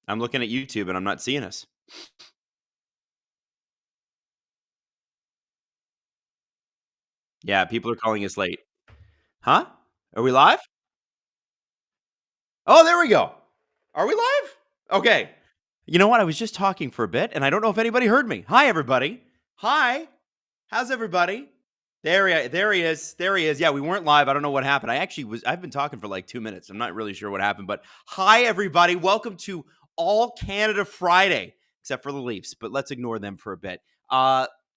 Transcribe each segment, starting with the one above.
I'm looking at YouTube and I'm not seeing us. Yeah, people are calling us late. Huh? Are we live? Oh, there we go. Are we live? Okay. You know what? I was just talking for a bit and I don't know if anybody heard me. Hi, everybody. Hi. How's everybody? There he is. There he is. Yeah, we weren't live. I don't know what happened. I've been talking for like 2 minutes. I'm not really sure what happened, but hi, everybody. Welcome to All Canada Friday, except for the Leafs, but let's ignore them for a bit.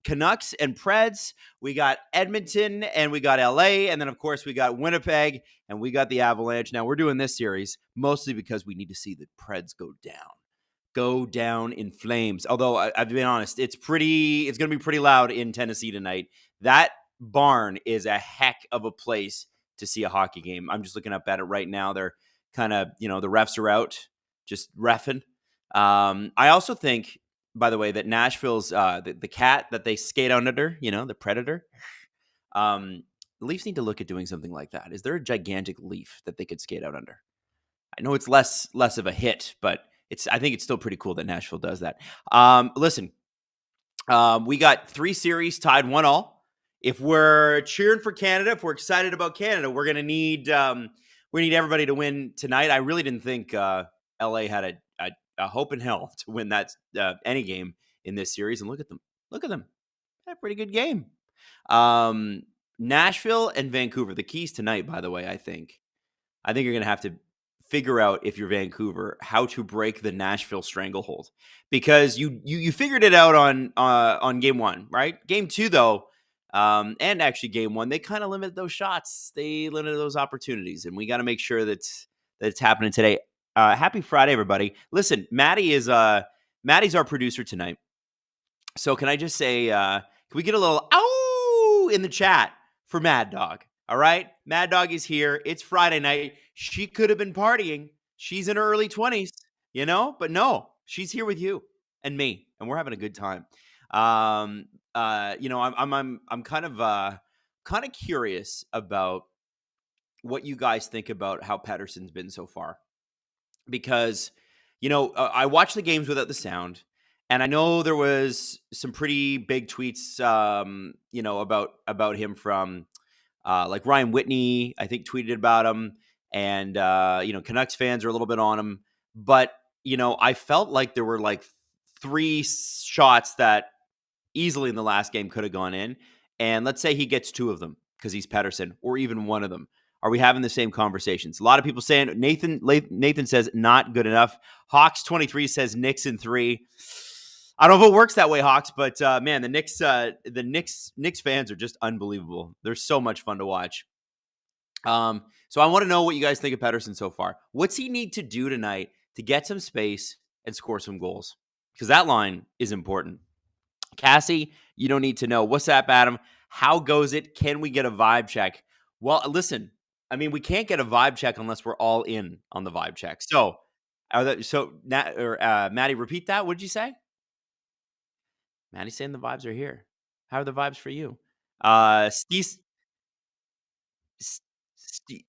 Canucks and Preds. We got Edmonton and we got LA. And then, of course, we got Winnipeg and we got the Avalanche. Now, we're doing this series mostly because we need to see the Preds go down in flames. Although I've been honest, it's going to be pretty loud in Tennessee tonight. That barn is a heck of a place to see a hockey game. I'm just looking up at it right now. They're kind of, the refs are out, just reffing. I also think, by the way, that Nashville's the cat that they skate under, the Predator. The Leafs need to look at doing something like that. Is there a gigantic leaf that they could skate out under? I know it's less of a hit, but I think it's still pretty cool that Nashville does that. Listen, we got 3 series tied 1-1. If we're cheering for Canada, if we're excited about Canada, we're gonna need everybody to win tonight. I really didn't think LA had a hope in hell to win that any game in this series, and look at them. Had a pretty good game. Nashville and Vancouver. The keys tonight, by the way, I think you're gonna have to figure out, if you're Vancouver, how to break the Nashville stranglehold, because you figured it out on game 1, right? Game 2, though, and actually game 1, they kind of limited those shots, they limited those opportunities, and we got to make sure that it's happening today. Happy Friday, everybody! Listen, Maddie's our producer tonight, so can I just say, can we get a little ow in the chat for Mad Dog? All right, Mad Dog is here. It's Friday night. She could have been partying. She's in her early 20s, but no, she's here with you and me, and we're having a good time. I'm kind of curious about what you guys think about how Pettersson's been so far, because I watched the games without the sound, and I know there was some pretty big tweets, about him from. Like Ryan Whitney, I think, tweeted about him, and Canucks fans are a little bit on him. But I felt like there were like 3 shots that easily in the last game could have gone in, and let's say he gets 2 of them because he's Pettersson, or even 1 of them. Are we having the same conversations? A lot of people saying Nathan says not good enough. Hawks 23 says Knicks in 3. I don't know if it works that way, Hawks, but man, the Knicks fans are just unbelievable. They're so much fun to watch. So I want to know what you guys think of Pettersson so far. What's he need to do tonight to get some space and score some goals? Because that line is important. Cassie, you don't need to know. What's up, Adam? How goes it? Can we get a vibe check? Well, listen, I mean, we can't get a vibe check unless we're all in on the vibe check. So, Maddie, repeat that. What did you say? Maddie's saying the vibes are here. How are the vibes for you?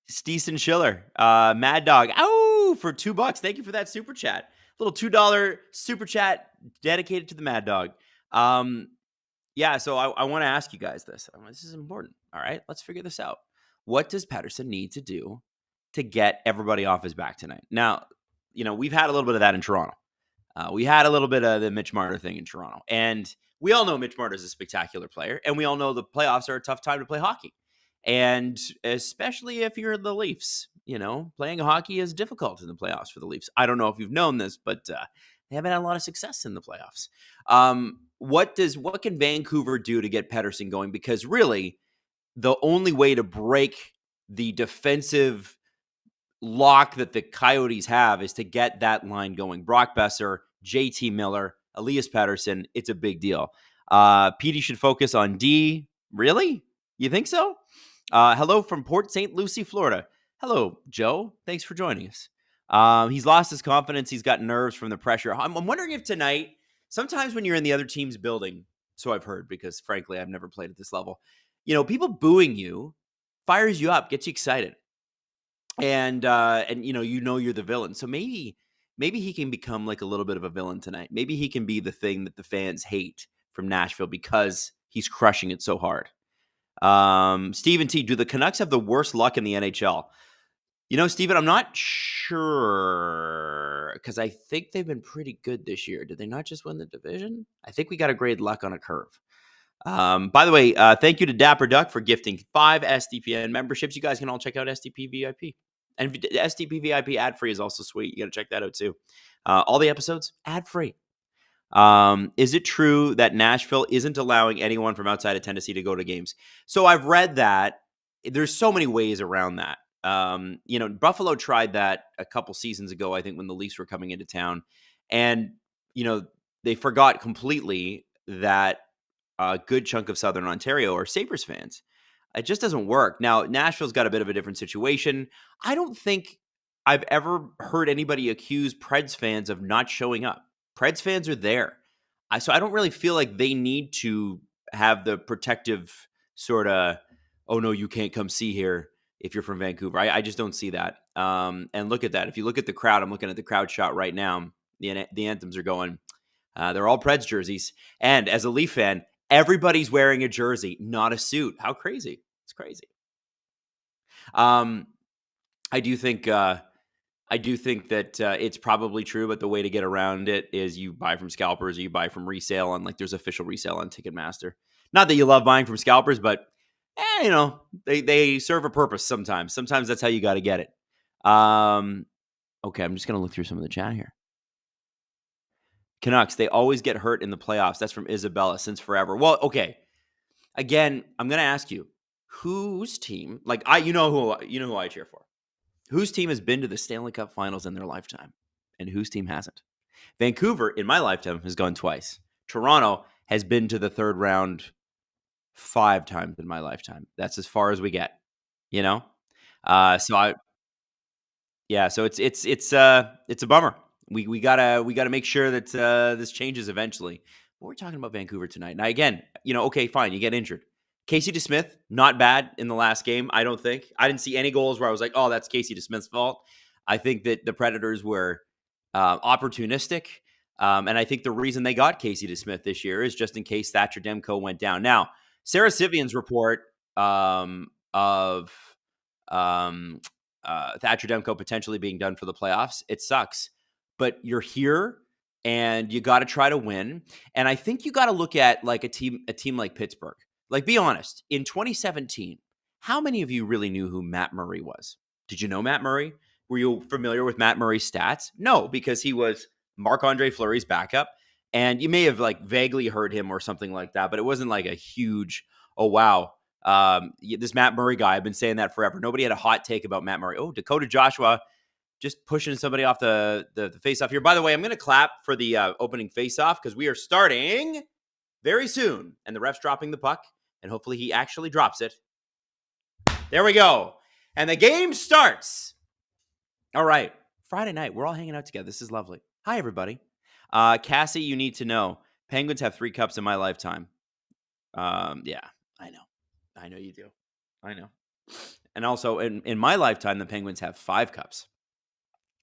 Steeson Schiller, Mad Dog, ow, for $2. Thank you for that super chat. Little $2 super chat dedicated to the Mad Dog. Yeah, so I want to ask you guys this. This is important. All right, let's figure this out. What does Pettersson need to do to get everybody off his back tonight? Now, we've had a little bit of that in Toronto. We had a little bit of the Mitch Marner thing in Toronto. And we all know Mitch Marner is a spectacular player. And we all know the playoffs are a tough time to play hockey. And especially if you're the Leafs, playing hockey is difficult in the playoffs for the Leafs. I don't know if you've known this, but they haven't had a lot of success in the playoffs. What can Vancouver do to get Pettersson going? Because really, the only way to break the defensive lock that the Coyotes have is to get that line going. Brock Besser, JT Miller, Elias Pettersson, it's a big deal. Petey should focus on D. Really? You think so? Hello from Port St. Lucie, Florida. Hello, Joe. Thanks for joining us. He's lost his confidence. He's got nerves from the pressure. I'm wondering if tonight, sometimes when you're in the other team's building, so I've heard, because frankly, I've never played at this level, people booing you fires you up, gets you excited. And you're the villain. So maybe maybe he can become like a little bit of a villain tonight. Maybe he can be the thing that the fans hate from Nashville because he's crushing it so hard. Stephen T, do the Canucks have the worst luck in the NHL? Stephen, I'm not sure because I think they've been pretty good this year. Did they not just win the division? I think we got to grade luck on a curve. By the way, thank you to Dapper Duck for gifting 5 SDPN memberships. You guys can all check out SDP VIP. And SDP VIP ad-free is also sweet. You got to check that out too. All the episodes, ad-free. Is it true that Nashville isn't allowing anyone from outside of Tennessee to go to games? So I've read that. There's so many ways around that. Buffalo tried that a couple seasons ago, I think, when the Leafs were coming into town. And, they forgot completely that a good chunk of Southern Ontario are Sabres fans. It just doesn't work. Now, Nashville's got a bit of a different situation. I don't think I've ever heard anybody accuse Preds fans of not showing up. Preds fans are there. So I don't really feel like they need to have the protective sort of, oh, no, you can't come see here if you're from Vancouver. I just don't see that. And look at that. If you look at the crowd, I'm looking at the crowd shot right now. The anthems are going. They're all Preds jerseys. And as a Leaf fan, everybody's wearing a jersey, not a suit. How crazy. It's crazy. I do think that it's probably true, but the way to get around it is you buy from scalpers or you buy from resale, and like there's official resale on Ticketmaster. Not that you love buying from scalpers, but they serve a purpose sometimes. Sometimes that's how you got to get it. Okay, I'm just gonna look through some of the chat here. Canucks, they always get hurt in the playoffs. That's from Isabella, since forever. Well, okay. Again, I'm gonna ask you, whose team? Like you know who I cheer for. Whose team has been to the Stanley Cup Finals in their lifetime, and whose team hasn't? Vancouver, in my lifetime, has gone twice. Toronto has been to the third round 5 times in my lifetime. That's as far as we get. So it's a bummer. We gotta make sure that this changes eventually. But we're talking about Vancouver tonight. Now again, okay, fine, you get injured. Casey DeSmith, not bad in the last game, I don't think. I didn't see any goals where I was like, oh, that's Casey DeSmith's fault. I think that the Predators were opportunistic. And I think the reason they got Casey DeSmith this year is just in case Thatcher Demko went down. Now, Sarah Sivian's report of Thatcher Demko potentially being done for the playoffs, it sucks. But you're here and you got to try to win. And I think you got to look at like a team like Pittsburgh. Like, be honest, in 2017, how many of you really knew who Matt Murray was? Did you know Matt Murray? Were you familiar with Matt Murray's stats? No, because he was Marc-Andre Fleury's backup. And you may have like vaguely heard him or something like that, but it wasn't like a huge, oh, wow. This Matt Murray guy, I've been saying that forever. Nobody had a hot take about Matt Murray. Oh, Dakota Joshua just pushing somebody off the face-off here. By the way, I'm going to clap for the opening face-off because we are starting very soon. And the ref's dropping the puck. And hopefully he actually drops it. There we go. And the game starts. All right. Friday night. We're all hanging out together. This is lovely. Hi, everybody. Cassie, you need to know. Penguins have 3 cups in my lifetime. Yeah, I know. I know you do. I know. And also, in my lifetime, the Penguins have 5 cups.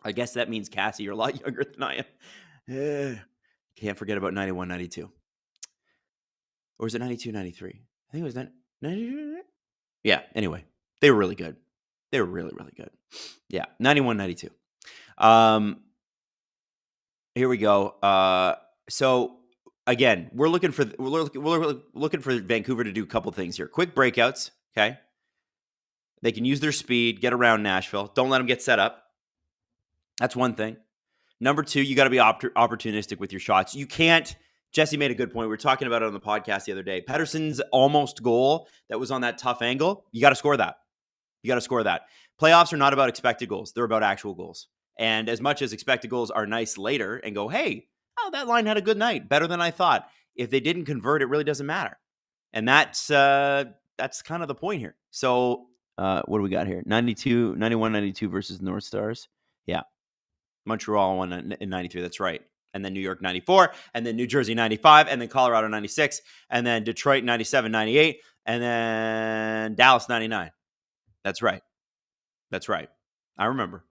I guess that means, Cassie, you're a lot younger than I am. Can't forget about 91, 92. Or is it 92, 93? I think it was that. Yeah, anyway. They were really good. They were really, really good. Yeah, 91, 92. Here we go. So again, we're looking for Vancouver to do a couple things here. Quick breakouts, okay? They can use their speed, get around Nashville. Don't let them get set up. That's one thing. Number 2, you got to be opportunistic with your shots. You can't. Jesse made a good point. We were talking about it on the podcast the other day. Pettersson's almost goal that was on that tough angle, you got to score that. You got to score that. Playoffs are not about expected goals. They're about actual goals. And as much as expected goals are nice later and go, hey, that line had a good night, better than I thought. If they didn't convert, it really doesn't matter. And that's kind of the point here. So what do we got here? 91, 92 versus North Stars. Yeah. Montreal won in 93. That's right. And then New York 94, and then New Jersey 95, and then Colorado 96, and then Detroit 97, 98, and then Dallas 99. That's right. That's right. I remember.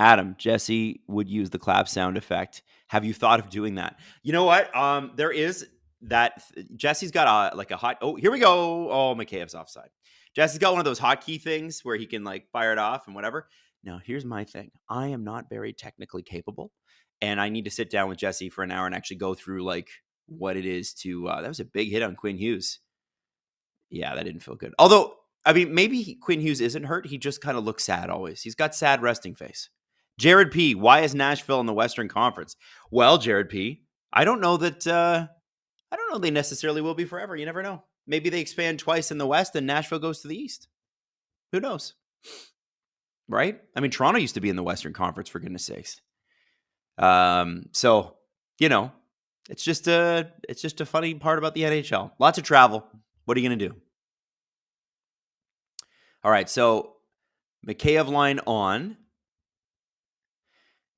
Adam, Jesse would use the clap sound effect. Have you thought of doing that? You know what? There is that. Jesse's got a hot. Oh, here we go. Oh, Mikheyev's offside. Jesse's got one of those hotkey things where he can like fire it off and whatever. Now, here's my thing. I am not very technically capable, and I need to sit down with Jesse for an hour and actually go through like what it is to. That was a big hit on Quinn Hughes. Yeah, that didn't feel good. Although, I mean, maybe Quinn Hughes isn't hurt. He just kind of looks sad always. He's got sad resting face. Jared P., why is Nashville in the Western Conference? Well, Jared P., I don't know they necessarily will be forever. You never know. Maybe they expand twice in the West and Nashville goes to the East. Who knows? Right? I mean, Toronto used to be in the Western Conference, for goodness sakes. So, you know, it's just a funny part about the NHL. Lots of travel. What are you going to do? All right, so Mikheyev line on.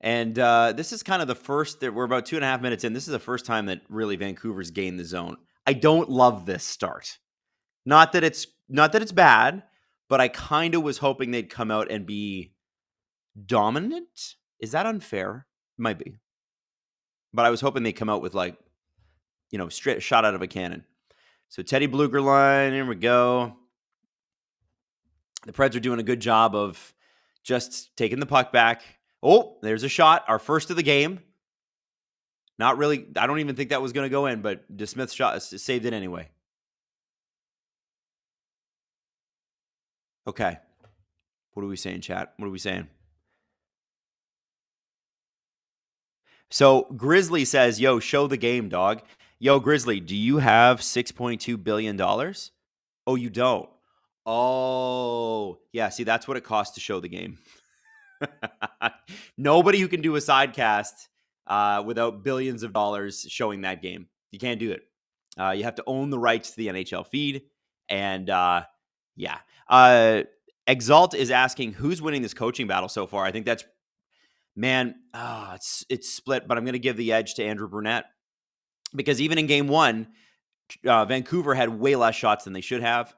And this is kind of the first that we're about 2.5 minutes in. This is the first time that really Vancouver's gained the zone. I don't love this start. Not that it's bad, but I kind of was hoping they'd come out and be dominant. Is that unfair? Might be. But I was hoping they'd come out with like, straight shot out of a cannon. So Teddy Bluger line, here we go. The Preds are doing a good job of just taking the puck back. Oh, there's a shot. Our first of the game. Not really. I don't even think that was going to go in, but DeSmith shot saved it anyway. Okay. What are we saying, chat? What are we saying? So Grizzly says, yo, show the game, dog. Yo, Grizzly, do you have $6.2 billion? Oh, you don't? Oh, yeah. See, that's what it costs to show the game. Nobody who can do a sidecast without billions of dollars showing that game. You can't do it. You have to own the rights to the NHL feed. And yeah. Exalt is asking, who's winning this coaching battle so far? I think that's, man, it's split, but I'm going to give the edge to Andrew Brunette. Because even in game one, Vancouver had way less shots than they should have.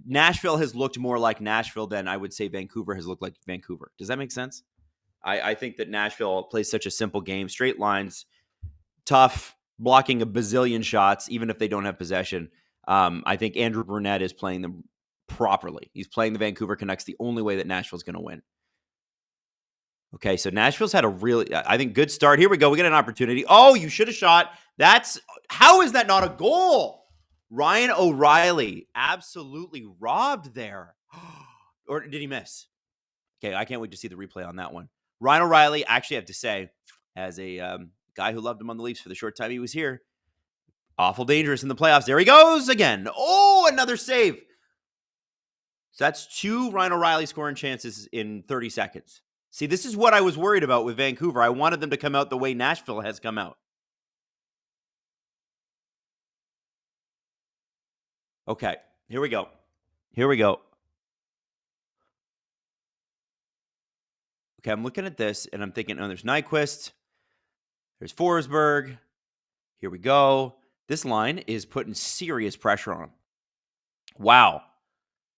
Nashville has looked more like Nashville than I would say Vancouver has looked like Vancouver. Does that make sense? I think that Nashville plays such a simple game, straight lines, tough, blocking a bazillion shots, even if they don't have possession. I think Andrew Brunette is playing them properly. He's playing the Vancouver Canucks the only way that Nashville's going to win. Okay, so Nashville's had a really, I think, good start. Here we go. We get an opportunity. Oh, you should have shot. How is that not a goal? Ryan O'Reilly absolutely robbed there. Or did he miss? Okay, I can't wait to see the replay on that one. Ryan O'Reilly, actually, I have to say, as a guy who loved him on the Leafs for the short time he was here, awful dangerous in the playoffs. There he goes again. Oh, another save. So that's 2 Ryan O'Reilly scoring chances in 30 seconds. See, this is what I was worried about with Vancouver. I wanted them to come out the way Nashville has come out. Okay, here we go. Okay, I'm looking at this, and I'm thinking, oh, there's Nyquist. There's Forsberg. Here we go. This line is putting serious pressure on him. Wow.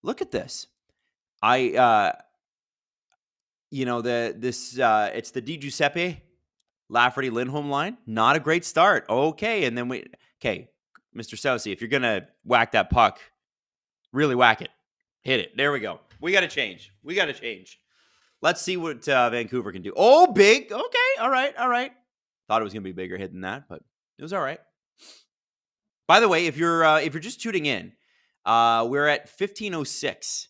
Look at this. It's the Di Giuseppe, Lafferty, Lindholm line. Not a great start. Okay, and then Mr. Soucy, if you're going to whack that puck, really whack it. Hit it. There we go. We got to change. Let's see what Vancouver can do. Oh, big. Okay, all right. Thought it was going to be a bigger hit than that, but it was all right. By the way, if you're just tuning in, we're at 15:06.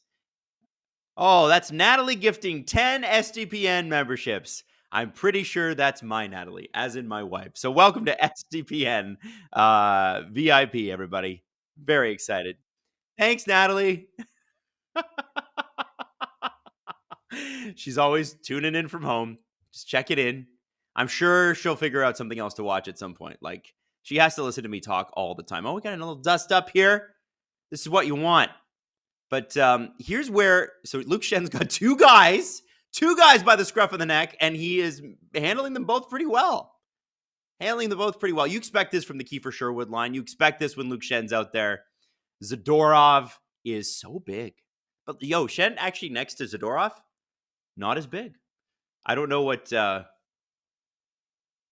Oh, that's Natalie gifting 10 SDPN memberships. I'm pretty sure that's my Natalie, as in my wife. So welcome to SDPN VIP, everybody. Very excited. Thanks, Natalie. She's always tuning in from home. Just check it in. I'm sure she'll figure out something else to watch at some point. Like, she has to listen to me talk all the time. Oh, we got a little dust up here. This is what you want. But here's where, so Luke Schenn's got two guys by the scruff of the neck, and he is handling them both pretty well. You expect this from the Kiefer Sherwood line. You expect this when Luke Schenn's out there. Zadorov is so big. But, Schenn actually next to Zadorov, not as big. I don't know what. I'm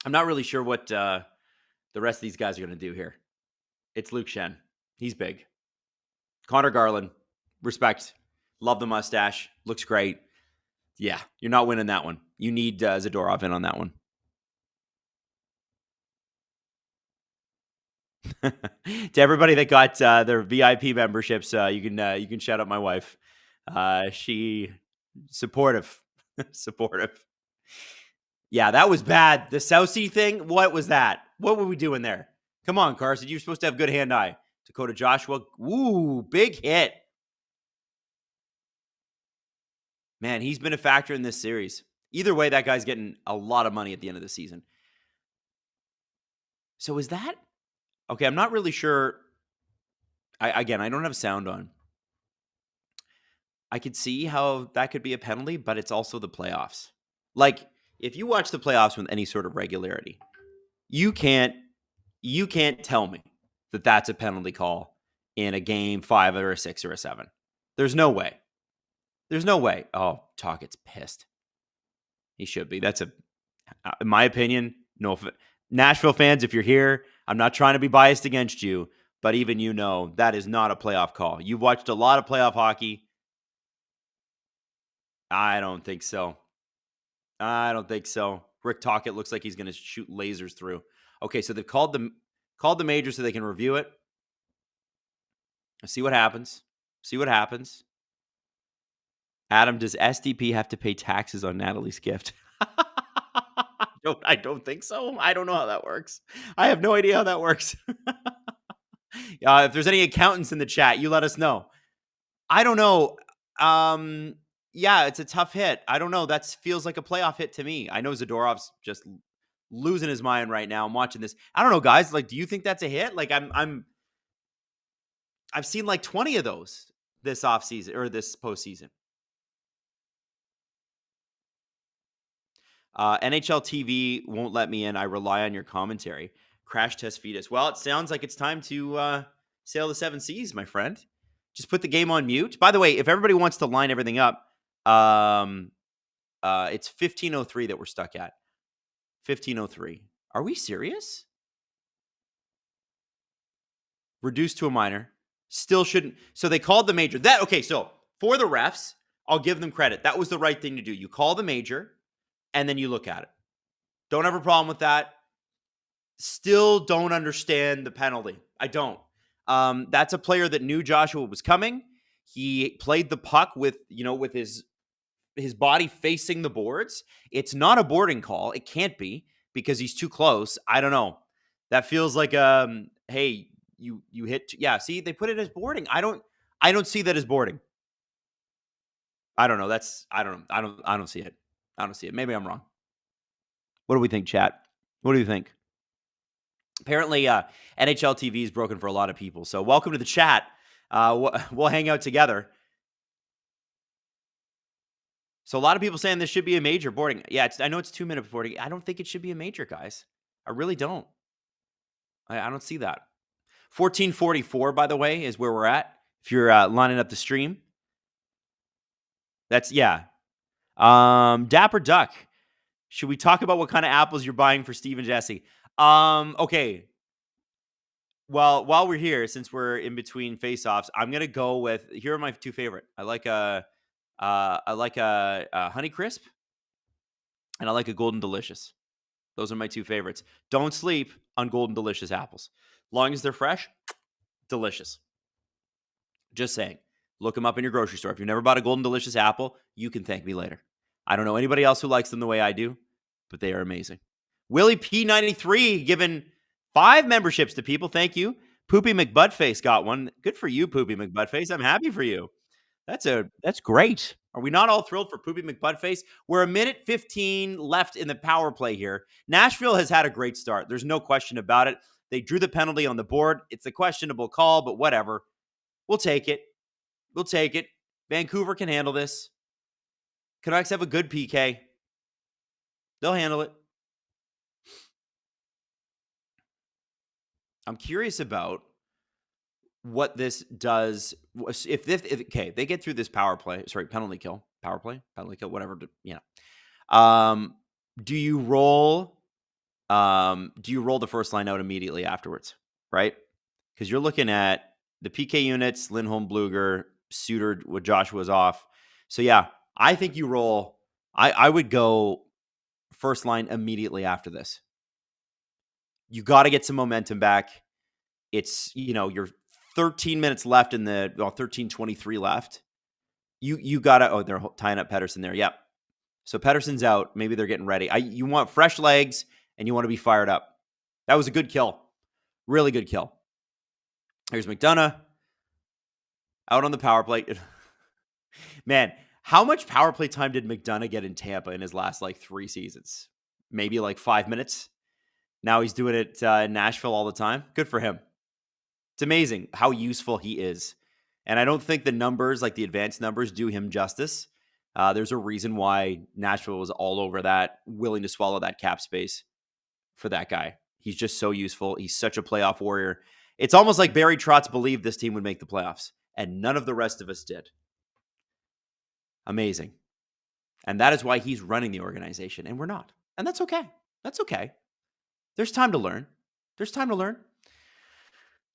not really sure what the rest of these guys are going to do here. It's Luke Shen. He's big. Connor Garland, respect. Love the mustache. Looks great. Yeah, you're not winning that one. You need Zadorov in on that one. To everybody that got their VIP memberships, you can shout out my wife. She supportive, supportive. Yeah, that was bad. The South Sea thing. What was that? What were we doing there? Come on, Carson. You're supposed to have good hand eye. Dakota Joshua. Ooh, big hit. Man, he's been a factor in this series. Either way, that guy's getting a lot of money at the end of the season. So is that okay? I'm not really sure. I don't have sound on. I could see how that could be a penalty, but it's also the playoffs. Like, if you watch the playoffs with any sort of regularity, you can't tell me that that's a penalty call in a game 5 or a 6 or a 7. There's no way. There's no way. Oh, Talkett's pissed. He should be. That's in my opinion, no. Nashville fans, if you're here, I'm not trying to be biased against you, but even that is not a playoff call. You've watched a lot of playoff hockey. I don't think so. Rick Tocchet looks like he's going to shoot lasers through. Okay, so they've called the major so they can review it. See what happens. Adam, does SDP have to pay taxes on Natalie's gift? I don't think so. I don't know how that works. I have no idea how that works. If there's any accountants in the chat, you let us know. I don't know. Yeah, it's a tough hit. I don't know. That feels like a playoff hit to me. I know Zadorov's just losing his mind right now. I'm watching this. I don't know, guys. Like, do you think that's a hit? Like, I've seen like 20 of those this offseason or this postseason. NHL TV won't let me in. I rely on your commentary. Crash test fetus. Well, it sounds like it's time to sail the 7 seas, my friend. Just put the game on mute. By the way, if everybody wants to line everything up, it's 15:03 that we're stuck at. 15:03. Are we serious? Reduced to a minor. Still shouldn't. So they called the major. Okay, so for the refs, I'll give them credit. That was the right thing to do. You call the major, and then you look at it. Don't have a problem with that. Still don't understand the penalty. I don't. That's a player that knew Joshua was coming. He played the puck with his body facing the boards. It's not a boarding call. It can't be because he's too close. I don't know. That feels like hey, you hit. Yeah, see, they put it as boarding. I don't see that as boarding. I don't know. I don't see it. I don't see it. Maybe I'm wrong. What do we think, chat? What do you think? Apparently, NHL TV is broken for a lot of people. So welcome to the chat. We'll hang out together. So a lot of people saying this should be a major boarding. Yeah, I know it's 2-minute boarding. I don't think it should be a major, guys. I really don't. I don't see that. 14:44, by the way, is where we're at. If you're lining up the stream. That's, yeah. Dapper Duck. Should we talk about what kind of apples you're buying for Steve and Jesse? Okay. Well, while we're here, since we're in between face-offs, I'm gonna go with. Here are my 2 favorite. I like a Honey Crisp, and I like a Golden Delicious. Those are my 2 favorites. Don't sleep on Golden Delicious apples. Long as they're fresh, delicious. Just saying. Look them up in your grocery store. If you've never bought a Golden Delicious apple, you can thank me later. I don't know anybody else who likes them the way I do, but they are amazing. Willie P93 giving 5 memberships to people. Thank you. Poopy McButtface got one. Good for you, Poopy McButtface. I'm happy for you. That's great. Are we not all thrilled for Poopy McButtface? We're a minute 15 left in the power play here. Nashville has had a great start. There's no question about it. They drew the penalty on the board. It's a questionable call, but whatever. We'll take it. Vancouver can handle this. Canucks have a good PK. They'll handle it. I'm curious about what this does. If they get through this penalty kill, whatever, Um, do you roll the first line out immediately afterwards, right? Because you're looking at the PK units, Lindholm, Bluger, Suter, with Joshua's off. So yeah, I think you roll. I would go first line immediately after this. You got to get some momentum back. It's, you're 13 minutes left in the 13:23 left. You got to they're tying up Pettersson there. Yep. So Pettersson's out. Maybe they're getting ready. You want fresh legs and you want to be fired up. That was a good kill. Really good kill. Here's McDonough out on the power play. Man, how much power play time did McDonough get in Tampa in his last 3 seasons? Maybe 5 minutes. Now he's doing it in Nashville all the time. Good for him. It's amazing how useful he is. And I don't think the numbers, the advanced numbers, do him justice. There's a reason why Nashville was all over that, willing to swallow that cap space for that guy. He's just so useful. He's such a playoff warrior. It's almost like Barry Trotz believed this team would make the playoffs, and none of the rest of us did. Amazing. And that is why he's running the organization, and we're not. And that's okay. That's okay. There's time to learn.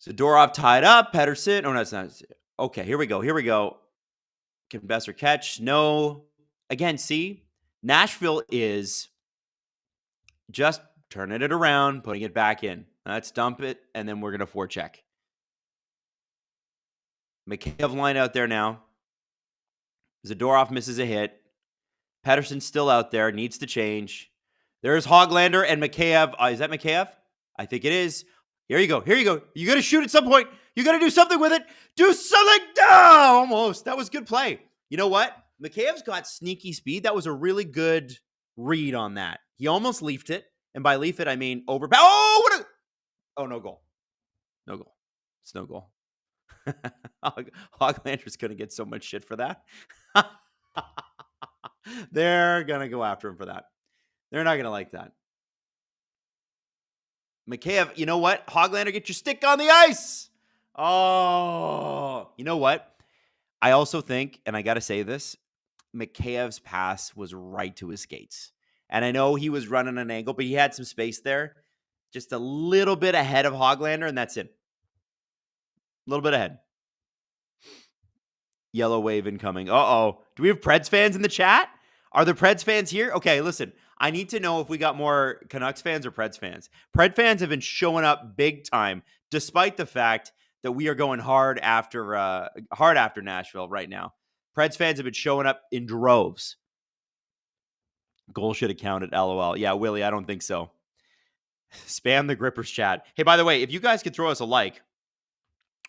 Zadorov tied up. Pettersson. Oh, no, that's not. Okay, here we go. Can Besser catch? No. Again, see? Nashville is just turning it around, putting it back in. Let's dump it, and then we're going to forecheck. Mikheyev line out there now. Zadorov misses a hit. Pettersson's still out there. Needs to change. There's Hoglander and Mikheyev. Is that Mikheyev? I think it is. Here you go. You got to shoot at some point. You got to do something with it. Do something. Almost. That was good play. You know what? Mikheyev's got sneaky speed. That was a really good read on that. He almost leafed it. And by leaf it, I mean over. Oh, no goal. No goal. It's no goal. Hoglander's going to get so much shit for that. They're going to go after him for that. They're not going to like that. Mikheyev, you know what? Hoglander, get your stick on the ice. Oh, you know what? I also think, and I got to say this, Mikheyev's pass was right to his skates. And I know he was running an angle, but he had some space there. Just a little bit ahead of Hoglander, and that's it. A little bit ahead. Yellow wave incoming. Uh-oh. Do we have Preds fans in the chat? Are the Preds fans here? Okay, listen. I need to know if we got more Canucks fans or Preds fans. Pred fans have been showing up big time, despite the fact that we are going hard after Nashville right now. Preds fans have been showing up in droves. Goal should have counted, LOL. Yeah, Willie, I don't think so. Spam the Grippers chat. Hey, by the way, if you guys could throw us a like,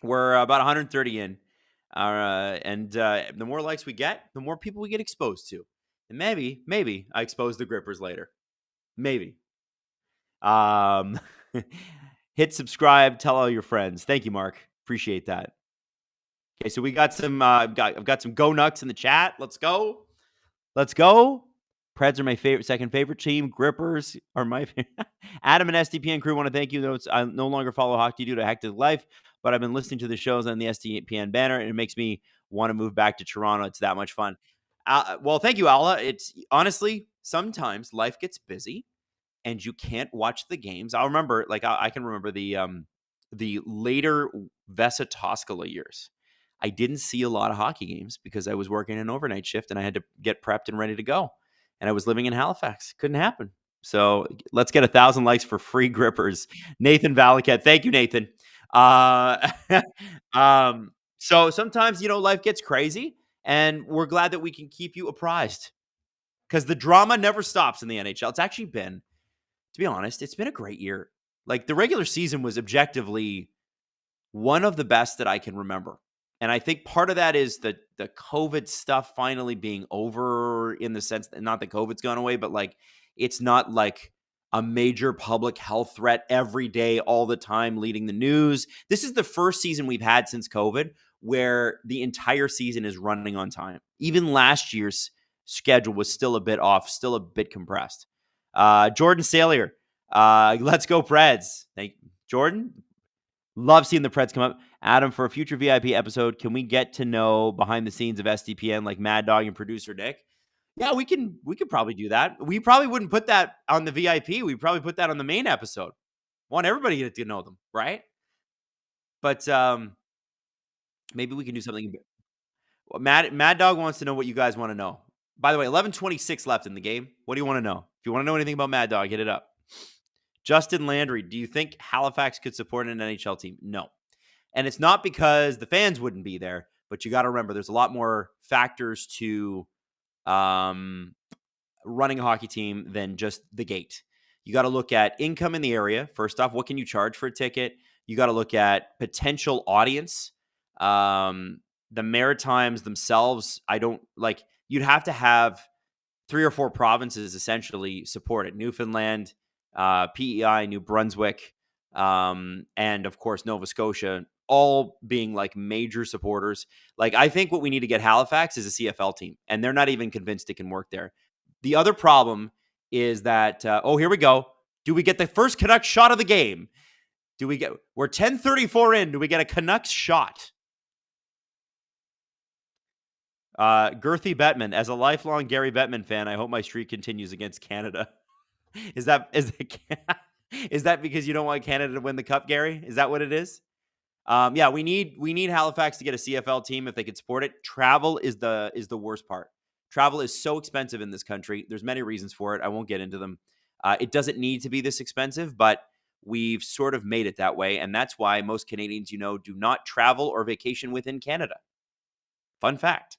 we're about 130 in. And the more likes we get, the more people we get exposed to. And maybe I expose the Grippers later. Maybe. Hit subscribe, tell all your friends. Thank you, Mark. Appreciate that. Okay, so we got some I've got some Go Nucks in the chat. Let's go. Preds are my second favorite team. Grippers are my favorite. Adam and SDPN crew want to thank you. I no longer follow hockey due to hectic life, but I've been listening to the shows on the SDPN banner, and it makes me want to move back to Toronto. It's that much fun. Well, thank you, Alla. It's honestly, sometimes life gets busy and you can't watch the games. I'll remember, I can remember the later Vesa Toskala years. I didn't see a lot of hockey games because I was working an overnight shift and I had to get prepped and ready to go. And I was living in Halifax. Couldn't happen. So let's get 1,000 likes for free Grippers. Nathan Valaket. Thank you, Nathan. So sometimes, life gets crazy. And we're glad that we can keep you apprised because the drama never stops in the NHL. It's actually been, to be honest, it's been a great year. The regular season was objectively one of the best that I can remember. And I think part of that is the COVID stuff finally being over, in the sense that not that COVID's gone away, but it's not like a major public health threat every day, all the time, leading the news. This is the first season we've had since COVID where the entire season is running on time. Even last year's schedule was still a bit off, still a bit compressed. Jordan Salier, let's go Preds. Thank you, Jordan. Love seeing the Preds come up. Adam, for a future VIP episode, can we get to know behind the scenes of SDPN like Mad Dog and producer Nick? Yeah, we could probably do that. We probably wouldn't put that on the VIP. We'd probably put that on the main episode. Want everybody to get to know them, right? But maybe we can do something. Well, Mad Dog wants to know what you guys want to know. By the way, 11:26 left in the game. What do you want to know? If you want to know anything about Mad Dog, hit it up. Justin Landry, do you think Halifax could support an NHL team? No. And it's not because the fans wouldn't be there, but you got to remember there's a lot more factors to um, running a hockey team than just the gate. You got to look at income in the area. First off, what can you charge for a ticket? You got to look at potential audience. The Maritimes themselves, I don't like, you'd have to have 3 or 4 provinces essentially support it. Newfoundland, PEI, New Brunswick, and of course, Nova Scotia, all being like major supporters. Like, I think what we need to get Halifax is a CFL team, and they're not even convinced it can work there. The other problem is that, here we go. Do we get the first Canucks shot of the game? We're 10:34 in. Do we get a Canucks shot? Girthy Bettman, as a lifelong Gary Bettman fan, I hope my streak continues against Canada. Is that because you don't want Canada to win the cup, Gary? Is that what it is? Yeah, we need Halifax to get a CFL team if they could support it. Travel is the worst part. Travel is so expensive in this country. There's many reasons for it. I won't get into them. It doesn't need to be this expensive, but we've sort of made it that way, and that's why most Canadians, do not travel or vacation within Canada. Fun fact.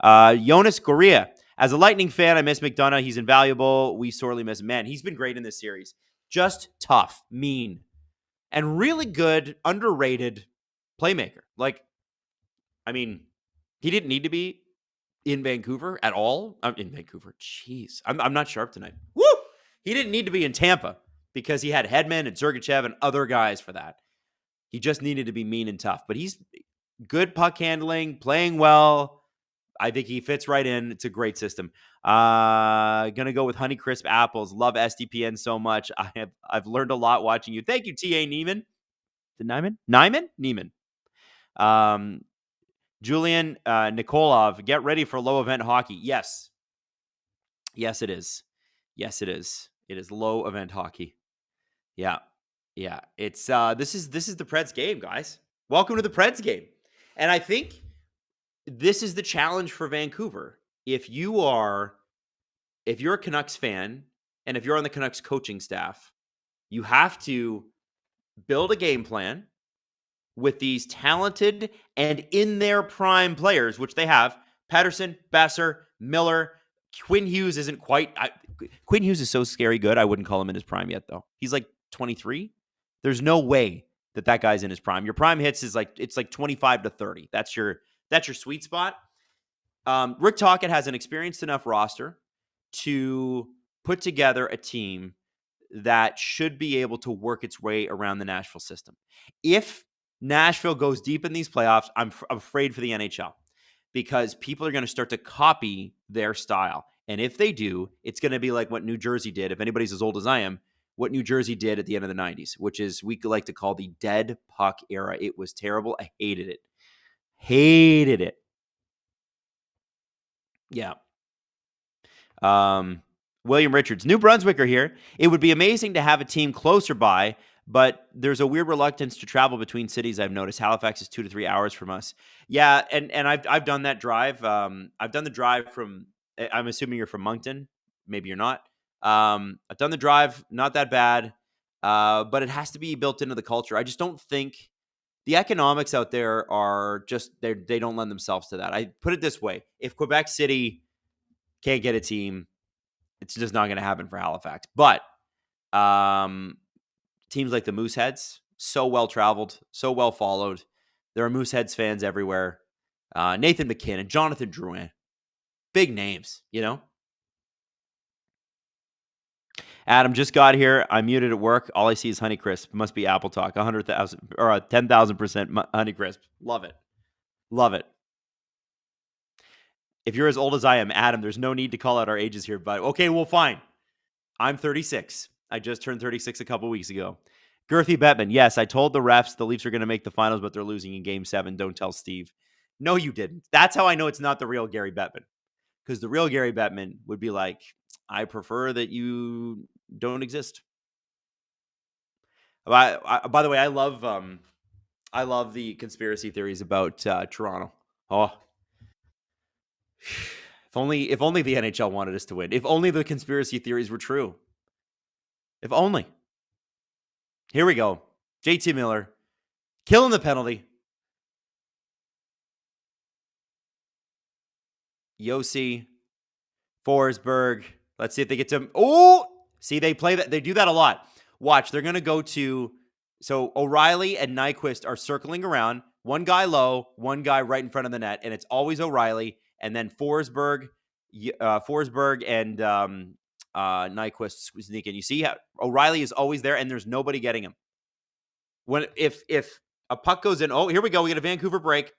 Jonas Correa. As a Lightning fan, I miss McDonough. He's invaluable. We sorely miss him. Man, he's been great in this series. Just tough, mean, and really good, underrated playmaker. He didn't need to be in Vancouver at all. In Vancouver. Jeez. I'm not sharp tonight. Woo! He didn't need to be in Tampa because he had Hedman and Sergachev and other guys for that. He just needed to be mean and tough. But he's good puck handling, playing well. I think he fits right in. It's a great system. Gonna go with Honeycrisp apples. Love SDPN so much. I've learned a lot watching you. Thank you, T.A. Neiman. Neiman? Julian Nikolov, get ready for low event hockey. Yes. Yes, it is. Yes, it is. It is low event hockey. Yeah. Yeah. It's this is the Preds game, guys. Welcome to the Preds game. And I think this is the challenge for Vancouver. If you're a Canucks fan and if you're on the Canucks coaching staff, you have to build a game plan with these talented and in their prime players, which they have. Pettersson, Besser, Miller, Quinn Hughes isn't quite. Quinn Hughes is so scary good. I wouldn't call him in his prime yet, though. He's like 23. There's no way that guy's in his prime. Your prime hits is it's like 25 to 30. That's your sweet spot. Rick Tocchet has an experienced enough roster to put together a team that should be able to work its way around the Nashville system. If Nashville goes deep in these playoffs, I'm afraid for the NHL because people are going to start to copy their style. And if they do, it's going to be like what New Jersey did. If anybody's as old as I am, what New Jersey did at the end of the 90s, which is we like to call the dead puck era. It was terrible. I hated it. Hated it. Yeah. William Richards. New Brunswick are here. It would be amazing to have a team closer by, but there's a weird reluctance to travel between cities. I've noticed Halifax is 2 to 3 hours from us. Yeah, and I've done that drive. I've done the drive from. I'm assuming you're from Moncton. Maybe you're not. I've done the drive. Not that bad, but it has to be built into the culture. I just don't think the economics out there are just they don't lend themselves to that. I put it this way: if Quebec City can't get a team, it's just not going to happen for Halifax. But teams like the Mooseheads, so well traveled, so well followed. There are Mooseheads fans everywhere. Nathan McKinnon, Jonathan Drouin, big names, Adam just got here. I'm muted at work. All I see is Honeycrisp. Must be Apple Talk. 100,000 or 10,000% Honeycrisp. Love it. Love it. If you're as old as I am, Adam, there's no need to call out our ages here, but okay, well, fine. I'm 36. I just turned 36 a couple weeks ago. Girthy Bettman. Yes, I told the refs the Leafs are going to make the finals, but they're losing in Game 7. Don't tell Steve. No, you didn't. That's how I know it's not the real Gary Bettman. Because the real Gary Bettman would be like, I prefer that you don't exist. By the way, I love the conspiracy theories about Toronto. Oh, if only the NHL wanted us to win. If only the conspiracy theories were true. If only. Here we go. JT Miller killing the penalty. Yossi, Forsberg. Let's see if they get to. Oh, see, they play that. They do that a lot. Watch, they're going to go to. So O'Reilly and Nyquist are circling around. One guy low, one guy right in front of the net, and it's always O'Reilly. And then Forsberg and Nyquist sneak in. You see how O'Reilly is always there, and there's nobody getting him. If a puck goes in, oh, here we go. We get a Vancouver break.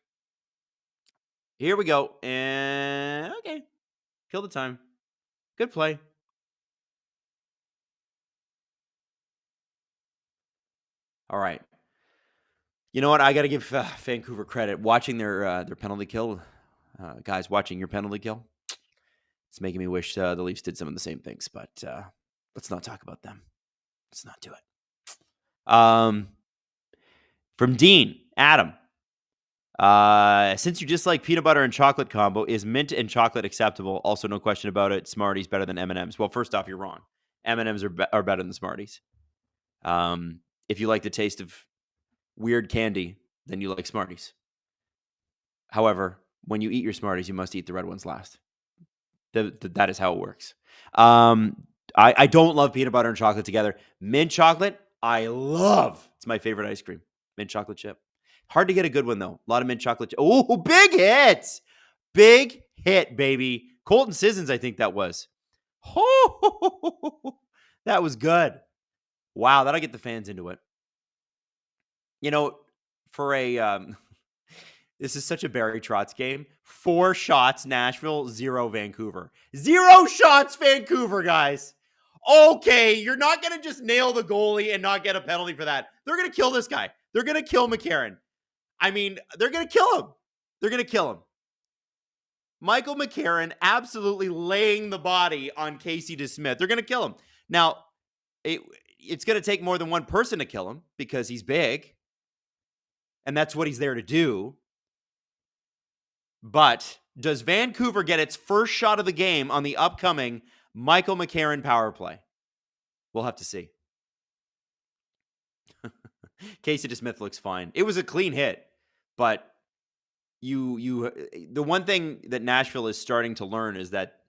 Here we go. And okay. Kill the time. Good play. All right. You know what? I got to give Vancouver credit. Watching their penalty kill, guys, watching your penalty kill, it's making me wish the Leafs did some of the same things. But let's not talk about them. Let's not do it. From Dean, Adam. Since you dislike peanut butter and chocolate combo, is mint and chocolate acceptable? Also, no question about it. Smarties better than M&Ms. Well, first off, you're wrong. M&Ms are better than Smarties. If you like the taste of weird candy, then you like Smarties. However, when you eat your Smarties, you must eat the red ones last. That is how it works. I don't love peanut butter and chocolate together. Mint chocolate, I love. It's my favorite ice cream. Mint chocolate chip. Hard to get a good one, though. A lot of mint chocolate. Oh, big hit. Big hit, baby. Colton Sissons, I think that was. Oh, that was good. Wow, that'll get the fans into it. You know, for a this is such a Barry Trotz game. 4 shots, Nashville, 0 Vancouver. 0 shots, Vancouver, guys. Okay, you're not going to just nail the goalie and not get a penalty for that. They're going to kill this guy. They're going to kill McCarron. I mean, they're going to kill him. They're going to kill him. Michael McCarron absolutely laying the body on Casey DeSmith. They're going to kill him. Now, it's going to take more than one person to kill him because he's big. And that's what he's there to do. But does Vancouver get its first shot of the game on the upcoming Michael McCarron power play? We'll have to see. Casey DeSmith looks fine. It was a clean hit, but the one thing that Nashville is starting to learn is that,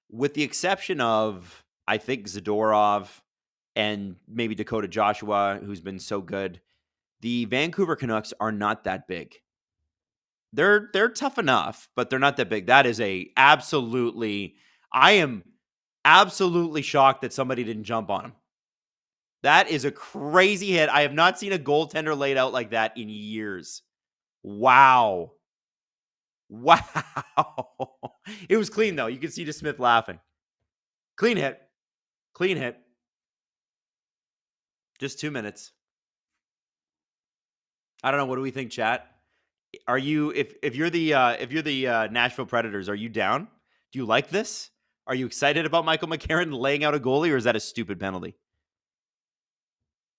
with the exception of, I think, Zadorov and maybe Dakota Joshua, who's been so good, the Vancouver Canucks are not that big. They're tough enough, but they're not that big. That is I am absolutely shocked that somebody didn't jump on him. That is a crazy hit. I have not seen a goaltender laid out like that in years. Wow. It was clean, though. You can see DeSmith laughing. Clean hit. Just 2 minutes. I don't know. What do we think, chat? Are you, if you're the Nashville Predators, are you down? Do you like this? Are you excited about Michael McCarron laying out a goalie, or is that a stupid penalty?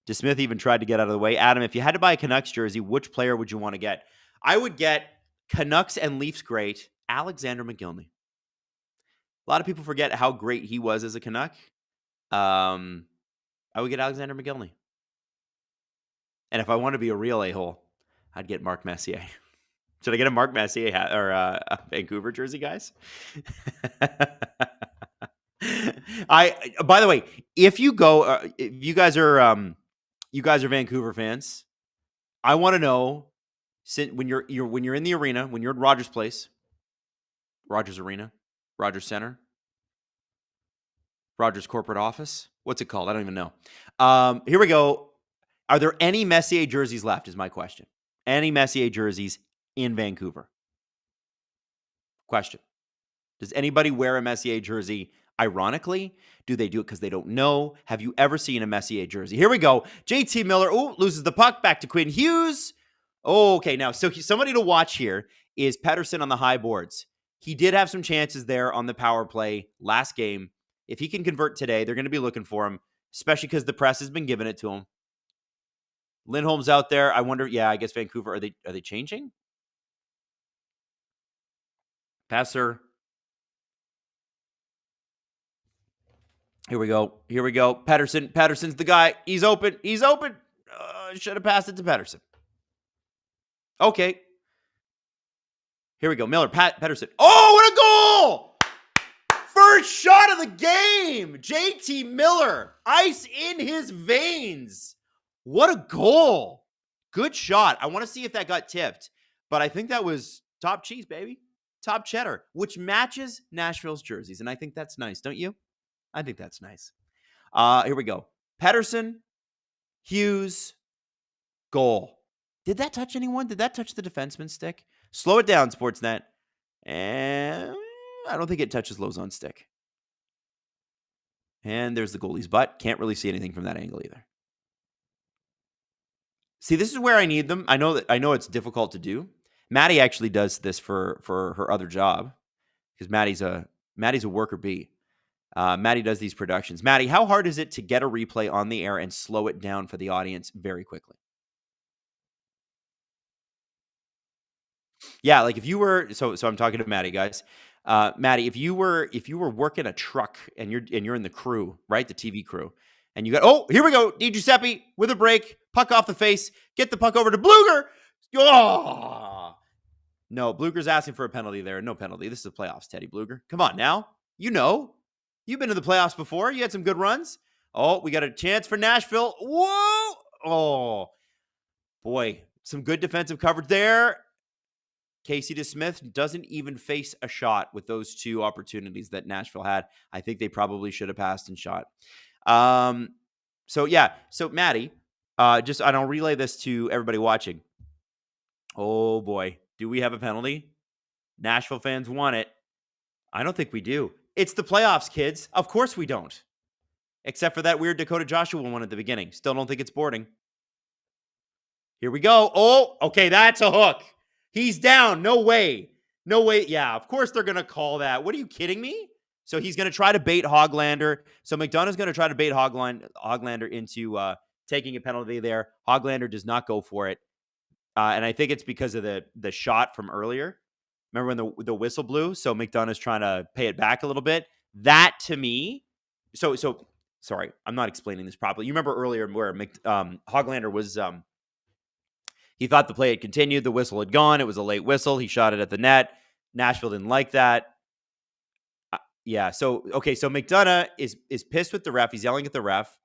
DeSmith even tried to get out of the way. Adam, if you had to buy a Canucks jersey, which player would you want to get? I would get Canucks and Leafs great Alexander McGillney. A lot of people forget how great he was as a Canuck. I would get Alexander McGillney. And if I want to be a real a-hole, I'd get Mark Messier. Should I get a Mark Messier hat or a Vancouver jersey, guys? By the way, if you go, if you guys are Vancouver fans, I want to know, when you're in the arena, when you're at Rogers Place, Rogers Arena, Rogers Center, Rogers Corporate Office. What's it called? I don't even know. Here we go. Are there any Messier jerseys left is my question. Any Messier jerseys in Vancouver? Question. Does anybody wear a Messier jersey ironically? Do they do it because they don't know? Have you ever seen a Messier jersey? Here we go. JT Miller, loses the puck. Back to Quinn Hughes. Okay, now, so somebody to watch here is Pettersson on the high boards. He did have some chances there on the power play last game. If he can convert today, they're going to be looking for him, especially because the press has been giving it to him. Lindholm's out there. I wonder, I guess Vancouver, are they changing? Passer. Here we go. Pettersson's the guy. He's open. Should have passed it to Pettersson. Okay. Here we go. Miller, Pettersson. Oh, what a goal! First shot of the game. JT Miller. Ice in his veins. What a goal. Good shot. I want to see if that got tipped, but I think that was top cheese, baby. Top cheddar, which matches Nashville's jerseys, and I think that's nice, don't you? I think that's nice. Here we go. Pettersson, Hughes, goal. Did that touch anyone? Did that touch the defenseman's stick? Slow it down, Sportsnet. And I don't think it touches Lozon's stick. And there's the goalie's butt. Can't really see anything from that angle either. See, this is where I need them. I know it's difficult to do. Maddie actually does this for her other job because Maddie's a worker bee. Maddie does these productions. Maddie, how hard is it to get a replay on the air and slow it down for the audience very quickly? Yeah, like if you were so I'm talking to Maddie, guys. Maddie, if you were working a truck and you're in the crew, right? The TV crew. And you got, here we go. Di Giuseppe with a break, puck off the face, get the puck over to Bluger. Oh, no, Bluger's asking for a penalty there. No penalty. This is the playoffs, Teddy Bluger. Come on now. You've been to the playoffs before. You had some good runs. Oh, we got a chance for Nashville. Whoa. Oh, boy. Some good defensive coverage there. Casey DeSmith doesn't even face a shot with those two opportunities that Nashville had. I think they probably should have passed and shot. So Maddie, and I'll relay this to everybody watching. Oh boy, do we have a penalty? Nashville fans want it. I don't think we do. It's the playoffs, kids. Of course we don't. Except for that weird Dakota Joshua one at the beginning. Still don't think it's boarding. Here we go. Oh, okay, that's a hook. He's down. No way. Yeah, of course they're going to call that. What are you kidding me? So he's going to try to bait Hoglander. So McDonough's going to try to bait Hoglander into taking a penalty there. Hoglander does not go for it. And I think it's because of the shot from earlier. Remember when the whistle blew? So McDonough's trying to pay it back a little bit. That to me, so sorry, I'm not explaining this properly. You remember earlier where Hoglander was he thought the play had continued. The whistle had gone. It was a late whistle. He shot it at the net. Nashville didn't like that. So McDonough is pissed with the ref. He's yelling at the ref.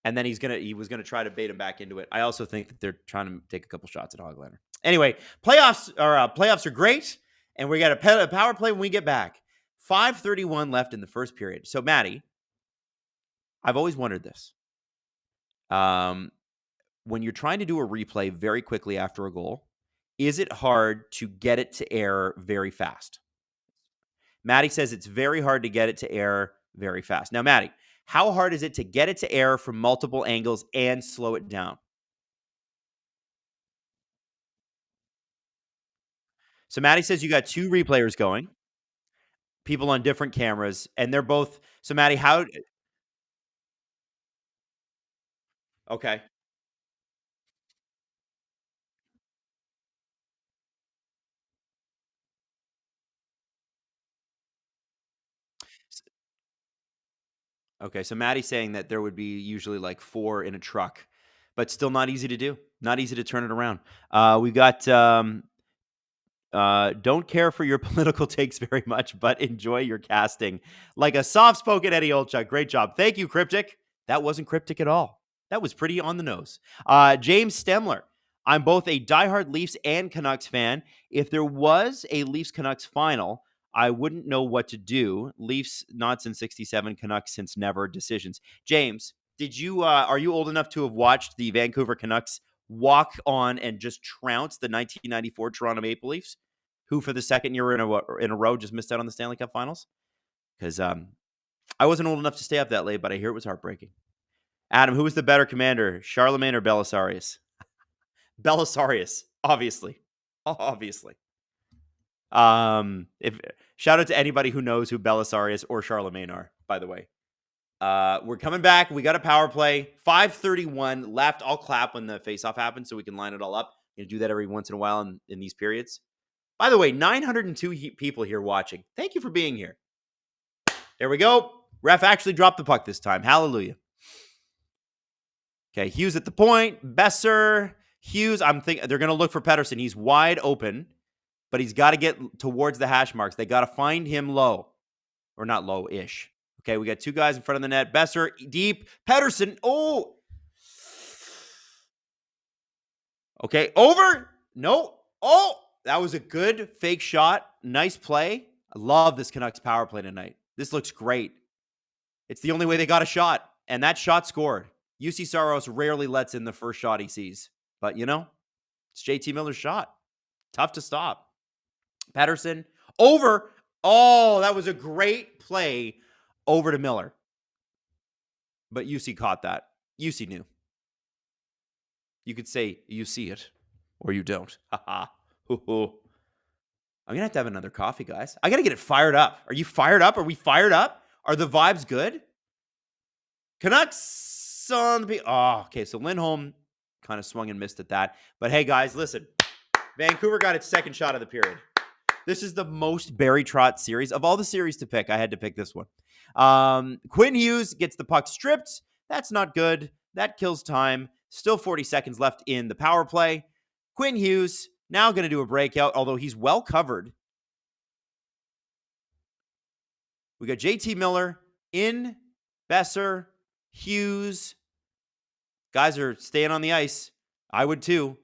And then he was gonna try to bait him back into it. I also think that they're trying to take a couple shots at Hoglander. Anyway, playoffs are great, and we got a power play when we get back. 5:31 left in the first period. So Maddie, I've always wondered this. When you're trying to do a replay very quickly after a goal, is it hard to get it to air very fast? Maddie says it's very hard to get it to air very fast. Now, Maddie, how hard is it to get it to air from multiple angles and slow it down? So Maddie says you got two replayers going, people on different cameras, and they're both. So Maddie, how? Okay. Okay, so Maddie's saying that there would be usually like 4 in a truck, but still not easy to do. Not easy to turn it around. We've got don't care for your political takes very much, but enjoy your casting. Like a soft-spoken Eddie Olchuk. Great job. Thank you, Cryptic. That wasn't cryptic at all. That was pretty on the nose. James Stemler. I'm both a diehard Leafs and Canucks fan. If there was a Leafs-Canucks final, I wouldn't know what to do. Leafs not since 67, Canucks since never decisions. James, are you old enough to have watched the Vancouver Canucks walk on and just trounce the 1994 Toronto Maple Leafs, who for the second year in a row just missed out on the Stanley Cup Finals? Because I wasn't old enough to stay up that late, but I hear it was heartbreaking. Adam, who was the better commander, Charlemagne or Belisarius? Belisarius, obviously. Obviously. If shout out to anybody who knows who Belisarius or Charlemagne are, by the way. We're coming back. We got a power play. 5:31 left. I'll clap when the faceoff happens so we can line it all up. You do that every once in a while in these periods. By the way, 902 people here watching. Thank you for being here. There we go. Ref actually dropped the puck this time. Hallelujah. Okay, Hughes at the point. Besser. Hughes, I'm thinking they're going to look for Pettersson. He's wide open, but he's got to get towards the hash marks. They got to find him low. Or not low-ish. Okay, we got two guys in front of the net. Besser, deep. Pettersson. Oh. Okay, over. No. Oh, that was a good fake shot. Nice play. I love this Canucks power play tonight. This looks great. It's the only way they got a shot, and that shot scored. UC Saros rarely lets in the first shot he sees. But, it's JT Miller's shot. Tough to stop. Pettersson, over. Oh, that was a great play over to Miller. But UC caught that. UC knew. You could say you see it or you don't. Haha. I'm going to have another coffee, guys. I got to get it fired up. Are you fired up? Are we fired up? Are the vibes good? Canucks on the... Oh, okay. So Lindholm kind of swung and missed at that. But hey, guys, listen. Vancouver got its second shot of the period. This is the most Barry Trotz series. Of all the series to pick, I had to pick this one. Quinn Hughes gets the puck stripped. That's not good. That kills time. Still 40 seconds left in the power play. Quinn Hughes now going to do a breakout, although he's well covered. We got JT Miller in, Besser, Hughes. Guys are staying on the ice. I would too.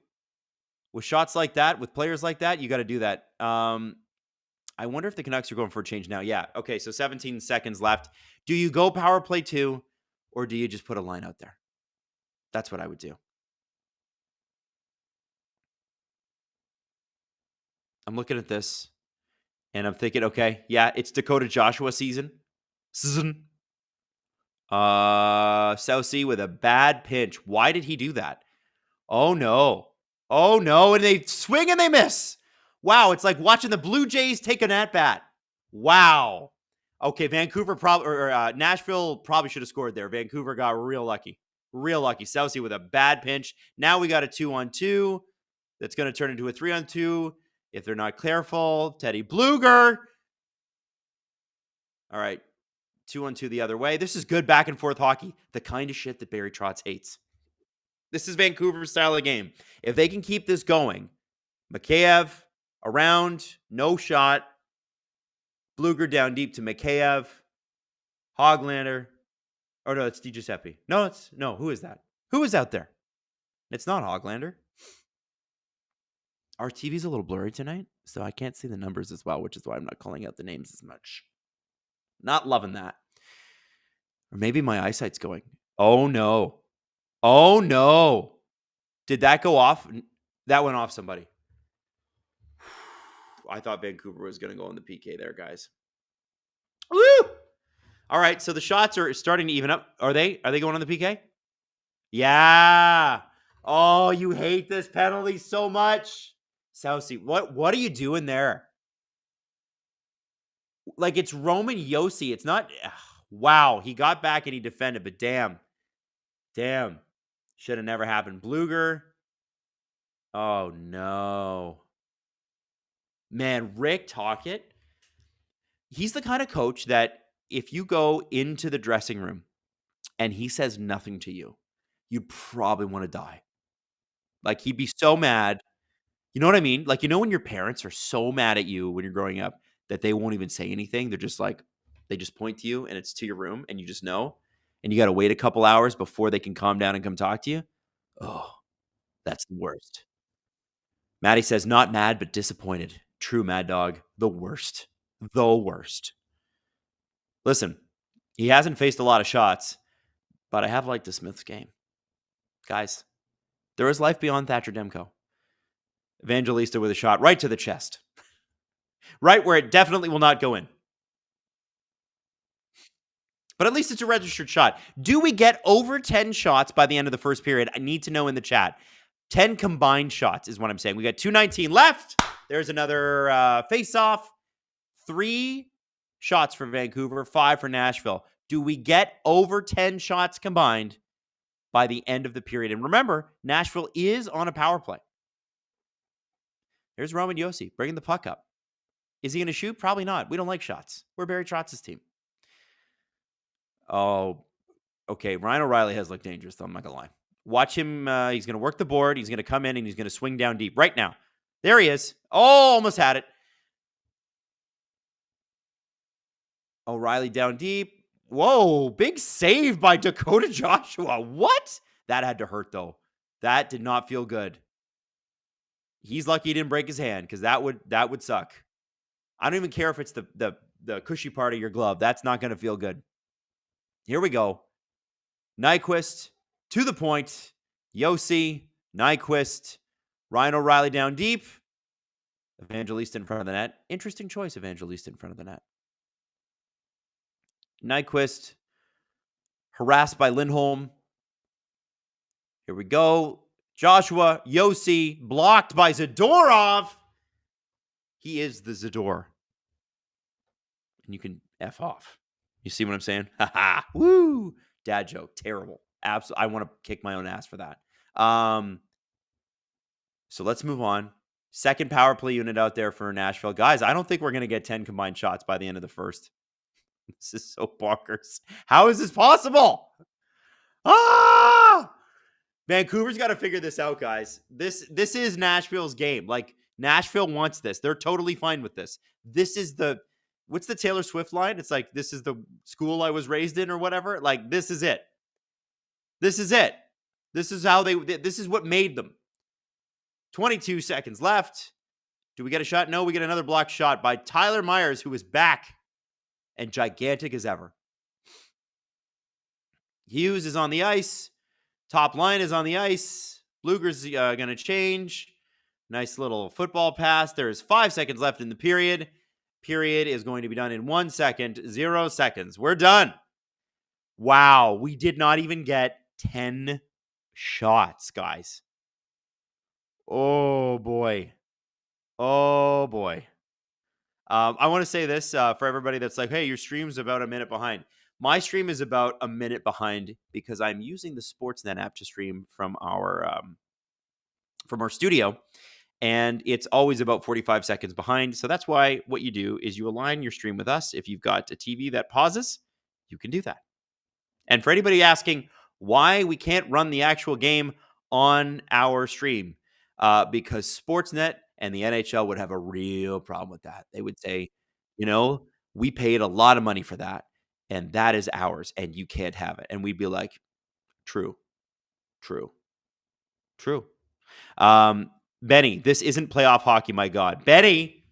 With shots like that, with players like that, you got to do that. I wonder if the Canucks are going for a change now. Yeah. Okay, so 17 seconds left. Do you go power play 2, or do you just put a line out there? That's what I would do. I'm looking at this, and I'm thinking, okay, yeah, it's Dakota Joshua season. South Sea with a bad pinch. Why did he do that? Oh, no. Oh, no, and they swing and they miss. Wow, it's like watching the Blue Jays take an at-bat. Wow. Okay, Nashville probably should have scored there. Vancouver got real lucky. Real lucky. South Sea with a bad pinch. Now we got a 2-on-2 that's going to turn into a 3-on-2 if they're not careful. Teddy Bluger. All right, 2-on-2 the other way. This is good back and forth hockey. The kind of shit that Barry Trotz hates. This is Vancouver's style of game. If they can keep this going, Mikheyev around, no shot. Bluger down deep to Mikheyev. Hoglander. Oh, no, it's DiGiuseppe. No, who is that? Who is out there? It's not Hoglander. Our TV's a little blurry tonight, so I can't see the numbers as well, which is why I'm not calling out the names as much. Not loving that. Or maybe my eyesight's going. Oh, no. Oh, no. Did that go off? That went off somebody. I thought Vancouver was going to go on the PK there, guys. Woo! All right, so the shots are starting to even up. Are they going on the PK? Yeah. Oh, you hate this penalty so much. Southsea, what are you doing there? Like, it's Roman Josi. It's not... Wow, he got back and he defended, but damn. Should have never happened. Bluger. Oh, no. Man, Rick Tocchet, he's the kind of coach that if you go into the dressing room and he says nothing to you, you probably want to die. Like, he'd be so mad. You know what I mean? Like, when your parents are so mad at you when you're growing up that they won't even say anything. They're just like, they just point to you and it's to your room and you just know. And you got to wait a couple hours before they can calm down and come talk to you. Oh, that's the worst. Maddie says, not mad, but disappointed. True, Mad Dog. The worst. The worst. Listen, he hasn't faced a lot of shots, but I have liked the Smiths game. Guys, there is life beyond Thatcher Demko. Evangelista with a shot right to the chest. Right where it definitely will not go in. But at least it's a registered shot. Do we get over 10 shots by the end of the first period? I need to know in the chat. 10 combined shots is what I'm saying. We got 2:19 left. There's another face-off. 3 shots for Vancouver, 5 for Nashville. Do we get over 10 shots combined by the end of the period? And remember, Nashville is on a power play. There's Roman Josi bringing the puck up. Is he going to shoot? Probably not. We don't like shots. We're Barry Trotz's team. Oh, okay. Ryan O'Reilly has looked dangerous, though. I'm not going to lie. Watch him. He's going to work the board. He's going to come in and he's going to swing down deep right now. There he is. Oh, almost had it. O'Reilly down deep. Whoa, big save by Dakota Joshua. What? That had to hurt, though. That did not feel good. He's lucky he didn't break his hand because that would suck. I don't even care if it's the cushy part of your glove. That's not going to feel good. Here we go. Nyquist to the point. Josi, Nyquist, Ryan O'Reilly down deep. Evangelista in front of the net. Interesting choice, Evangelista in front of the net. Nyquist harassed by Lindholm. Here we go. Joshua, Josi, blocked by Zadorov. He is the Zador. And you can F off. You see what I'm saying? Ha ha. Woo. Dad joke. Terrible. Absolutely. I want to kick my own ass for that. So let's move on. Second power play unit out there for Nashville. Guys, I don't think we're going to get 10 combined shots by the end of the first. This is so bonkers. How is this possible? Vancouver's got to figure this out, guys. This is Nashville's game. Like, Nashville wants this. They're totally fine with this. This is what's the Taylor Swift line? It's like, this is the school I was raised in or whatever. Like, this is it. This is it. This is this is what made them. 22 seconds left. Do we get a shot? No, we get another blocked shot by Tyler Myers, who is back and gigantic as ever. Hughes is on the ice. Top line is on the ice. Luger's going to change. Nice little football pass. There's 5 seconds left in the period. Period is going to be done in 1 second. 0 seconds. We're done. Wow. We did not even get 10 shots, guys. Oh, boy. Oh, boy. I want to say this for everybody that's like, hey, your stream's about a minute behind. My stream is about a minute behind because I'm using the Sportsnet app to stream from our studio, and it's always about 45 seconds behind. So that's why what you do is you align your stream with us. If you've got a TV that pauses, you can do that. And for anybody asking why we can't run the actual game on our stream, because Sportsnet and the NHL would have a real problem with that. They would say, we paid a lot of money for that, and that is ours, and you can't have it. And we'd be like, true. Benny, this isn't playoff hockey, my God. Benny.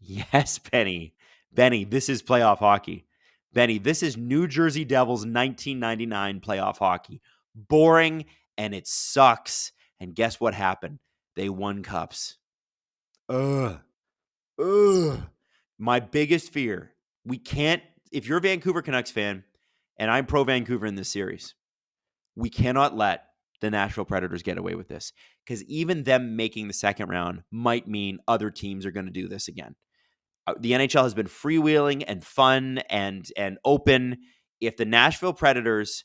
Yes, Benny. Benny, this is playoff hockey. Benny, this is New Jersey Devils 1999 playoff hockey. Boring, and it sucks. And guess what happened? They won cups. My biggest fear, we can't, if you're a Vancouver Canucks fan, and I'm pro Vancouver in this series, we cannot let the Nashville Predators get away with this, because even them making the second round might mean other teams are going to do this again. The NHL has been freewheeling and fun and open. If the Nashville Predators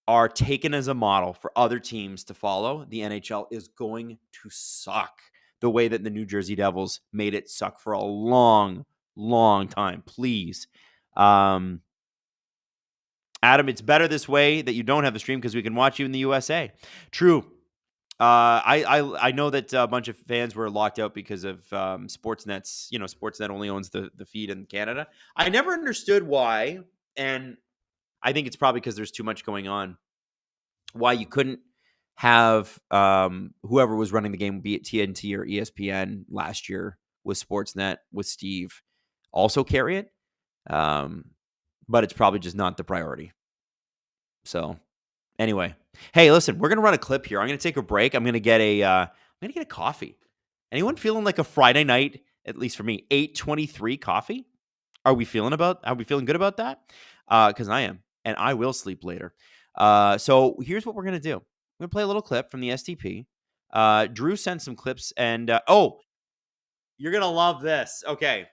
are taken as a model for other teams to follow, the NHL is going to suck the way that the New Jersey Devils made it suck for a long, long time. Please. Adam, it's better this way that you don't have the stream because we can watch you in the USA. True. I know that a bunch of fans were locked out because of Sportsnet's, Sportsnet only owns the feed in Canada. I never understood why, and I think it's probably because there's too much going on, why you couldn't have whoever was running the game, be it TNT or ESPN last year with Sportsnet, with Steve, also carry it. But it's probably just not the priority. So anyway, hey, listen, we're going to run a clip here. I'm going to take a break. I'm going to get a coffee. Anyone feeling like a Friday night, at least for me, 8:23 coffee? Are we feeling good about that? Because I am, and I will sleep later. So here's what we're going to do. We're going to play a little clip from the SDP. Drew sent some clips, and you're gonna love this. Okay,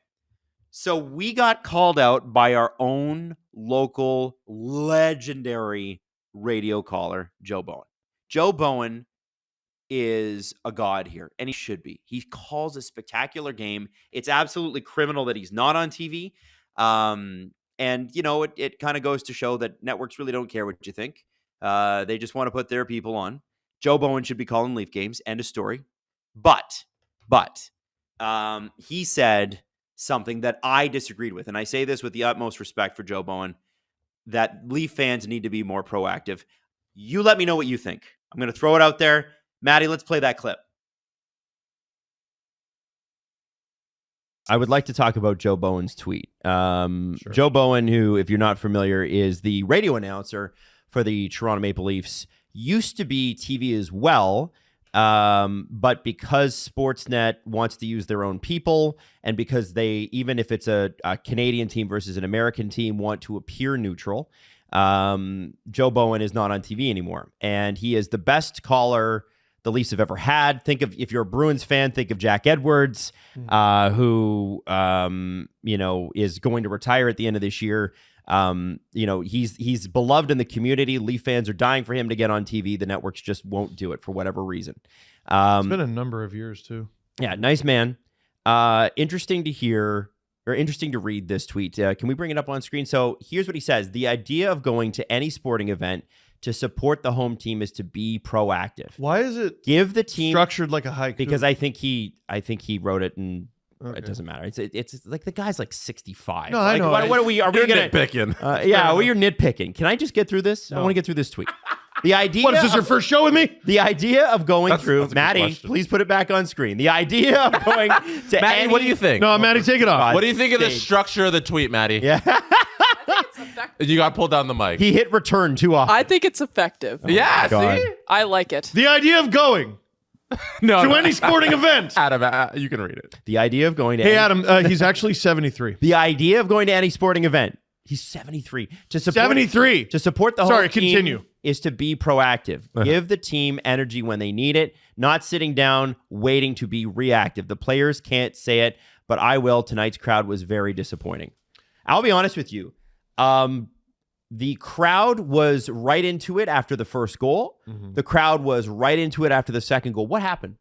so we got called out by our own local legendary radio caller, Joe Bowen. Joe Bowen is a god here, and he should be. He calls a spectacular game. It's absolutely criminal that he's not on TV. And, it kind of goes to show that networks really don't care what you think. They just want to put their people on. Joe Bowen should be calling Leaf games. End of story. But he said something that I disagreed with. And I say this with the utmost respect for Joe Bowen, that Leaf fans need to be more proactive. You let me know what you think. I'm going to throw it out there. Maddie, let's play that clip. I would like to talk about Joe Bowen's tweet. Sure. Joe Bowen, who, if you're not familiar, is the radio announcer for the Toronto Maple Leafs, used to be TV as well, but because Sportsnet wants to use their own people, and because they, even if it's a Canadian team versus an American team, want to appear neutral, Joe Bowen is not on TV anymore. And he is the best caller the Leafs have ever had. If you're a Bruins fan, think of Jack Edwards, who, is going to retire at the end of this year. He's beloved in the community. Leaf fans are dying for him to get on TV. The networks just won't do it for whatever reason. It's been a number of years too. Yeah. Nice man. Interesting to read this tweet. Can we bring it up on screen? So here's what he says. The idea of going to any sporting event to support the home team is to be proactive. Why is it give the team structured like a haiku? Because I think he wrote it, and it doesn't matter. It's like the guy's like 65. No, I know. What are we? Are we gonna nitpicking? You're nitpicking. Can I just get through this? No. I want to get through this tweet. The idea. What is this? Your first show with me? The idea of going through. Maddie, please put it back on screen. The idea of going to Maddie, what do you think? No, Maddie, take it off. What do you think of the structure of the tweet, Maddie? Yeah. You got pulled down the mic. He hit return too often. I think it's effective. Yeah, see? I like it. The idea of going to any sporting event. Adam, you can read it. The idea of going to Adam, he's actually 73. The idea of going to any sporting event. He's 73. To support 73. To support the whole team continue. Is to be proactive. Give the team energy when they need it, not sitting down waiting to be reactive. The players can't say it, but I will. Tonight's crowd was very disappointing. I'll be honest with you. The crowd was right into it after the first goal. Mm-hmm. The crowd was right into it after the second goal. What happened?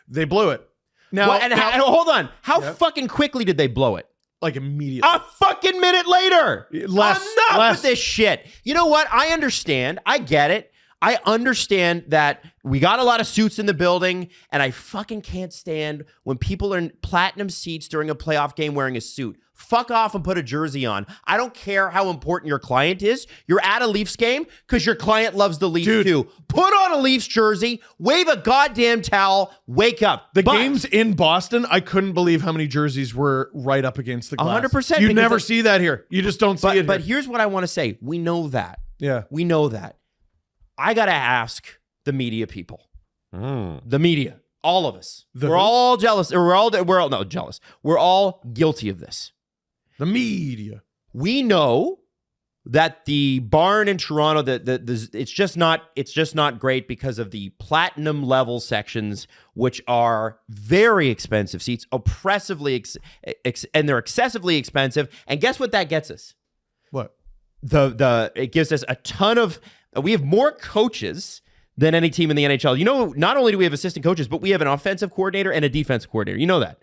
They blew it. Now, hold on. How fucking quickly did they blow it? Like immediately. A fucking minute later. Less. Enough with this shit. You know what? I understand. I get it. I understand that we got a lot of suits in the building, and I fucking can't stand when people are in platinum seats during a playoff game wearing a suit. Fuck off and put a jersey on. I don't care how important your client is. You're at a Leafs game because your client loves the Leafs too. Put on a Leafs jersey, wave a goddamn towel, wake up. The games in Boston, I couldn't believe how many jerseys were right up against the glass. 100%. You never see that here. You just don't see it. But here's what I want to say. We know that. Yeah. We know that. I got to ask the media people. The media. All of us. We're all jealous. We're all not jealous. We're all guilty of this. The media. We know that the barn in Toronto, it's just not great because of the platinum level sections, which are very expensive seats, oppressively, and they're excessively expensive. And guess what that gets us? What? It gives us a ton of. We have more coaches than any team in the NHL. You know, not only do we have assistant coaches, but we have an offensive coordinator and a defensive coordinator. You know that.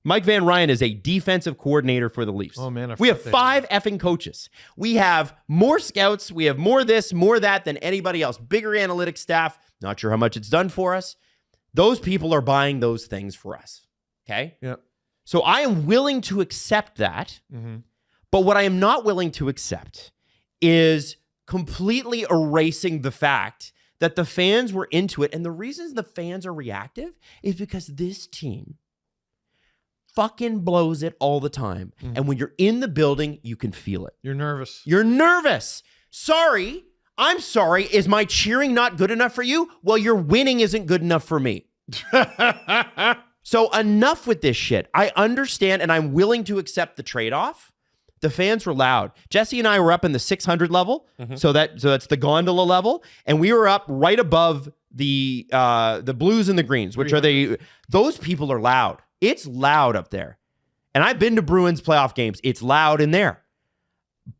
Mike Van Ryan is a defensive coordinator for the Leafs. Oh, man. We have 5 effing coaches. We have more scouts. We have more this, more that than anybody else. Bigger analytics staff. Not sure how much it's done for us. Those people are buying those things for us. Okay? Yeah. So I am willing to accept that. Mm-hmm. But what I am not willing to accept is completely erasing the fact that the fans were into it. And the reasons the fans are reactive is because this team fucking blows it all the time. And when you're in the building, you can feel it. You're nervous. You're nervous. Sorry. I'm sorry. Is my cheering not good enough for you? Well, your winning isn't good enough for me. So enough with this shit. I understand, and I'm willing to accept the trade-off. The fans were loud. Jesse and I were up in the 600 level, so that's the gondola level, and we were up right above the blues and the greens, which are those people are loud. It's loud up there. And I've been to Bruins playoff games. It's loud in there.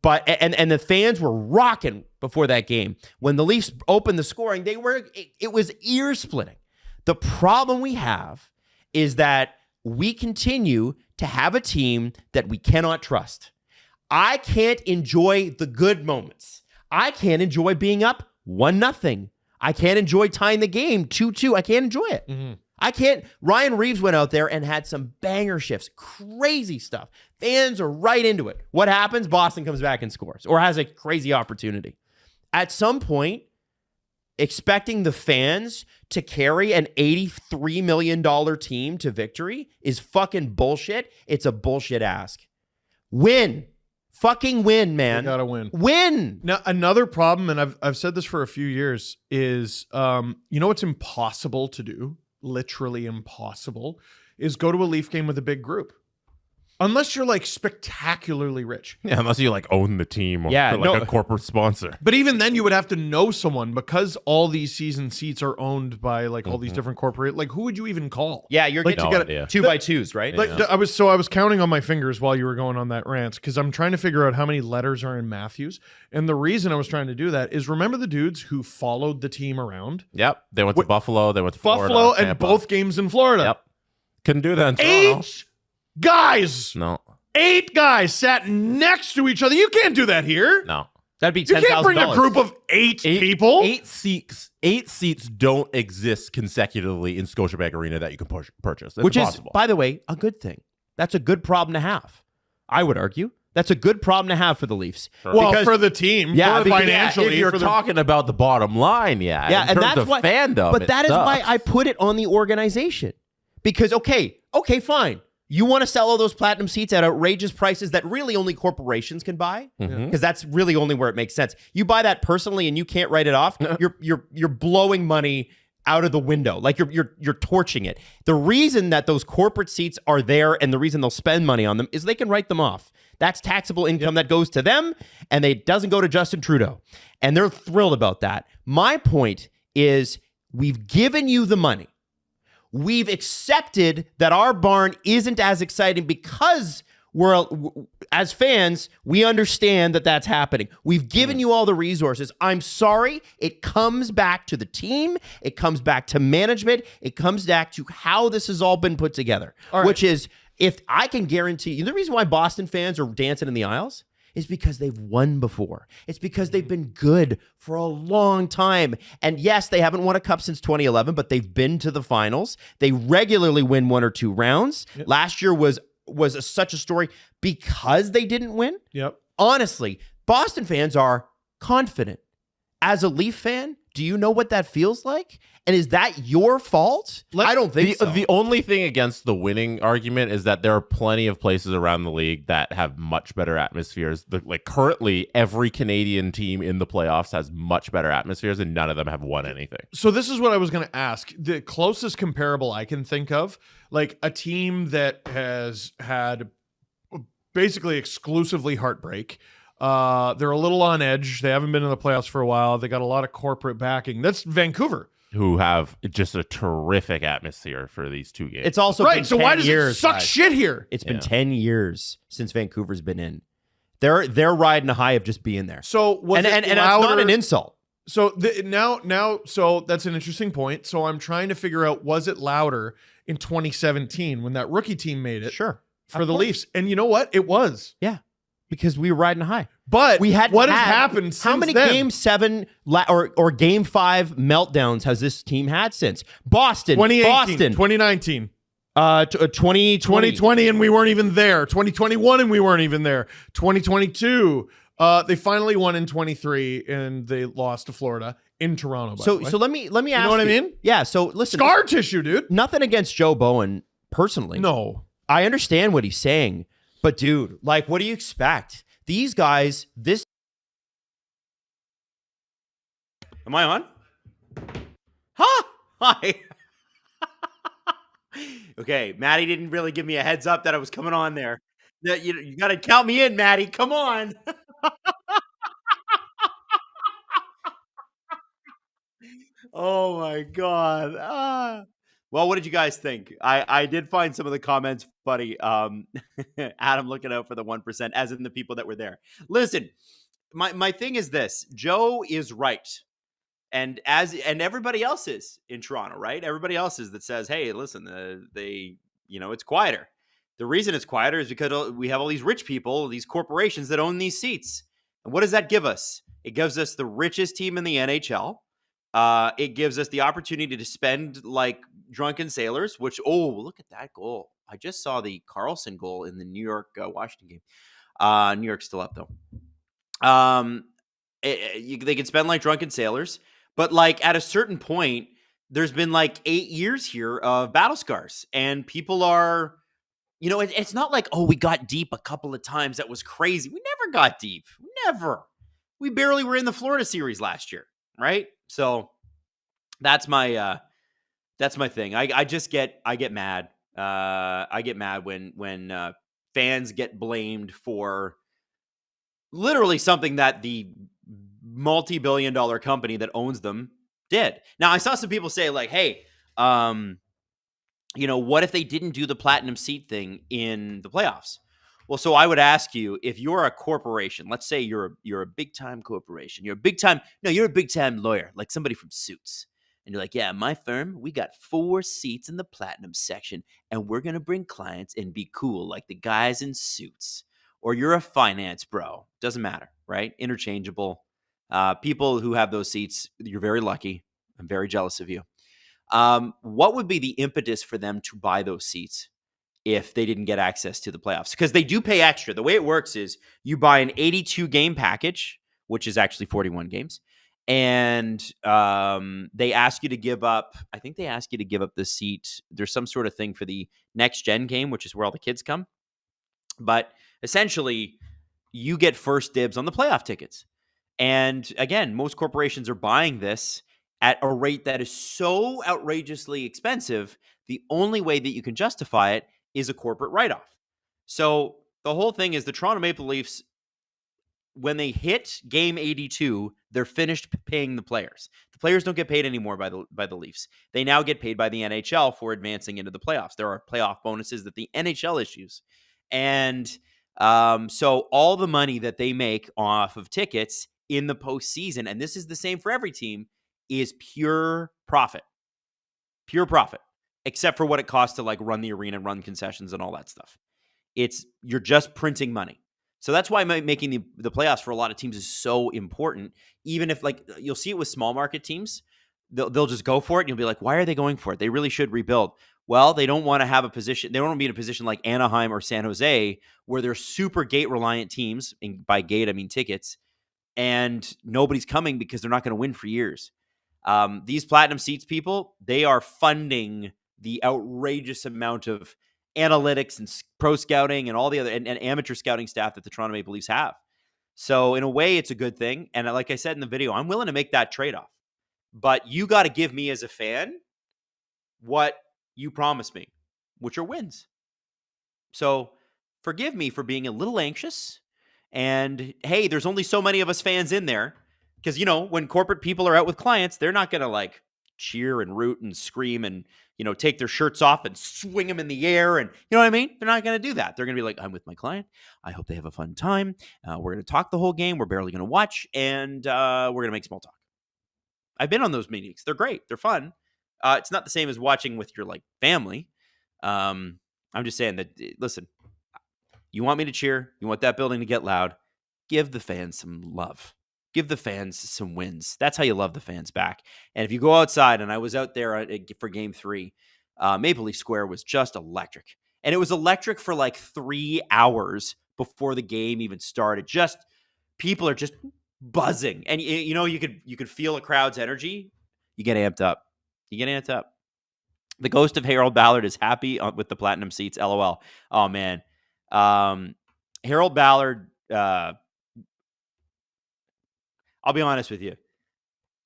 But and the fans were rocking before that game. When the Leafs opened the scoring, it was ear splitting. The problem we have is that we continue to have a team that we cannot trust. I can't enjoy the good moments. I can't enjoy being up 1-0. I can't enjoy tying the game 2-2. I can't enjoy it. Mm-hmm. I can't. Ryan Reeves went out there and had some banger shifts. Crazy stuff. Fans are right into it. What happens? Boston comes back and scores or has a crazy opportunity. At some point, expecting the fans to carry an $83 million team to victory is fucking bullshit. It's a bullshit ask. Win. Fucking win, man. You gotta win. Win. Now, another problem, and I've said this for a few years, is you know what's impossible to do? Literally impossible, is go to a Leaf game with a big group. Unless you're like spectacularly rich. Yeah, unless you like own the team or a corporate sponsor. But even then you would have to know someone because all these season seats are owned by like all these different corporate, like who would you even call? Yeah, you're like, getting 2x2s, right? Like I was counting on my fingers while you were going on that rant because I'm trying to figure out how many letters are in Matthews. And the reason I was trying to do that is remember the dudes who followed the team around? Yep. They went to Buffalo, they went to Florida. Buffalo and both games in Florida. Yep. Couldn't do that in Toronto. 8 guys. No. 8 guys sat next to each other. You can't do that here. No. That'd be $10,000. You can't bring a group of 8 people. 8 seats don't exist consecutively in Scotiabank Arena that you can purchase. That's Which impossible. is, by the way, a good thing. That's a good problem to have. I would argue. That's a good problem to have for the Leafs. Sure. Well, for the team, financially. If you're talking about the bottom line, yeah, in and terms that's of why, fandom, but that is sucks. why I put it on the organization. Because, okay, fine. You want to sell all those platinum seats at outrageous prices that really only corporations can buy? Because that's really only where it makes sense. You buy that personally and you can't write it off, you're blowing money out of the window. Like you're torching it. The reason that those corporate seats are there and the reason they'll spend money on them is they can write them off. That's taxable income that goes to them and it doesn't go to Justin Trudeau. And they're thrilled about that. My point is we've given you the money. We've accepted that our barn isn't as exciting because as fans, we understand that that's happening. We've given you all the resources. I'm sorry. It comes back to the team. It comes back to management. It comes back to how this has all been put together, which is, if I can guarantee you, the reason why Boston fans are dancing in the aisles is because they've won before. It's because they've been good for a long time. And yes, they haven't won a cup since 2011, but they've been to the finals. They regularly win 1 or 2 rounds. Yep. Last year was such a story because they didn't win. Yep. Honestly, Boston fans are confident. As a Leaf fan, do you know what that feels like? And is that your fault? I don't think so. The only thing against the winning argument is that there are plenty of places around the league that have much better atmospheres. Like currently, every Canadian team in the playoffs has much better atmospheres, and none of them have won anything. So this is what I was going to ask. The closest comparable I can think of, like a team that has had basically exclusively heartbreak. They're a little on edge. They haven't been in the playoffs for a while. They got a lot of corporate backing. That's Vancouver, who have just a terrific atmosphere for these 2 games. It's also right. Been So 10 why does years, it suck guys. shit here? It's been 10 years since Vancouver's been in. They're riding a high of just being there. So and it's not an insult. So so that's an interesting point. So I'm trying to figure out, was it louder in 2017 when that rookie team made it? Sure. For the Leafs. And you know what? It was. Yeah. Because we were riding high. But we had what has happened since how many then? Game 7 or Game 5 meltdowns has this team had since? Boston. 2018, 2019. 2020 and we weren't even there. 2021 and we weren't even there. 2022. They finally won in 23 and they lost to Florida in Toronto. By the way. So let me ask you know what I mean? Yeah. So listen, scar tissue, dude. Nothing against Joe Bowen personally. No, I understand what he's saying, but dude, like, what do you expect? These guys, this. Am I on? Huh? Hi. Okay, Maddie didn't really give me a heads up that I was coming on there. You got to count me in, Maddie. Come on. Oh my god. Well, what did you guys think? I did find some of the comments funny. Adam looking out for the 1%, as in the people that were there. Listen, my thing is this: Joe is right, and everybody else is in Toronto, right? Everybody else is that says, hey, listen, it's quieter. The reason it's quieter is because we have all these rich people, these corporations that own these seats. And what does that give us? It gives us the richest team in the NHL. It gives us the opportunity to spend like drunken sailors, which, look at that goal. I just saw the Carlson goal in the New York Washington game. New York's still up though. They can spend like drunken sailors, but like at a certain point, there's been like 8 years here of battle scars, and people are, it's not like, we got deep a couple of times. That was crazy. We never got deep. Never. We barely were in the Florida series last year. Right. So that's my thing. I get mad. I get mad when fans get blamed for literally something that the multi-billion-dollar company that owns them did. Now, I saw some people say like, hey, what if they didn't do the platinum seat thing in the playoffs? Well, so I would ask you, if you're a corporation, let's say you're a big time corporation, you're a big time lawyer, like somebody from Suits. And you're like, yeah, my firm, we got 4 seats in the platinum section, and we're going to bring clients and be cool like the guys in Suits. Or you're a finance bro. Doesn't matter, right? Interchangeable. People who have those seats, you're very lucky. I'm very jealous of you. What would be the impetus for them to buy those seats if they didn't get access to the playoffs? Because they do pay extra. The way it works is you buy an 82-game package, which is actually 41 games. And they ask you to give up, I think they ask you to give up the seat. There's some sort of thing for the next gen game, which is where all the kids come. But essentially, you get first dibs on the playoff tickets. And again, most corporations are buying this at a rate that is so outrageously expensive. The only way that you can justify it is a corporate write-off. So the whole thing is the Toronto Maple Leafs, when they hit game 82, they're finished paying the players. The players don't get paid anymore by the Leafs. They now get paid by the NHL for advancing into the playoffs. There are playoff bonuses that the NHL issues. And so all the money that they make off of tickets in the postseason, and this is the same for every team, is pure profit. Pure profit. Except for what it costs to like run the arena, run concessions and all that stuff. You're just printing money. So that's why making the playoffs for a lot of teams is so important. Even if like you'll see it with small market teams, they'll just go for it. And you'll be like, why are they going for it? They really should rebuild. Well, they don't want to have a position. They don't want to be in a position like Anaheim or San Jose where they're super gate reliant teams. And by gate, I mean tickets. And nobody's coming because they're not going to win for years. These platinum seats people, they are funding the outrageous amount of analytics and pro scouting and all the other and amateur scouting staff that the Toronto Maple Leafs have. So in a way, it's a good thing. And like I said in the video, I'm willing to make that trade-off. But you got to give me as a fan what you promised me, which are wins. So forgive me for being a little anxious. And hey, there's only so many of us fans in there. Because, when corporate people are out with clients, they're not going to like cheer and root and scream and, take their shirts off and swing them in the air. And you know what I mean? They're not going to do that. They're going to be like, I'm with my client. I hope they have a fun time. We're going to talk the whole game. We're barely going to watch. And we're going to make small talk. I've been on those meetings. They're great. They're fun. It's not the same as watching with your like family. I'm just saying that, listen, you want me to cheer. You want that building to get loud. Give the fans some love. Give the fans some wins. That's how you love the fans back. And if you go outside, and I was out there for game 3, Maple Leaf Square was just electric. And it was electric for like 3 hours before the game even started. Just people are just buzzing. And you could feel a crowd's energy. You get amped up. The ghost of Harold Ballard is happy with the platinum seats. LOL. Oh man. Harold Ballard, I'll be honest with you.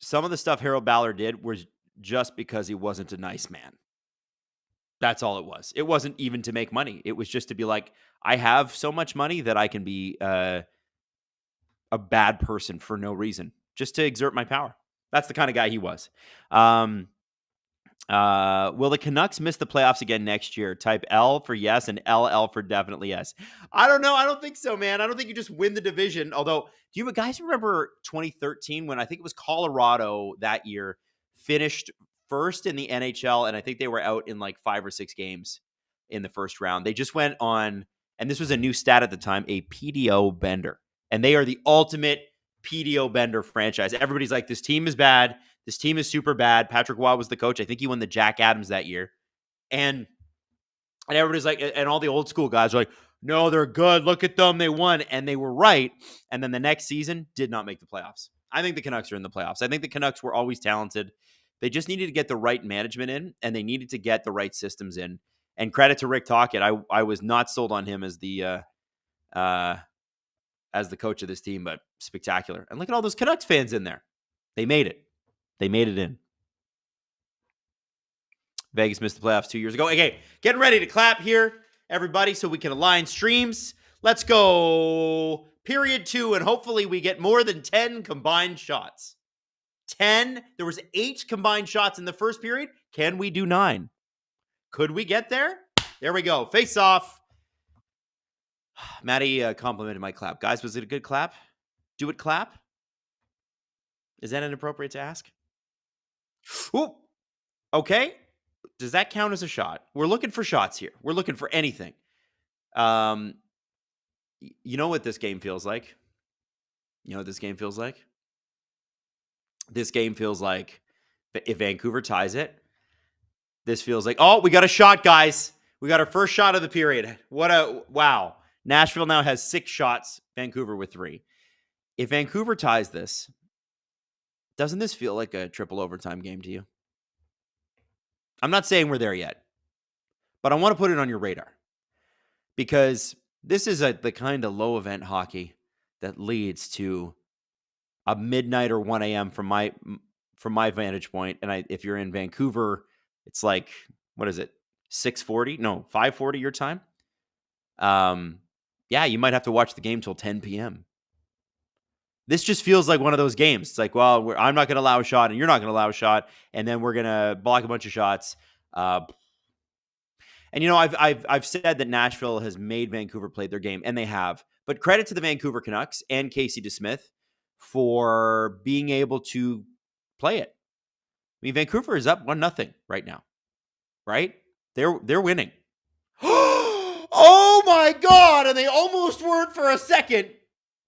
Some of the stuff Harold Ballard did was just because he wasn't a nice man. That's all it was. It wasn't even to make money. It was just to be like, I have so much money that I can be a bad person for no reason, just to exert my power. That's the kind of guy he was. Will the Canucks miss the playoffs again next year? Type L for yes and LL for definitely yes. I don't know. I don't think so, man. I don't think you just win the division. Although, do you guys remember 2013 when I think it was Colorado that year finished first in the NHL, and I think they were out in like 5 or 6 games in the first round. They just went on, and this was a new stat at the time, a PDO bender. And they are the ultimate PDO bender franchise. Everybody's like, this team is bad. This team is super bad. Patrick Waugh was the coach. I think he won the Jack Adams that year. And everybody's like, and all the old school guys are like, no, they're good. Look at them. They won. And they were right. And then the next season did not make the playoffs. I think the Canucks are in the playoffs. I think the Canucks were always talented. They just needed to get the right management in, and they needed to get the right systems in. And credit to Rick Tocchet. I was not sold on him as the coach of this team, but spectacular. And look at all those Canucks fans in there. They made it. They made it in. Vegas missed the playoffs 2 years ago. Okay, getting ready to clap here, everybody, so we can align streams. Let's go period 2, and hopefully we get more than 10 combined shots. 10. There was 8 combined shots in the first period. Can we do 9? Could we get there? There we go. Face off. Maddie complimented my clap. Guys, was it a good clap? Do it clap? Is that inappropriate to ask? Ooh. Okay. Does that count as a shot? We're looking for shots here. We're looking for anything. You know what this game feels like? You know what this game feels like? This game feels like if Vancouver ties it, this feels like, oh, we got a shot, guys. We got our first shot of the period. Wow. Nashville now has 6 shots, Vancouver with 3. If Vancouver ties this, doesn't this feel like a triple overtime game to you? I'm not saying we're there yet, but I want to put it on your radar because this is the kind of low event hockey that leads to a midnight or 1 a.m. from my vantage point. And if you're in Vancouver, it's like, what is it? 6:40? No, 5:40 your time. Yeah, you might have to watch the game till 10 p.m. This just feels like one of those games. It's like, well, I'm not going to allow a shot, and you're not going to allow a shot, and then we're going to block a bunch of shots. And I've said that Nashville has made Vancouver play their game, and they have. But credit to the Vancouver Canucks and Casey DeSmith for being able to play it. I mean, Vancouver is up 1-0 right now, right? They're winning. Oh my God! And they almost weren't for a second.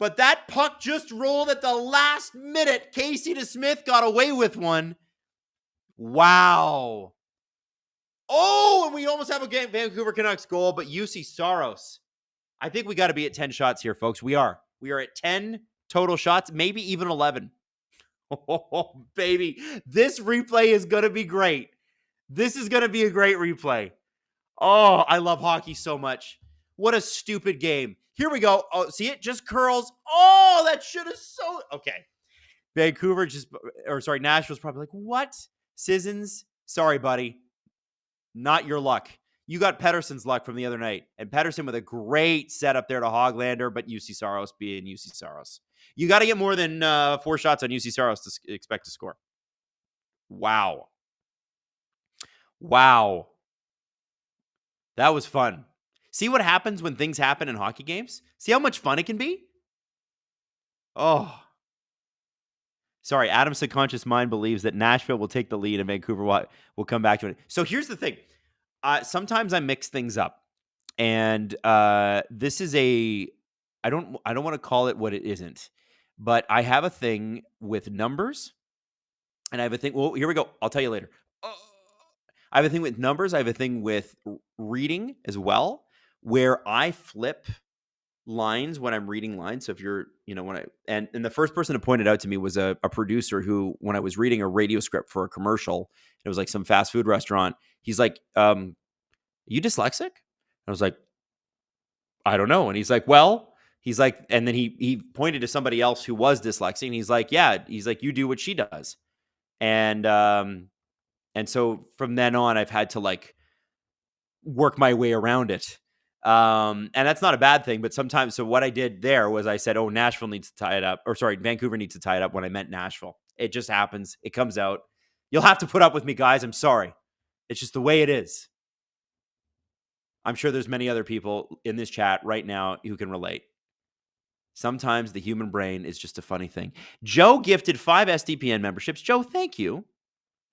But that puck just rolled at the last minute. Casey DeSmith got away with one. Wow. Oh, and we almost have a Vancouver Canucks goal, but UC Saros. I think we got to be at 10 shots here, folks. We are. We are at 10 total shots, maybe even 11. Oh, baby. This replay is going to be great. This is going to be a great replay. Oh, I love hockey so much. What a stupid game. Here we go. Oh, see it? Just curls. Oh, that should have so... Okay. Nashville's probably like, what? Sissons? Sorry, buddy. Not your luck. You got Pettersson's luck from the other night. And Pettersson with a great setup there to Hoglander, but UC Saros being UC Saros. You got to get more than 4 shots on UC Saros to expect to score. Wow. Wow. That was fun. See what happens when things happen in hockey games? See how much fun it can be? Oh. Sorry, Adam's subconscious mind believes that Nashville will take the lead and Vancouver will come back to it. So here's the thing. Sometimes I mix things up. And this is I don't want to call it what it isn't. But I have a thing with numbers. And I have a thing. Well, here we go. I'll tell you later. I have a thing with numbers. I have a thing with reading as well, where I flip lines when I'm reading lines. So if you're, and the first person to point it out to me was a producer who, when I was reading a radio script for a commercial, it was like some fast food restaurant. He's like, you dyslexic? I was like, I don't know. And he's like, and then he pointed to somebody else who was dyslexic. And he's like, yeah, you do what she does. And so from then on, I've had to like work my way around it. And that's not a bad thing, but sometimes, so what I did there was I said, oh, Vancouver needs to tie it up when I meant Nashville. It just happens. It comes out. You'll have to put up with me, guys. I'm sorry. It's just the way it is. I'm sure there's many other people in this chat right now who can relate. Sometimes the human brain is just a funny thing. Joe gifted 5 SDPN memberships. Joe, thank you.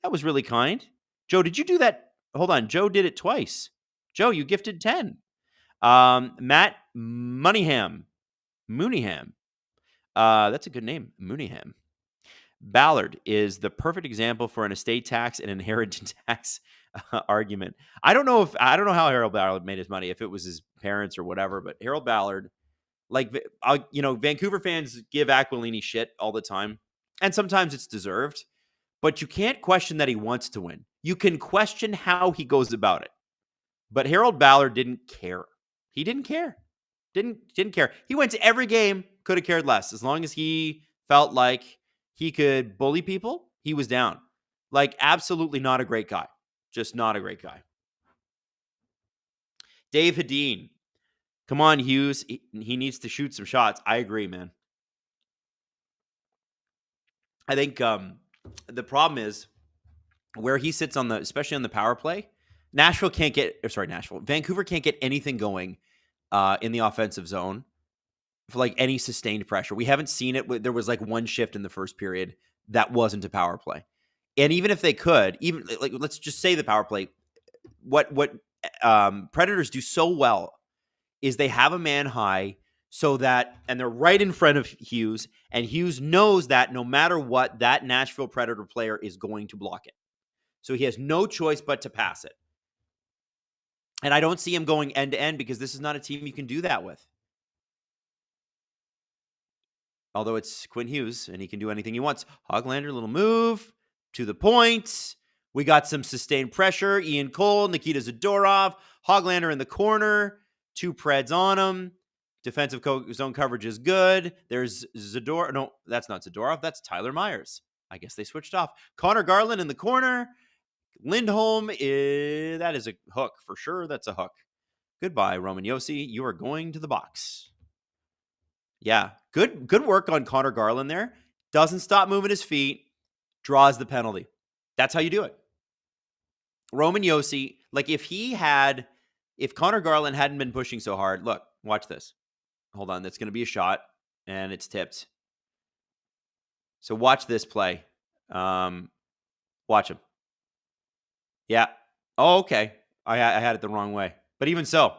That was really kind. Joe, did you do that? Hold on. Joe did it twice. Joe, you gifted 10. Matt Mooneyham. That's a good name. Mooneyham. Ballard is the perfect example for an estate tax and inheritance tax argument. I don't know how Harold Ballard made his money, if it was his parents or whatever, but Harold Ballard, Vancouver fans give Aquilini shit all the time, and sometimes it's deserved, but you can't question that he wants to win. You can question how he goes about it. But Harold Ballard didn't care. He didn't care. Didn't care. He went to every game, could have cared less. As long as he felt like he could bully people, he was down. Absolutely not a great guy. Just not a great guy. Dave Hedin. Come on, Hughes. He needs to shoot some shots. I agree, man. I think the problem is where he sits especially on the power play, Vancouver can't get anything going in the offensive zone for any sustained pressure. We haven't seen it. There was one shift in the first period that wasn't a power play. And even if they could, let's just say the power play, what Predators do so well is they have a man high and they're right in front of Hughes, and Hughes knows that no matter what, that Nashville Predator player is going to block it. So he has no choice but to pass it. And I don't see him going end to end because this is not a team you can do that with. Although it's Quinn Hughes and he can do anything he wants. Hoglander, little move to the point. We got some sustained pressure. Ian Cole, Nikita Zadorov, Hoglander in the corner. 2 Preds on him. Defensive zone coverage is good. There's Zadorov. No, that's not Zadorov. That's Tyler Myers. I guess they switched off. Connor Garland in the corner. Lindholm, that is a hook for sure. That's a hook. Goodbye, Roman Josi. You are going to the box. Yeah, good work on Connor Garland there. Doesn't stop moving his feet. Draws the penalty. That's how you do it. Roman Josi, if Connor Garland hadn't been pushing so hard, look, watch this. Hold on, that's going to be a shot, and it's tipped. So watch this play. Watch him. Yeah. Oh, okay. I had it the wrong way. But even so.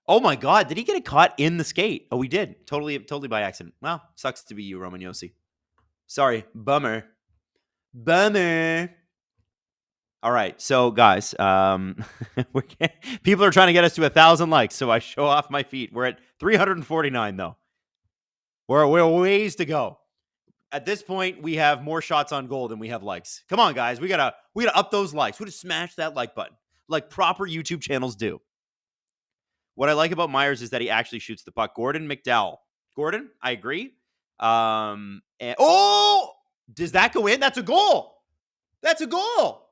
Oh, my God. Did he get it caught in the skate? Oh, we did. Totally by accident. Well, sucks to be you, Roman Josi. Sorry. Bummer. All right. So, guys, people are trying to get us to 1,000 likes, so I show off my feet. We're at 349, though. We're ways to go. At this point, we have more shots on goal than we have likes. Come on, guys. We gotta up those likes. We gotta smash that like button like proper YouTube channels do. What I like about Myers is that he actually shoots the puck. Gordon McDowell. Gordon, I agree. Does that go in? That's a goal. That's a goal.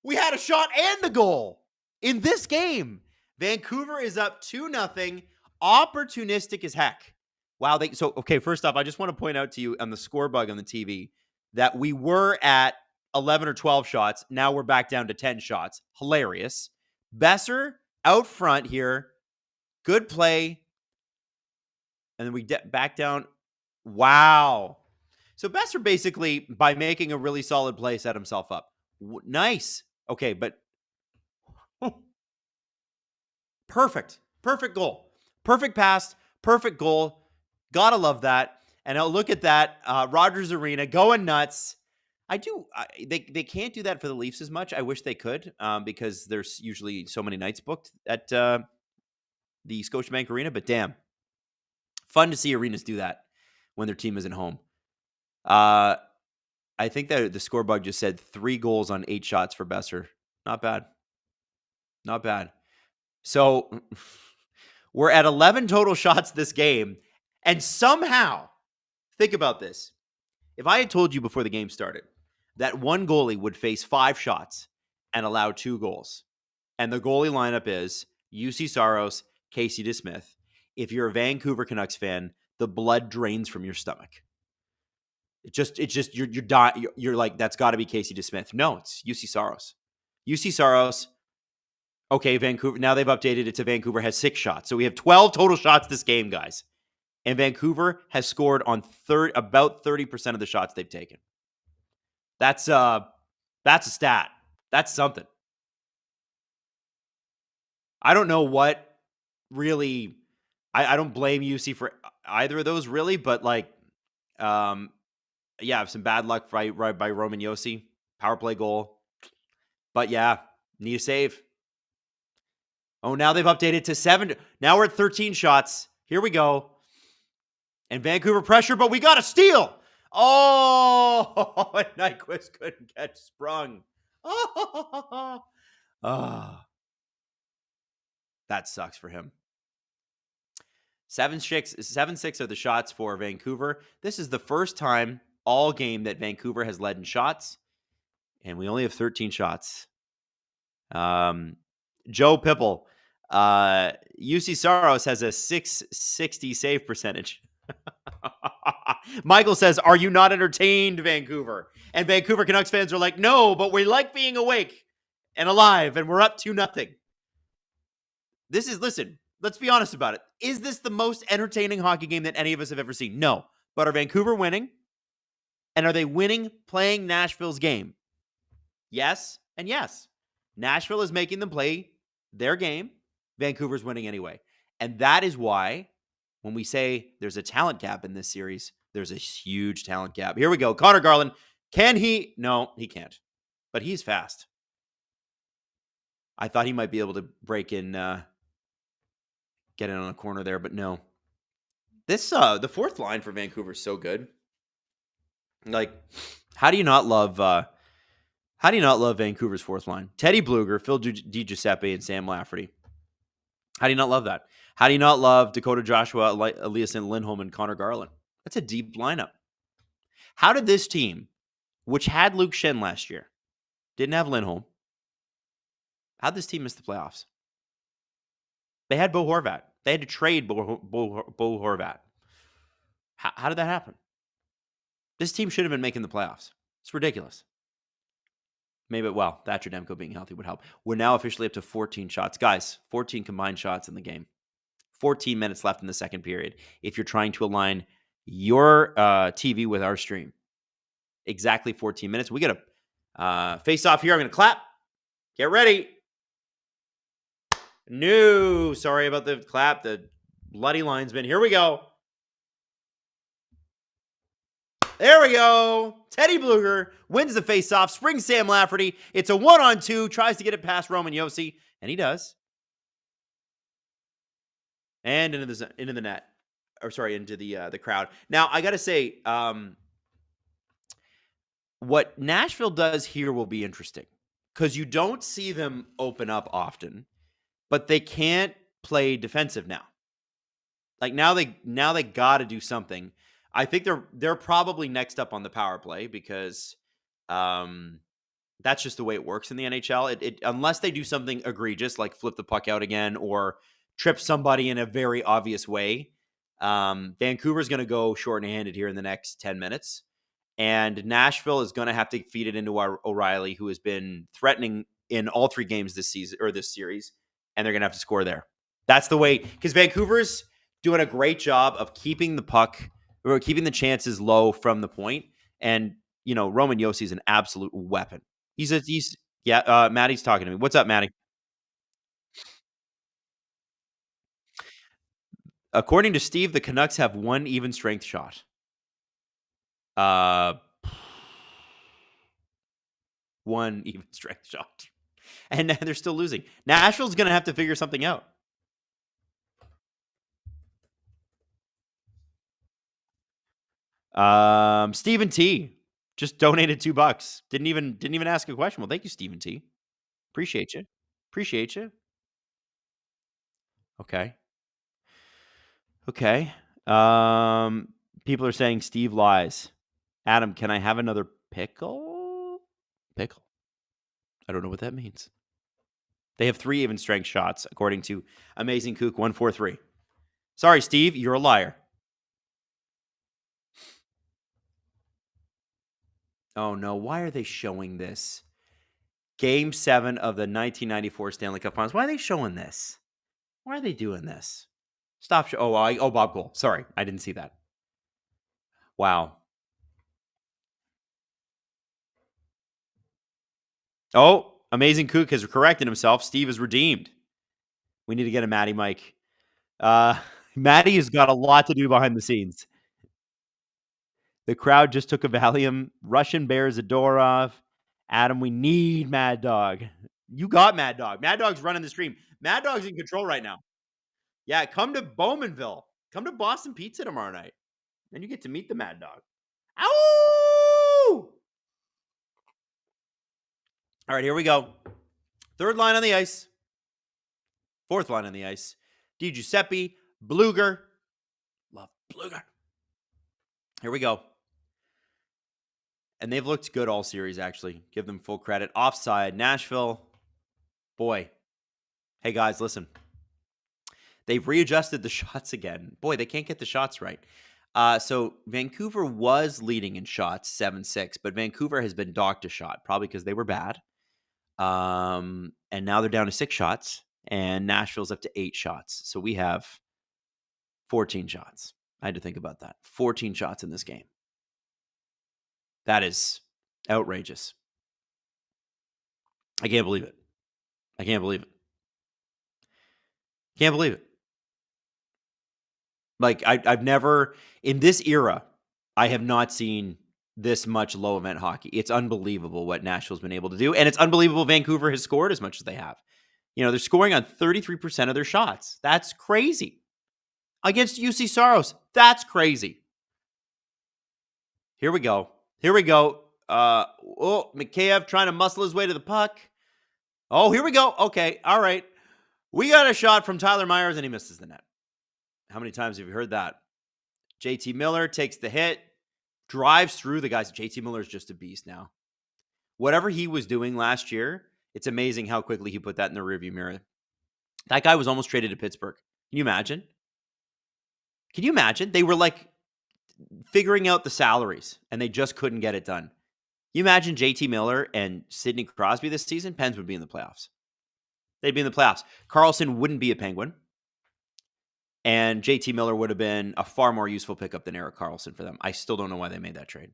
We had a shot and the goal in this game. Vancouver is up 2-0. Opportunistic as heck. Wow. First off, I just want to point out to you on the score bug on the TV that we were at 11 or 12 shots. Now we're back down to 10 shots. Hilarious. Besser out front here. Good play. And then we back down. Wow. So Besser basically, by making a really solid play, set himself up. Nice. Okay, but perfect. Perfect goal. Perfect pass. Perfect goal. Gotta love that. And I'll look at that. Rogers Arena going nuts. They can't do that for the Leafs as much. I wish they could because there's usually so many nights booked at the Scotiabank Arena. But damn, fun to see arenas do that when their team isn't home. I think that the score bug just said 3 goals on 8 shots for Besser. Not bad. Not bad. So we're at 11 total shots this game. And somehow, think about this. If I had told you before the game started that one goalie would face 5 shots and allow 2 goals, and the goalie lineup is UC Saros, Casey DeSmith, if you're a Vancouver Canucks fan, the blood drains from your stomach. It's just you're dying. You're like, that's got to be Casey DeSmith. No, it's UC Saros. UC Saros. Okay, Vancouver. Now they've updated it to Vancouver has 6 shots. So we have 12 total shots this game, guys. And Vancouver has scored on about 30% of the shots they've taken. That's a stat. That's something. I don't know what really. I don't blame UC for either of those really, but like, yeah, some bad luck by Roman Josi. Power play goal. But yeah, need a save. Oh, now they've updated to 7. Now we're at 13 shots. Here we go. And Vancouver pressure, but we got a steal. Oh, and Nyquist couldn't get sprung. Oh, that sucks for him. 7-6 are the shots for Vancouver. This is the first time all game that Vancouver has led in shots, and we only have 13 shots. Joe Pipple, UC Saros has a 660 save percentage. Michael says, "Are you not entertained, Vancouver?" And Vancouver Canucks fans are like, "No, but we like being awake and alive, and we're up 2-0." Listen, let's be honest about it. Is this the most entertaining hockey game that any of us have ever seen? No. But are Vancouver winning? And are they winning playing Nashville's game? Yes and yes. Nashville is making them play their game. Vancouver's winning anyway. And that is why when we say there's a talent gap in this series, there's a huge talent gap. Here we go. Connor Garland. Can he? No, he can't. But he's fast. I thought he might be able to break in, get in on a corner there, but no. This the fourth line for Vancouver is so good. Like, how do you not love Vancouver's fourth line? Teddy Bluger, Phil DiGiuseppe, and Sam Lafferty. How do you not love that? How do you not love Dakota Joshua, Eliason Lindholm, and Connor Garland? That's a deep lineup. How did this team, which had Luke Schenn last year, didn't have Lindholm, how'd this team miss the playoffs? They had Bo Horvat. They had to trade Bo Horvat. How did that happen? This team should have been making the playoffs. It's ridiculous. Maybe, well, Thatcher Demko being healthy would help. We're now officially up to 14 shots. Guys, 14 combined shots in the game. 14 minutes left in the second period. If you're trying to align your TV with our stream. Exactly 14 minutes. We got a face-off here. I'm going to clap. Get ready. No, sorry about the clap. The bloody linesman. Here we go. There we go. Teddy Bluger wins the faceoff. Springs Sam Lafferty. It's a 1-on-2. Tries to get it past Roman Josi, and he does. And into the net, or sorry, into the crowd. Now I got to say, what Nashville does here will be interesting because you don't see them open up often, but they can't play defensive now. Like now they got to do something. I think they're probably next up on the power play because that's just the way it works in the NHL. It unless they do something egregious like flip the puck out again or trip somebody in a very obvious way. Vancouver's going to go short-handed here in the next 10 minutes. And Nashville is going to have to feed it into O'Reilly, who has been threatening in all 3 games this season or this series. And they're going to have to score there. That's the way, because Vancouver's doing a great job of keeping the puck or keeping the chances low from the point. And, you know, Roman Josi is an absolute weapon. Maddie's talking to me. What's up, Maddie? According to Steve, the Canucks have 1 even strength shot. 1 even strength shot. And they're still losing. Nashville's going to have to figure something out. Stephen T just donated $2. Didn't even ask a question. Well, thank you, Stephen T. Appreciate you. Okay. People are saying Steve lies. Adam, can I have another pickle? Pickle. I don't know what that means. They have 3 even strength shots, according to Amazing Kook 143. Sorry, Steve, you're a liar. Oh, no. Why are they showing this? Game 7 of the 1994 Stanley Cup Finals. Why are they showing this? Why are they doing this? Stop. Bob Cole. Sorry. I didn't see that. Wow. Oh, Amazing Kook has corrected himself. Steve is redeemed. We need to get a Matty Mike. Matty has got a lot to do behind the scenes. The crowd just took a Valium. Russian Bear Zadorov. Adam, we need Mad Dog. You got Mad Dog. Mad Dog's running the stream. Mad Dog's in control right now. Yeah, come to Bowmanville. Come to Boston Pizza tomorrow night. Then you get to meet the Mad Dog. Ow! All right, here we go. Third line on the ice. Fourth line on the ice. Di Giuseppe, Bluger. Love Bluger. Here we go. And they've looked good all series, actually. Give them full credit. Offside, Nashville. Boy. Hey, guys, listen. They've readjusted the shots again. Boy, they can't get the shots right. So Vancouver was leading in shots, 7-6, but Vancouver has been docked a shot, probably because they were bad. And now they're down to 6 shots, and Nashville's up to 8 shots. So we have 14 shots. I had to think about that. 14 shots in this game. That is outrageous. I can't believe it. I can't believe it. Can't believe it. Like, I've never, in this era, I have not seen this much low event hockey. It's unbelievable what Nashville's been able to do. And it's unbelievable Vancouver has scored as much as they have. You know, they're scoring on 33% of their shots. That's crazy. Against UC Saros, that's crazy. Here we go. Here we go. Mikheyev trying to muscle his way to the puck. Oh, here we go. Okay, all right. We got a shot from Tyler Myers, and he misses the net. How many times have you heard that? JT Miller takes the hit, drives through the guys. JT Miller is just a beast now. Whatever he was doing last year, it's amazing how quickly he put that in the rearview mirror. That guy was almost traded to Pittsburgh. Can you imagine? Can you imagine? They were like figuring out the salaries, and they just couldn't get it done. You imagine JT Miller and Sidney Crosby this season? Pens would be in the playoffs. They'd be in the playoffs. Karlsson wouldn't be a Penguin. And JT Miller would have been a far more useful pickup than Erik Karlsson for them. I still don't know why they made that trade.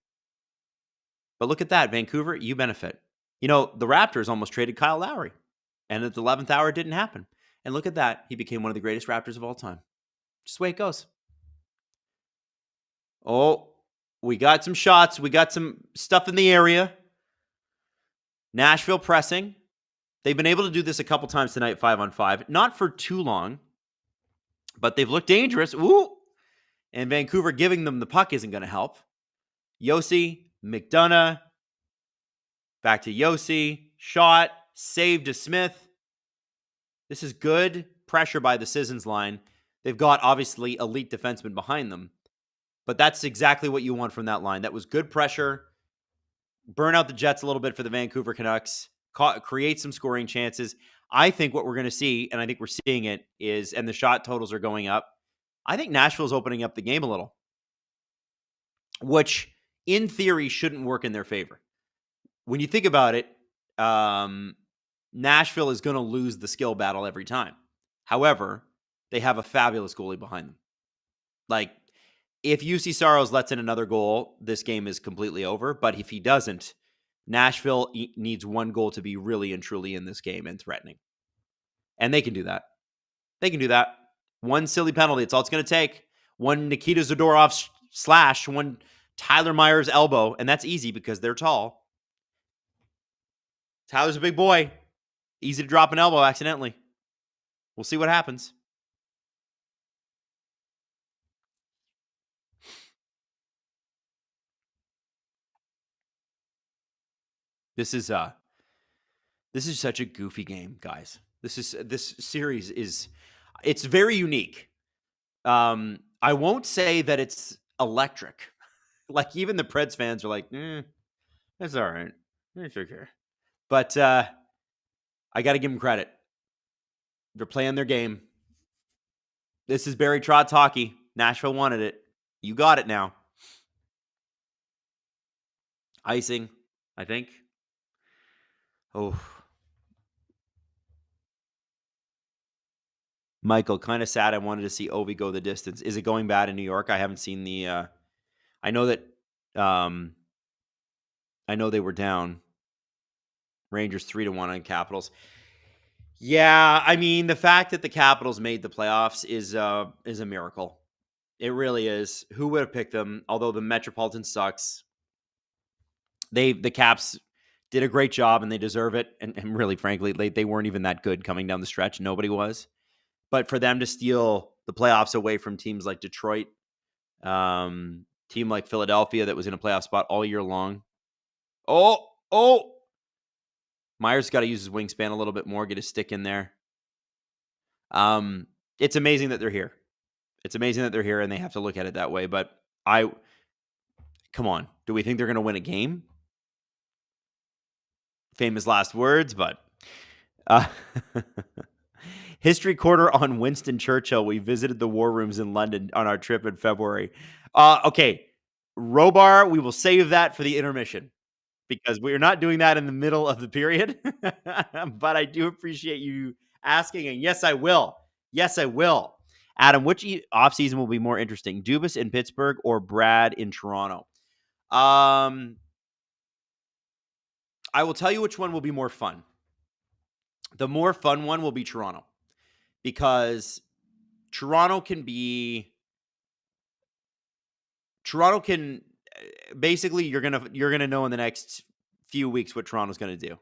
But look at that. Vancouver, you benefit. You know, the Raptors almost traded Kyle Lowry. And at the 11th hour, it didn't happen. And look at that. He became one of the greatest Raptors of all time. Just the way it goes. Oh, we got some shots. We got some stuff in the area. Nashville pressing. They've been able to do this a couple times tonight, 5-on-5. Not for too long, but they've looked dangerous. Ooh. And Vancouver giving them the puck isn't going to help. Yossi, McDonough. Back to Yossi. Shot. Save to Smith. This is good pressure by the Sissons line. They've got, obviously, elite defensemen behind them. But that's exactly what you want from that line. That was good pressure. Burn out the Jets a little bit for the Vancouver Canucks. Create some scoring chances. I think what we're going to see, and I think we're seeing it, is, and the shot totals are going up, I think Nashville's opening up the game a little, which in theory shouldn't work in their favor. When you think about it, Nashville is going to lose the skill battle every time. However, they have a fabulous goalie behind them. Like, if UC Saros lets in another goal, this game is completely over. But if he doesn't, Nashville needs one goal to be really and truly in this game and threatening. And they can do that. They can do that. One silly penalty, it's all it's going to take. One Nikita Zadorov slash, one Tyler Myers elbow, and that's easy because they're tall. Tyler's a big boy. Easy to drop an elbow accidentally. We'll see what happens. This is such a goofy game, guys. This series is, it's very unique. I won't say that it's electric. Like, even the Preds fans are like, that's all right. It's okay. But I got to give them credit. They're playing their game. This is Barry Trotz hockey. Nashville wanted it. You got it now. Icing, I think. Oh, Michael, kind of sad. I wanted to see Ovi go the distance. Is it going bad in New York? I haven't seen the. I know that. I know they were down. Rangers 3-1 on Capitals. Yeah, I mean the fact that the Capitals made the playoffs is a miracle. It really is. Who would have picked them? Although the Metropolitan sucks. The Caps did a great job and they deserve it. And really, frankly, they weren't even that good coming down the stretch. Nobody was. But for them to steal the playoffs away from teams like Detroit, team like Philadelphia that was in a playoff spot all year long. Oh! Myers got to use his wingspan a little bit more, get his stick in there. It's amazing that they're here. It's amazing that they're here and they have to look at it that way. But come on. Do we think they're going to win a game? Famous last words, but History Quarter on Winston Churchill. We visited the war rooms in London on our trip in February. Okay. Robar, we will save that for the intermission because we're not doing that in the middle of the period. But I do appreciate you asking. And yes, I will. Yes, I will. Adam, which offseason will be more interesting? Dubas in Pittsburgh or Brad in Toronto? I will tell you which one will be more fun. The more fun one will be Toronto. Because Toronto can basically you're gonna know in the next few weeks what Toronto's gonna do.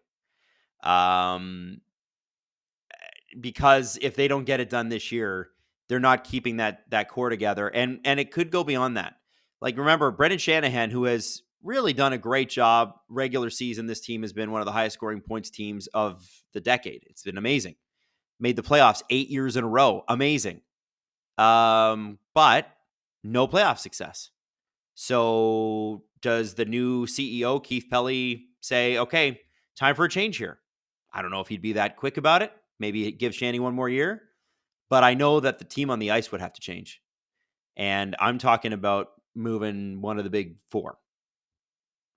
Because if they don't get it done this year, they're not keeping that core together, and it could go beyond that. Like remember Brendan Shanahan, who has really done a great job regular season. This team has been one of the highest scoring points teams of the decade. It's been amazing. Made the playoffs 8 years in a row. Amazing. But no playoff success. So does the new CEO, Keith Pelly, say, okay, time for a change here? I don't know if he'd be that quick about it. Maybe give Shanny one more year. But I know that the team on the ice would have to change. And I'm talking about moving one of the big four.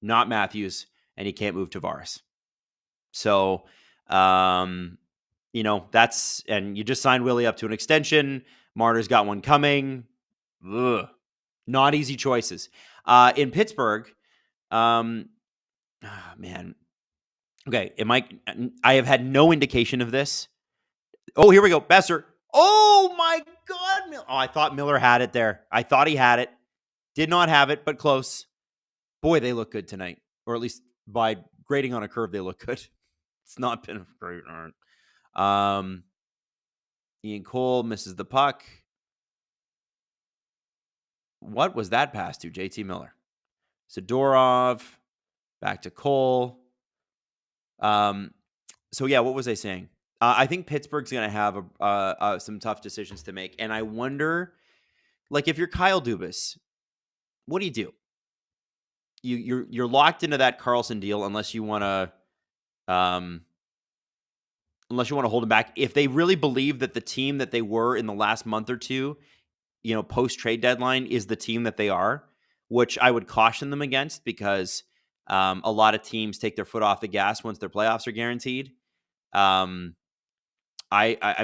Not Matthews, and he can't move Tavares. So, that's, and you just signed Willie up to an extension. Marner's got one coming. Ugh. Not easy choices. In Pittsburgh, man. Okay, I have had no indication of this. Oh, here we go. Besser. Oh, my God. Oh, I thought Miller had it there. I thought he had it. Did not have it, but close. Boy, they look good tonight. Or at least by grading on a curve, they look good. It's not been a great run. Ian Cole misses the puck. What was that pass to? JT Miller. Zadorov. Back to Cole. So, yeah, what was I saying? I think Pittsburgh's going to have some tough decisions to make. And I wonder, like, if you're Kyle Dubas, what do? You're locked into that Carlson deal unless you want to hold him back. If they really believe that the team that they were in the last month or two, post trade deadline is the team that they are, which I would caution them against because a lot of teams take their foot off the gas once their playoffs are guaranteed. I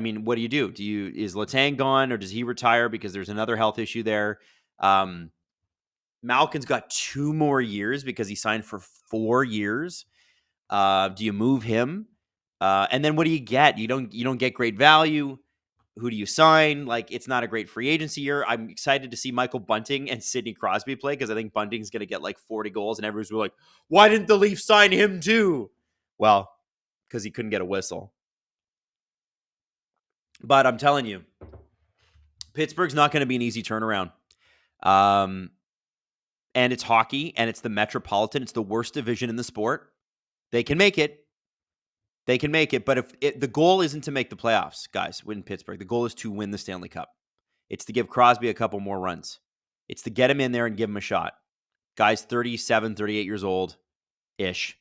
mean, what do? Is Letang gone or does he retire because there's another health issue there? Malkin's got 2 more years because he signed for 4 years. Do you move him? And then what do you get? You don't get great value. Who do you sign? Like, it's not a great free agency year. I'm excited to see Michael Bunting and Sidney Crosby play because I think Bunting's going to get like 40 goals and everyone's like, why didn't the Leafs sign him too? Well, because he couldn't get a whistle. But I'm telling you, Pittsburgh's not going to be an easy turnaround. And it's hockey, and it's the Metropolitan. It's the worst division in the sport. They can make it. But the goal isn't to make the playoffs, guys, win Pittsburgh. The goal is to win the Stanley Cup. It's to give Crosby a couple more runs. It's to get him in there and give him a shot. Guy's 37, 38 years old-ish.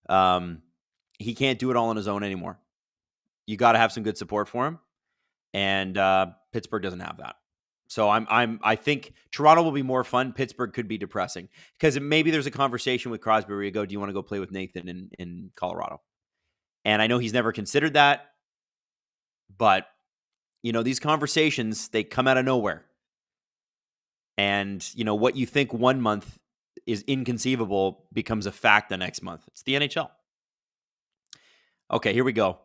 He can't do it all on his own anymore. You got to have some good support for him. And Pittsburgh doesn't have that. So I think Toronto will be more fun. Pittsburgh could be depressing because maybe there's a conversation with Crosby where you go, do you want to go play with Nathan in Colorado? And I know he's never considered that, but these conversations, they come out of nowhere. And what you think one month is inconceivable becomes a fact the next month. It's the NHL. Okay, here we go.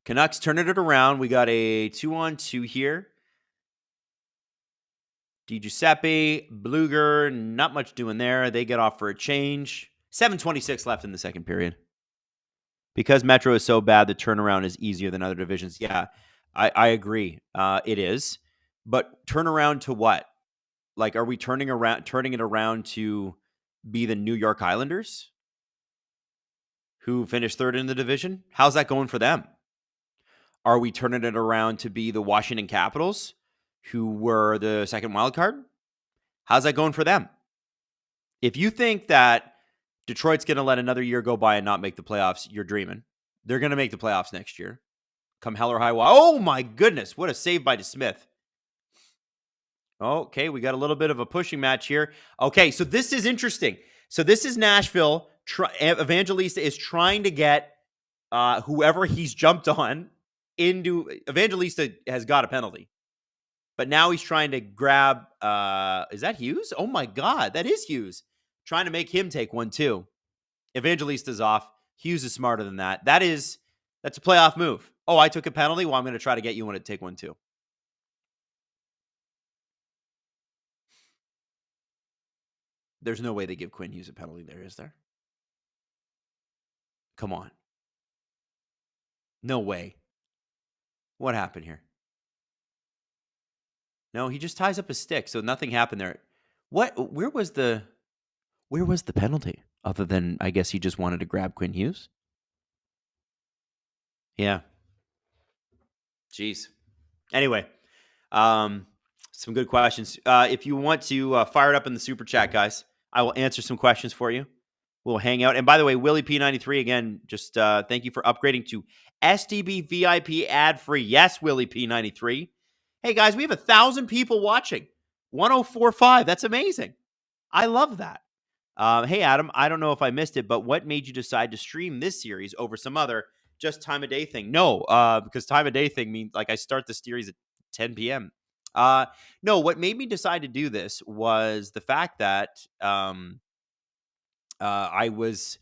Canucks turning it around. We got a 2-on-2 here. DiGiuseppe, Bluger, not much doing there. They get off for a change. 7:26 left in the second period. Because Metro is so bad, the turnaround is easier than other divisions. Yeah, I agree. It is. But turnaround to what? Like, are we turning it around to be the New York Islanders who finished third in the division? How's that going for them? Are we turning it around to be the Washington Capitals who were the second wild card? How's that going for them? If you think that Detroit's going to let another year go by and not make the playoffs, you're dreaming. They're going to make the playoffs next year. Come hell or high water. Oh, my goodness. What a save by DeSmith. Okay, we got a little bit of a pushing match here. Okay, so this is interesting. So this is Nashville. Evangelista is trying to get whoever he's jumped on into. Evangelista has got a penalty. But now he's trying to grab, is that Hughes? Oh my God, that is Hughes. Trying to make him take one too. Evangelista's off. Hughes is smarter than that. That's a playoff move. Oh, I took a penalty? Well, I'm going to try to get you one to take one too. There's no way they give Quinn Hughes a penalty there, is there? Come on. No way. What happened here? No, he just ties up his stick, so nothing happened there. Where was the penalty? Other than, I guess he just wanted to grab Quinn Hughes? Yeah. Jeez. Anyway, some good questions. If you want to fire it up in the super chat, guys, I will answer some questions for you. We'll hang out. And by the way, Willie P93, again, just thank you for upgrading to SDB VIP ad-free. Yes, Willie P93. Hey, guys, we have 1,000 people watching. 1045. That's amazing. I love that. Hey, Adam, I don't know if I missed it, but what made you decide to stream this series over some other just time of day thing? No, because time of day thing means like I start the series at 10 p.m. No, what made me decide to do this was the fact that I was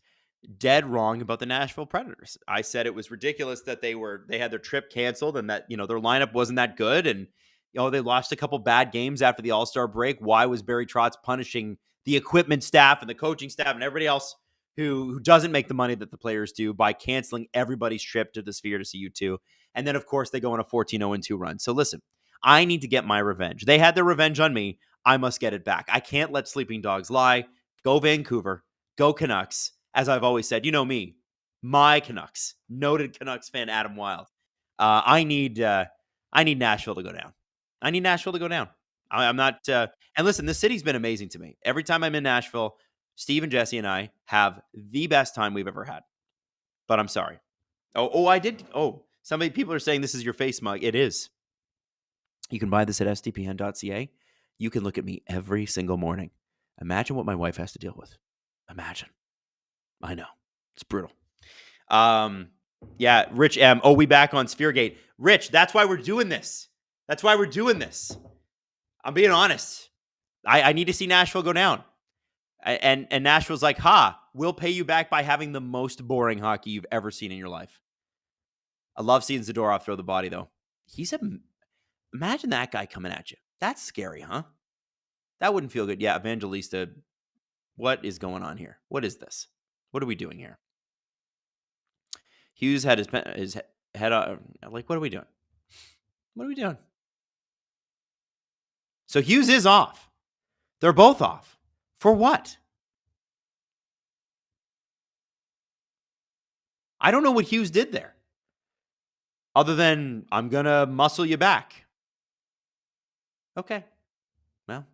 dead wrong about the Nashville Predators. I said it was ridiculous that they had their trip canceled and that, their lineup wasn't that good. And, they lost a couple bad games after the All-Star break. Why was Barry Trotz punishing the equipment staff and the coaching staff and everybody else who doesn't make the money that the players do by canceling everybody's trip to the Sphere to see U2? And then, of course, they go on a 14-0-2 run. So listen, I need to get my revenge. They had their revenge on me. I must get it back. I can't let sleeping dogs lie. Go Vancouver. Go Canucks. As I've always said, you know me, my Canucks, noted Canucks fan Adam Wylde. I need Nashville to go down. I need Nashville to go down. I'm not. And listen, the city's been amazing to me. Every time I'm in Nashville, Steve and Jesse and I have the best time we've ever had. But I'm sorry. I did. People are saying this is your face mug. It is. You can buy this at sdpn.ca. You can look at me every single morning. Imagine what my wife has to deal with. Imagine. I know. It's brutal. Yeah, Rich M. Oh, we back on Spheregate. Rich, that's why we're doing this. I'm being honest. I need to see Nashville go down. And Nashville's like, we'll pay you back by having the most boring hockey you've ever seen in your life. I love seeing Zadorov throw the body, though. Imagine that guy coming at you. That's scary, huh? That wouldn't feel good. Yeah, Evangelista, what is going on here? What is this? What are we doing here? Hughes had his head on. Like, what are we doing? What are we doing? So Hughes is off. They're both off. For what? I don't know what Hughes did there. Other than, I'm going to muscle you back. Okay. Well,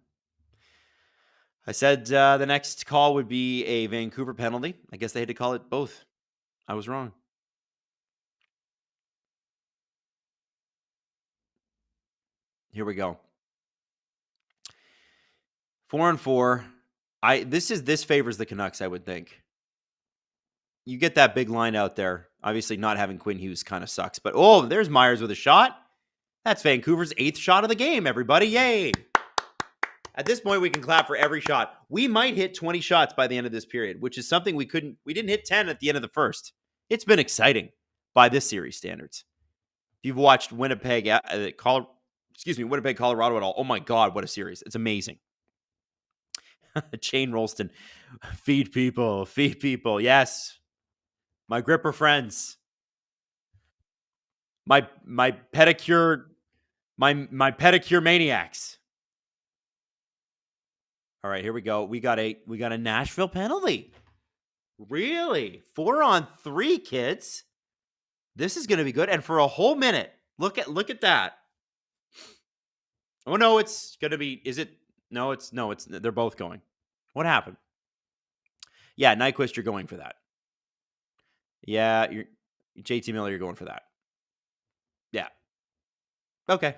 I said the next call would be a Vancouver penalty. I guess they had to call it both. I was wrong. Here we go. 4-4. This favors the Canucks, I would think. You get that big line out there. Obviously, not having Quinn Hughes kind of sucks. But, there's Myers with a shot. That's Vancouver's 8th shot of the game, everybody. Yay. At this point, we can clap for every shot. We might hit 20 shots by the end of this period, which is something we didn't hit 10 at the end of the first. It's been exciting by this series standards. If you've watched Winnipeg, Colorado at all, oh my God, what a series. It's amazing. Shane Rolston, feed people. Yes. My gripper friends. My pedicure maniacs. All right, here we go. We got a Nashville penalty. Really? 4-on-3, kids. This is going to be good. And for a whole minute, look at that. Oh no, it's going to be. Is it? No, it's. They're both going. What happened? Yeah, Nyquist, you're going for that. Yeah, you're JT Miller, you're going for that. Yeah. Okay.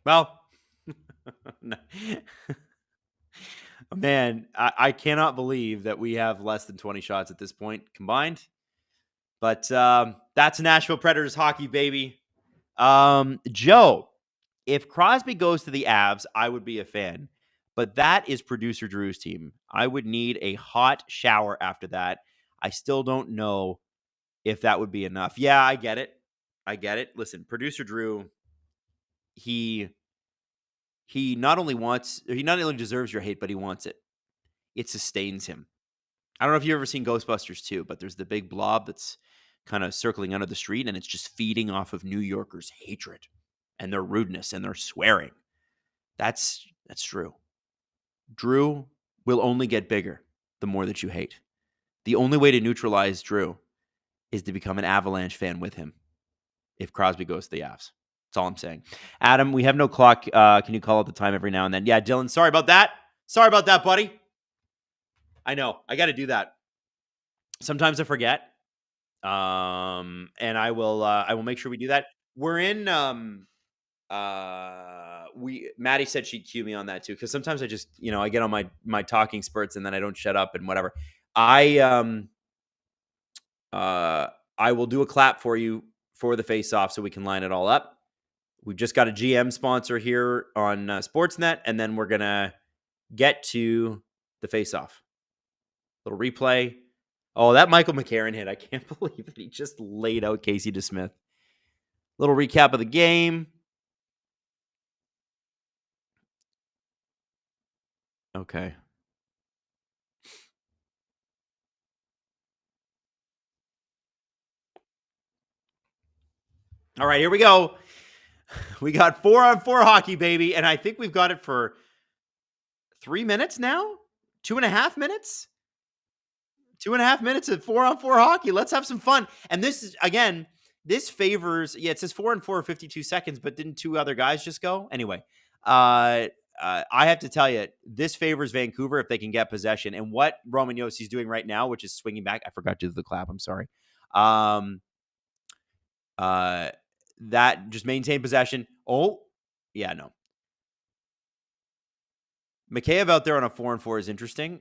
Well, man, I cannot believe that we have less than 20 shots at this point combined. But that's Nashville Predators hockey, baby. Joe, if Crosby goes to the Avs, I would be a fan. But that is producer Drew's team. I would need a hot shower after that. I still don't know if that would be enough. Yeah, I get it. Listen, producer Drew, he not only deserves your hate, but he wants it. It sustains him. I don't know if you've ever seen Ghostbusters 2, but there's the big blob that's kind of circling under the street, and it's just feeding off of New Yorkers' hatred and their rudeness and their swearing. That's Drew. Drew will only get bigger the more that you hate. The only way to neutralize Drew is to become an Avalanche fan with him if Crosby goes to the Avs. That's all I'm saying. Adam, we have no clock. Can you call out the time every now and then? Yeah, Dylan, sorry about that. Sorry about that, buddy. I know. I got to do that. Sometimes I forget. And I will make sure we do that. We're in Maddie said she'd cue me on that too, because sometimes I just, I get on my talking spurts and then I don't shut up and whatever. I will do a clap for you for the face-off so we can line it all up. We've just got a GM sponsor here on Sportsnet, and then we're gonna get to the face-off. Little replay. Oh, that Michael McCarron hit! I can't believe that he just laid out Casey DeSmith. Little recap of the game. Okay. All right, here we go. We got 4-on-4 hockey, baby, and I think we've got it for 3 minutes now? 2.5 minutes? 2.5 minutes of 4-on-4 hockey. Let's have some fun. And this is, again, this favors, it says 4-on-4 52 seconds, but didn't two other guys just go? Anyway, I have to tell you, this favors Vancouver if they can get possession. And what Roman Yossi's doing right now, which is swinging back. I forgot to do the clap. I'm sorry. That just maintain possession. Oh, yeah, no. Mikheyev out there on a 4-on-4 is interesting.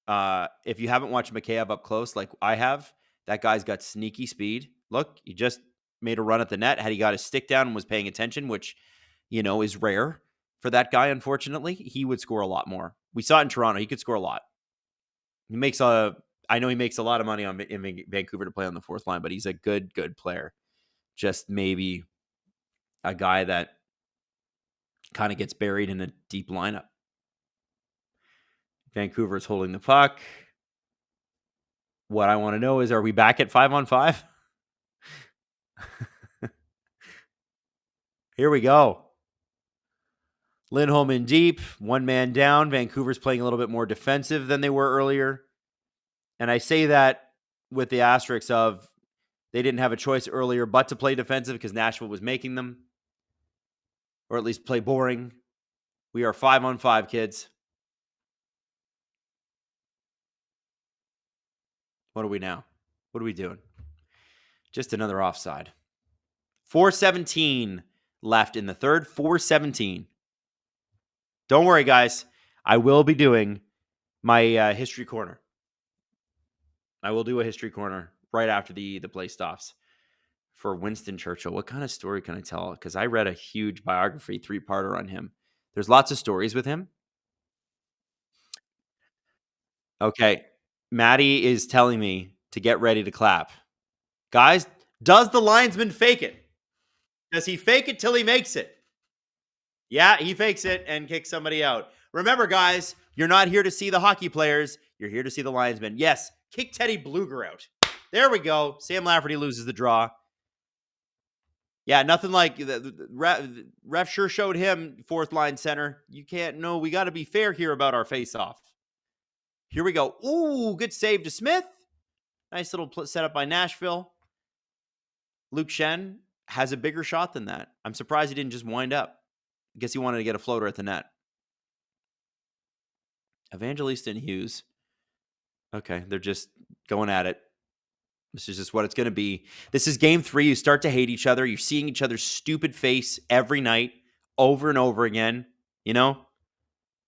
If you haven't watched Mikheyev up close like I have, that guy's got sneaky speed. Look, he just made a run at the net. Had he got his stick down and was paying attention, which, is rare for that guy, unfortunately, he would score a lot more. We saw it in Toronto. He could score a lot. I know he makes a lot of money in Vancouver to play on the fourth line, but he's a good player. Just maybe a guy that kind of gets buried in a deep lineup. Vancouver is holding the puck. What I want to know is, are we back at 5-on-5? Here we go. Lindholm in deep, one man down. Vancouver's playing a little bit more defensive than they were earlier. And I say that with the asterisks of they didn't have a choice earlier but to play defensive because Nashville was making them. Or at least play boring. We are 5-on-5, kids. What are we now? What are we doing? Just another offside. 4:17 left in the third. 4:17. Don't worry, guys. I will be doing my history corner. I will do a history corner right after the play stops for Winston Churchill. What kind of story can I tell? Because I read a huge biography 3-parter on him. There's lots of stories with him. Okay. Maddie is telling me to get ready to clap. Guys, does the linesman fake it? Does he fake it till he makes it? Yeah, he fakes it and kicks somebody out. Remember, guys, you're not here to see the hockey players. You're here to see the linesman. Yes, kick Teddy Bluger out. There we go. Sam Lafferty loses the draw. Yeah, nothing like the ref sure showed him fourth line center. You can't know. We got to be fair here about our face-off. Here we go. Ooh, good save to Smith. Nice little setup by Nashville. Luke Shen has a bigger shot than that. I'm surprised he didn't just wind up. I guess he wanted to get a floater at the net. Evangelista and Hughes. Okay, they're just going at it. This is just what it's going to be. This is game 3. You start to hate each other. You're seeing each other's stupid face every night, over and over again. You know?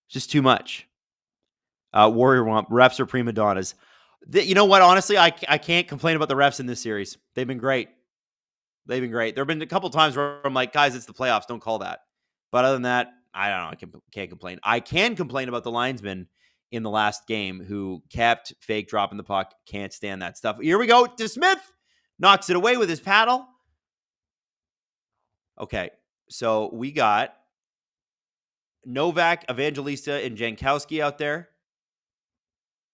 It's just too much. Warrior Womp. Refs are prima donnas. You know what? Honestly, I can't complain about the refs in this series. They've been great. They've been great. There have been a couple times where I'm like, guys, it's the playoffs. Don't call that. But other than that, I don't know. I can't complain. I can complain about the linesman in the last game who kept fake dropping the puck. Can't stand that stuff. Here we go to Smith. Knocks it away with his paddle. Okay, so we got Novak, Evangelista, and Jankowski out there.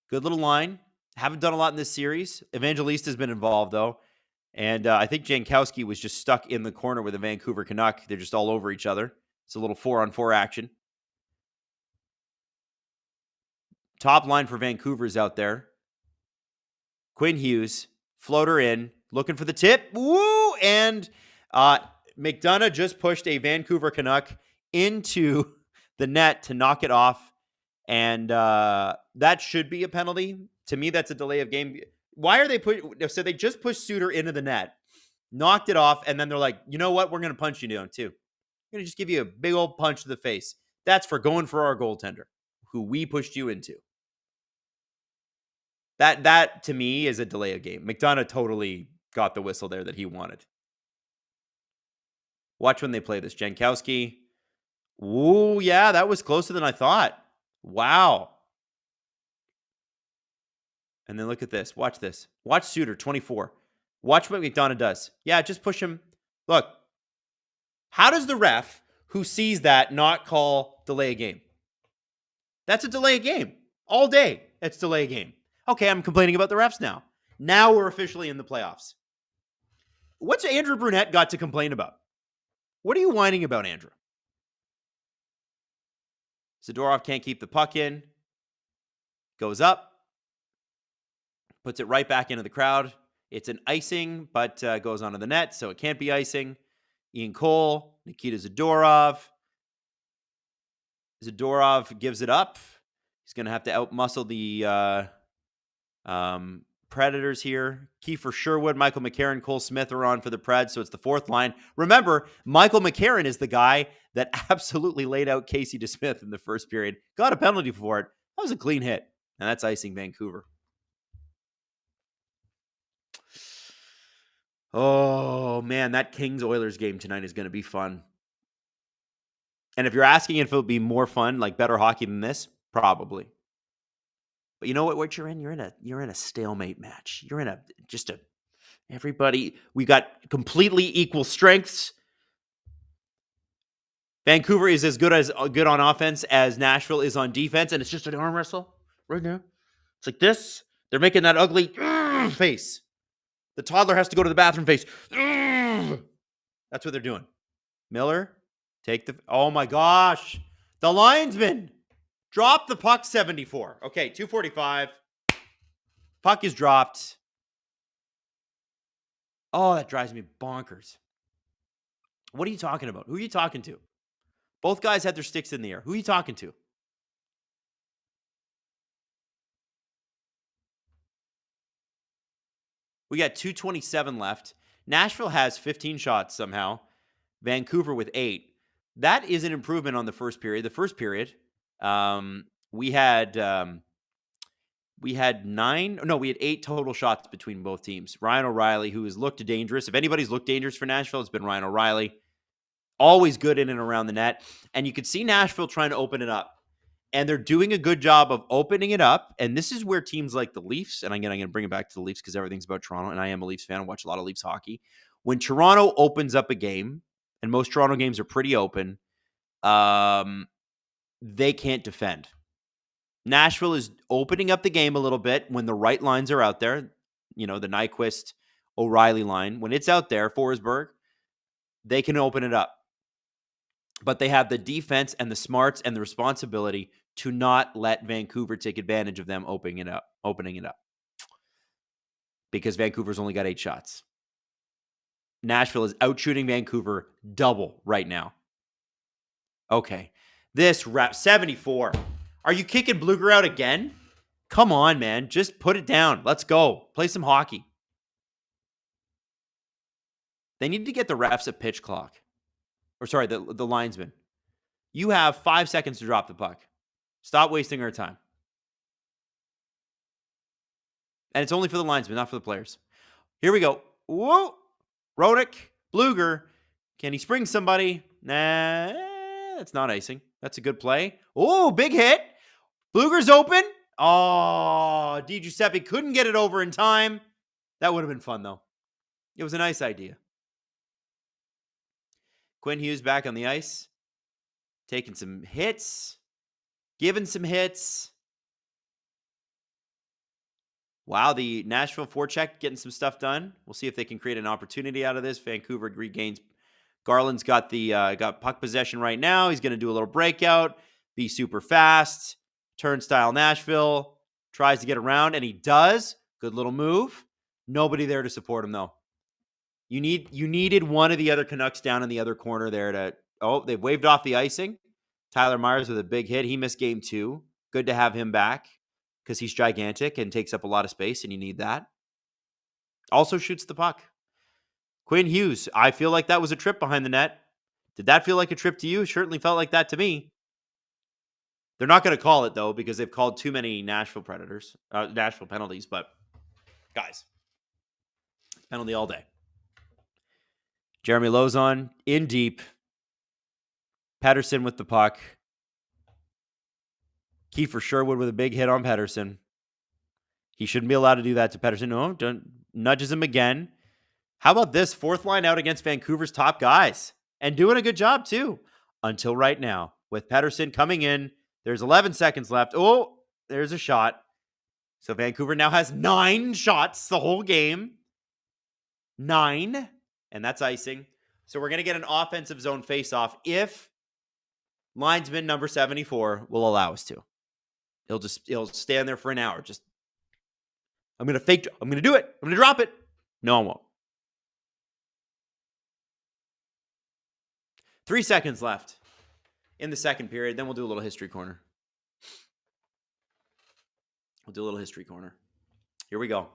Good little line. Haven't done a lot in this series. Evangelista's been involved, though. And I think Jankowski was just stuck in the corner with a Vancouver Canuck. They're just all over each other. It's a little 4-on-4 action. Top line for Vancouver's out there. Quinn Hughes, floater in, looking for the tip. Woo! And McDonough just pushed a Vancouver Canuck into the net to knock it off. And that should be a penalty. To me, that's a delay of game. Why are they so they just pushed Suter into the net, knocked it off, and then they're like, you know what? We're going to punch you down too. We're going to just give you a big old punch to the face. That's for going for our goaltender, who we pushed you into. That to me is a delay of game. McDonough totally got the whistle there that he wanted. Watch when they play this. Jankowski. Ooh, yeah, that was closer than I thought. Wow. And then look at this. Watch this. Watch Suter, 24. Watch what McDonough does. Yeah, just push him. Look. How does the ref who sees that not call delay a game? That's a delay a game. All day, it's delay a game. Okay, I'm complaining about the refs now. Now we're officially in the playoffs. What's Andrew Brunette got to complain about? What are you whining about, Andrew? Zadorov can't keep the puck in. Goes up. Puts it right back into the crowd. It's an icing, but goes onto the net, so it can't be icing. Ian Cole, Nikita Zadorov. Zadorov gives it up. He's going to have to outmuscle the Predators here. Kiefer Sherwood, Michael McCarron, Cole Smith are on for the Preds, so it's the fourth line. Remember, Michael McCarron is the guy that absolutely laid out Casey DeSmith in the first period. Got a penalty for it. That was a clean hit, and that's icing Vancouver. Oh, man, that Kings-Oilers game tonight is going to be fun. And if you're asking if it'll be more fun, like better hockey than this, probably. But you know what you're in? You're in a stalemate match. You're in everybody. We got completely equal strengths. Vancouver is as good on offense as Nashville is on defense, and it's just an arm wrestle right now. It's like this. They're making that ugly face. The toddler has to go to the bathroom face. That's what they're doing. Miller, oh my gosh. The linesman dropped the puck 74. Okay, 245. Puck is dropped. Oh, that drives me bonkers. What are you talking about? Who are you talking to? Both guys had their sticks in the air. Who are you talking to? We got 2:27 left. Nashville has 15 shots somehow. Vancouver with 8. That is an improvement on the first period. The first period, We had 8 total shots between both teams. Ryan O'Reilly, who has looked dangerous. If anybody's looked dangerous for Nashville, it's been Ryan O'Reilly. Always good in and around the net. And you could see Nashville trying to open it up. And they're doing a good job of opening it up. And this is where teams like the Leafs, and again, I'm going to bring it back to the Leafs because everything's about Toronto, and I am a Leafs fan. I watch a lot of Leafs hockey. When Toronto opens up a game, and most Toronto games are pretty open, they can't defend. Nashville is opening up the game a little bit when the right lines are out there. The Nyquist, O'Reilly line. When it's out there, Forsberg, they can open it up. But they have the defense and the smarts and the responsibility to not let Vancouver take advantage of them opening it up. Because Vancouver's only got 8 shots. Nashville is outshooting Vancouver double right now. Okay. This wrap 74. Are you kicking Bluger out again? Come on, man. Just put it down. Let's go. Play some hockey. They need to get the refs a pitch clock. Or sorry, the linesman. You have 5 seconds to drop the puck. Stop wasting our time. And it's only for the linesman, not for the players. Here we go. Whoa. Rodick, Bluger. Can he spring somebody? Nah, that's not icing. That's a good play. Oh, big hit. Bluger's open. Oh, Di Giuseppe couldn't get it over in time. That would have been fun, though. It was a nice idea. Quinn Hughes back on the ice. Taking some hits. Giving some hits. Wow, the Nashville forecheck getting some stuff done. We'll see if they can create an opportunity out of this. Vancouver regains. Garland's got puck possession right now. He's going to do a little breakout. Be super fast. Turnstile Nashville. Tries to get around, and he does. Good little move. Nobody there to support him, though. You needed one of the other Canucks down in the other corner there to... Oh, they've waved off the icing. Tyler Myers with a big hit. He missed game 2. Good to have him back because he's gigantic and takes up a lot of space, and you need that. Also shoots the puck. Quinn Hughes, I feel like that was a trip behind the net. Did that feel like a trip to you? It certainly felt like that to me. They're not going to call it, though, because they've called too many Nashville penalties. But, guys, penalty all day. Jeremy Lauzon in deep. Pettersson with the puck. Kiefer Sherwood with a big hit on Pettersson. He shouldn't be allowed to do that to Pettersson. No, don't, nudges him again. How about this? 4th line out against Vancouver's top guys. And doing a good job, too. Until right now. With Pettersson coming in. There's 11 seconds left. Oh, there's a shot. So Vancouver now has 9 shots the whole game. 9. And that's icing. So we're going to get an offensive zone face-off if linesman number 74 will allow us to. He'll stand there for an hour. I'm going to do it. I'm going to drop it. No, I won't. 3 seconds left in the second period. Then we'll do a little history corner. Here we go.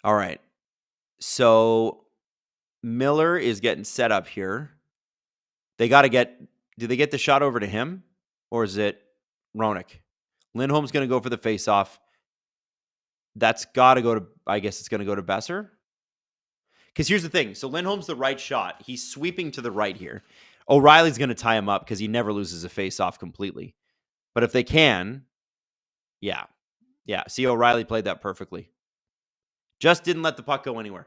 All right. So Miller is getting set up here. Do they get the shot over to him? Or is it Ronick? Lindholm's going to go for the face-off. That's got to go to, I guess it's going to go to Besser. Because here's the thing. So Lindholm's the right shot. He's sweeping to the right here. O'Reilly's going to tie him up because he never loses a face-off completely. But if they can, yeah. See, O'Reilly played that perfectly. Just didn't let the puck go anywhere.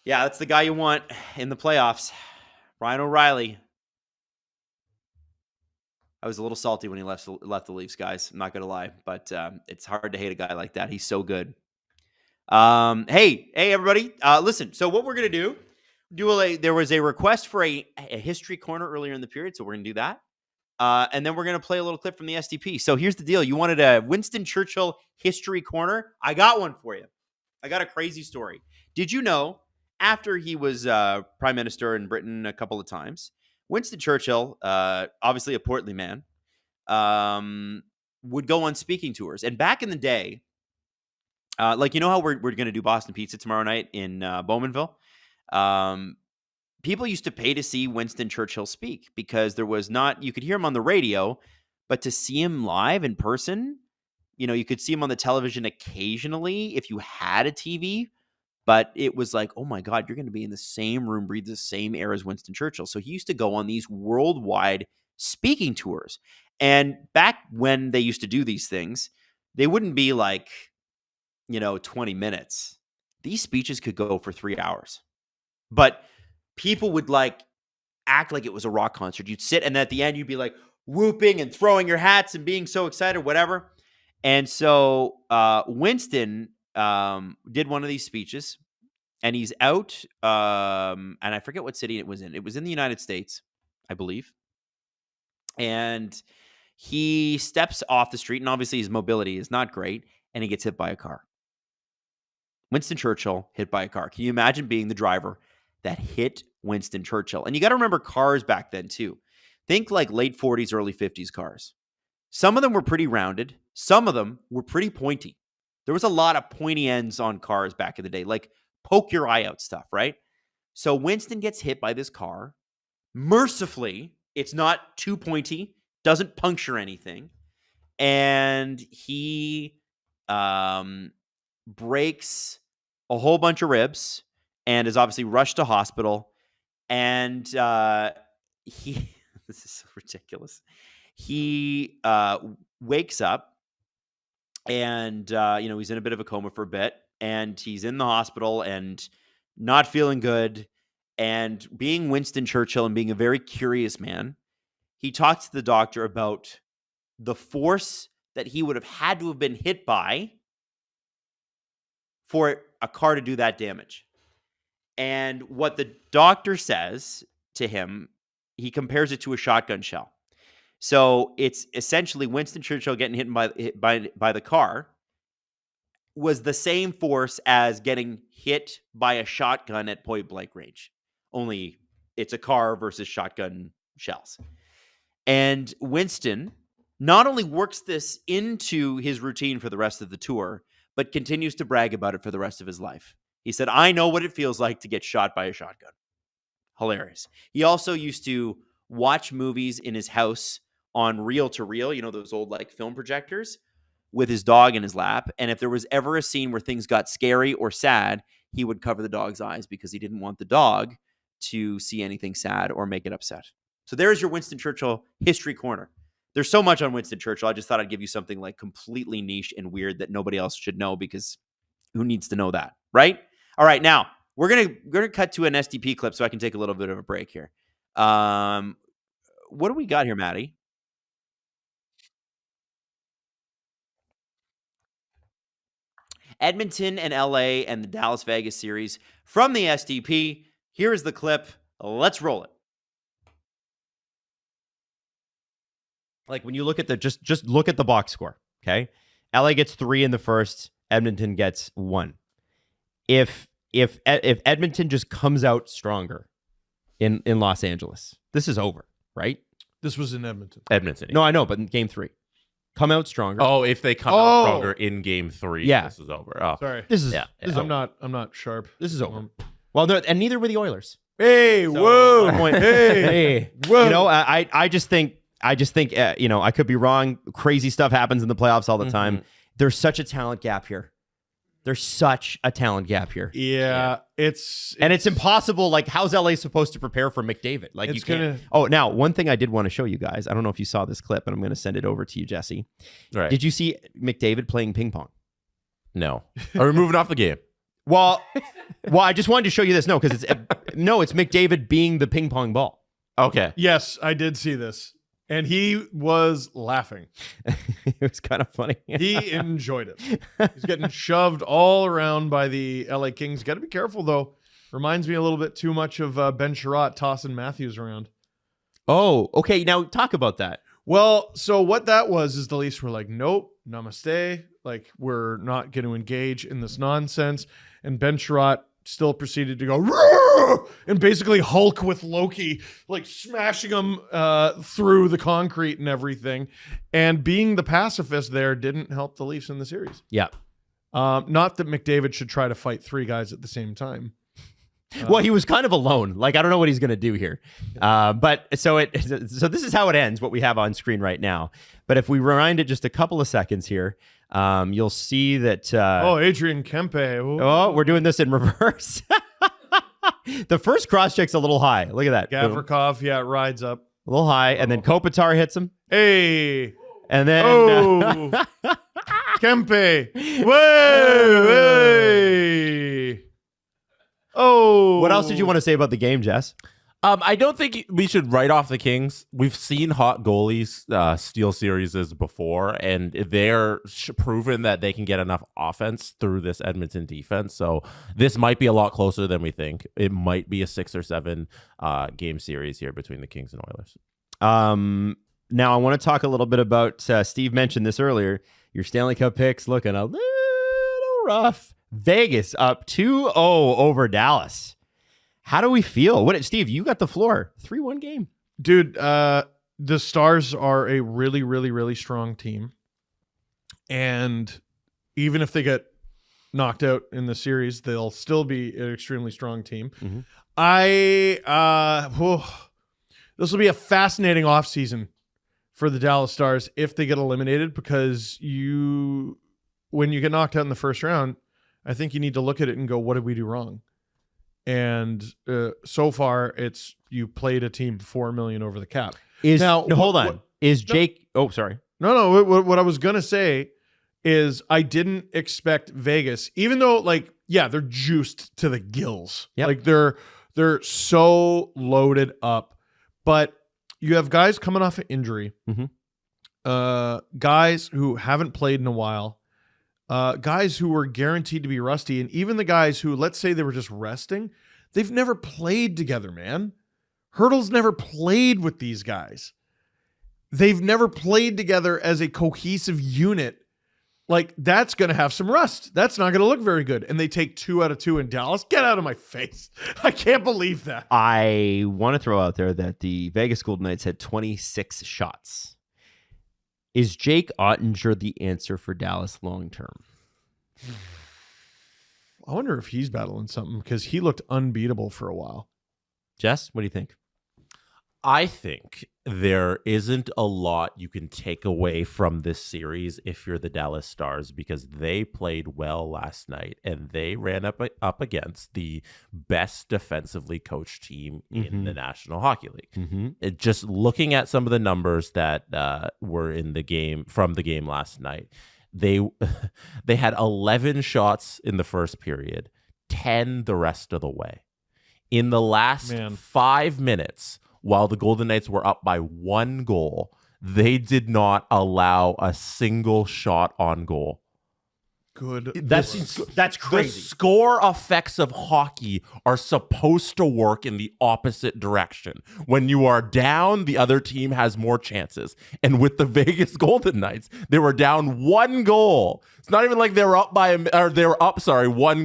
Yeah, that's the guy you want in the playoffs. Ryan O'Reilly. I was a little salty when he left the Leafs, guys. I'm not going to lie. But it's hard to hate a guy like that. He's so good. Hey, everybody. Listen, so what we're going to do, there was a request for a history corner earlier in the period, so we're going to do that. And then we're going to play a little clip from the SDP. So here's the deal. You wanted a Winston Churchill history corner? I got one for you. I got a crazy story. Did you know, after he was prime minister in Britain a couple of times, Winston Churchill, obviously a portly man, would go on speaking tours. And back in the day, like, you know how we're going to do Boston Pizza tomorrow night in Bowmanville? people used to pay to see Winston Churchill speak because there was not, you could hear him on the radio, but to see him live in person, you could see him on the television occasionally if you had a TV, but it was like, oh my God, you're going to be in the same room, breathe the same air as Winston Churchill. So he used to go on these worldwide speaking tours. And back when they used to do these things, they wouldn't be like, 20 minutes. These speeches could go for 3 hours. But people would act like it was a rock concert. You'd sit, and at the end, you'd be like whooping and throwing your hats and being so excited, whatever. And so Winston did one of these speeches, and he's out, and I forget what city it was in. It was in the United States, I believe. And he steps off the street, and obviously his mobility is not great, and he gets hit by a car. Winston Churchill hit by a car. Can you imagine being the driver that hit Winston Churchill? And you got to remember cars back then too. Think like late 40s, early 50s cars. Some of them were pretty rounded. Some of them were pretty pointy. There was a lot of pointy ends on cars back in the day, like poke your eye out stuff, right? So Winston gets hit by this car. Mercifully, it's not too pointy, doesn't puncture anything. And he breaks a whole bunch of ribs and is obviously rushed to hospital. And he, this is so ridiculous. He wakes up and, he's in a bit of a coma for a bit, and he's in the hospital and not feeling good. And being Winston Churchill and being a very curious man, he talked to the doctor about the force that he would have had to have been hit by for a car to do that damage. And what the doctor says to him, he compares it to a shotgun shell. So it's essentially Winston Churchill getting hit by the car was the same force as getting hit by a shotgun at point blank range. Only it's a car versus shotgun shells. And Winston not only works this into his routine for the rest of the tour, but continues to brag about it for the rest of his life. He said, I know what it feels like to get shot by a shotgun. Hilarious. He also used to watch movies in his house on reel-to-reel, those old film projectors, with his dog in his lap. And if there was ever a scene where things got scary or sad, he would cover the dog's eyes because he didn't want the dog to see anything sad or make it upset. So there's your Winston Churchill History Corner. There's so much on Winston Churchill. I just thought I'd give you something completely niche and weird that nobody else should know, because who needs to know that, right? All right, now we're gonna cut to an SDP clip so I can take a little bit of a break here. What do we got here, Maddie? Edmonton and LA and the Dallas Vegas series from the SDP. Here is the clip. Let's roll it. When you look at just look at the box score, okay? LA gets 3 in the first, Edmonton gets 1. If Edmonton just comes out stronger in Los Angeles, this is over, right? This was in Edmonton. Edmonton. No, I know, but in game 3, come out stronger. Oh, if they come out stronger in game 3, yeah, this is over. Oh, sorry. This is I'm not sharp. This is over. Well, and neither were the Oilers. Hey, So, whoa, hey, whoa. I just think I could be wrong. Crazy stuff happens in the playoffs all the time. There's such a talent gap here. Yeah, it's impossible. How's LA supposed to prepare for McDavid? You can't. Oh, now one thing I did want to show you guys. I don't know if you saw this clip, and I'm going to send it over to you, Jesse. Right. Did you see McDavid playing ping pong? No. Are we moving off the game? Well, I just wanted to show you this. No, because it's McDavid being the ping pong ball. Okay. Yes, I did see this, and he was laughing. It was kind of funny. He enjoyed it. He's getting shoved all around by the LA Kings. Got to be careful, though. Reminds me a little bit too much of Ben Sherratt tossing Matthews around. Oh, okay. Now talk about that. Well, so what that was is the Leafs were like, nope, namaste. We're not going to engage in this nonsense. And Ben Sherratt still proceeded to go, "Roar!" and basically Hulk with Loki, smashing him through the concrete and everything. And being the pacifist there didn't help the Leafs in the series. Yeah. Not that McDavid should try to fight 3 guys at the same time. Well, he was kind of alone. Like, I don't know what he's going to do here. But so this is how it ends, what we have on screen right now. But if we rewind it just a couple of seconds here, you'll see that. Adrian Kempe. Ooh. Oh, we're doing this in reverse. The first cross check's a little high. Look at that. Gavrikov, it rides up. A little high. And then Kopitar hits him. Hey. And then. Kempe. Way. Oh. What else did you want to say about the game, Jess? I don't think we should write off the Kings. We've seen hot goalies steal series before, and they're proven that they can get enough offense through this Edmonton defense. So this might be a lot closer than we think. It might be a 6 or 7 game series here between the Kings and Oilers. Now I want to talk a little bit about, Steve mentioned this earlier, your Stanley Cup picks looking a little rough. Vegas up 2-0 over Dallas. How do we feel? Steve, you got the floor. 3-1 game. Dude, the Stars are a really, really, really strong team. And even if they get knocked out in the series, they'll still be an extremely strong team. Mm-hmm. This will be a fascinating offseason for the Dallas Stars if they get eliminated, because when you get knocked out in the first round, I think you need to look at it and go, what did we do wrong? And so far, it's you played a team $4 million over the cap. Hold on. Jake? Oh, sorry. No. What I was gonna say is I didn't expect Vegas, even though they're juiced to the gills. Yep. Like they're so loaded up, but you have guys coming off of injury, guys who haven't played in a while. Guys who were guaranteed to be rusty, and even the guys who, let's say they were just resting, they've never played together, man. Hurdle's never played with these guys. They've never played together as a cohesive unit. Like, that's going to have some rust. That's not going to look very good. And they take 2 out of 2 in Dallas. Get out of my face. I can't believe that. I want to throw out there that the Vegas Golden Knights had 26 shots. Is Jake Ottinger the answer for Dallas long term? I wonder if he's battling something, because he looked unbeatable for a while. Jess, what do you think? I think there isn't a lot you can take away from this series if you're the Dallas Stars, because they played well last night and they ran up against the best defensively coached team in the National Hockey League. Just looking at some of the numbers that were in the game from the game last night, they had 11 shots in the first period, 10 the rest of the way. In the last 5 minutes, while the Golden Knights were up by 1 goal, they did not allow a single shot on goal. Good. That's crazy. The score effects of hockey are supposed to work in the opposite direction. When you are down, the other team has more chances. And with the Vegas Golden Knights, they were down 1 goal. It's not even like they were up by 1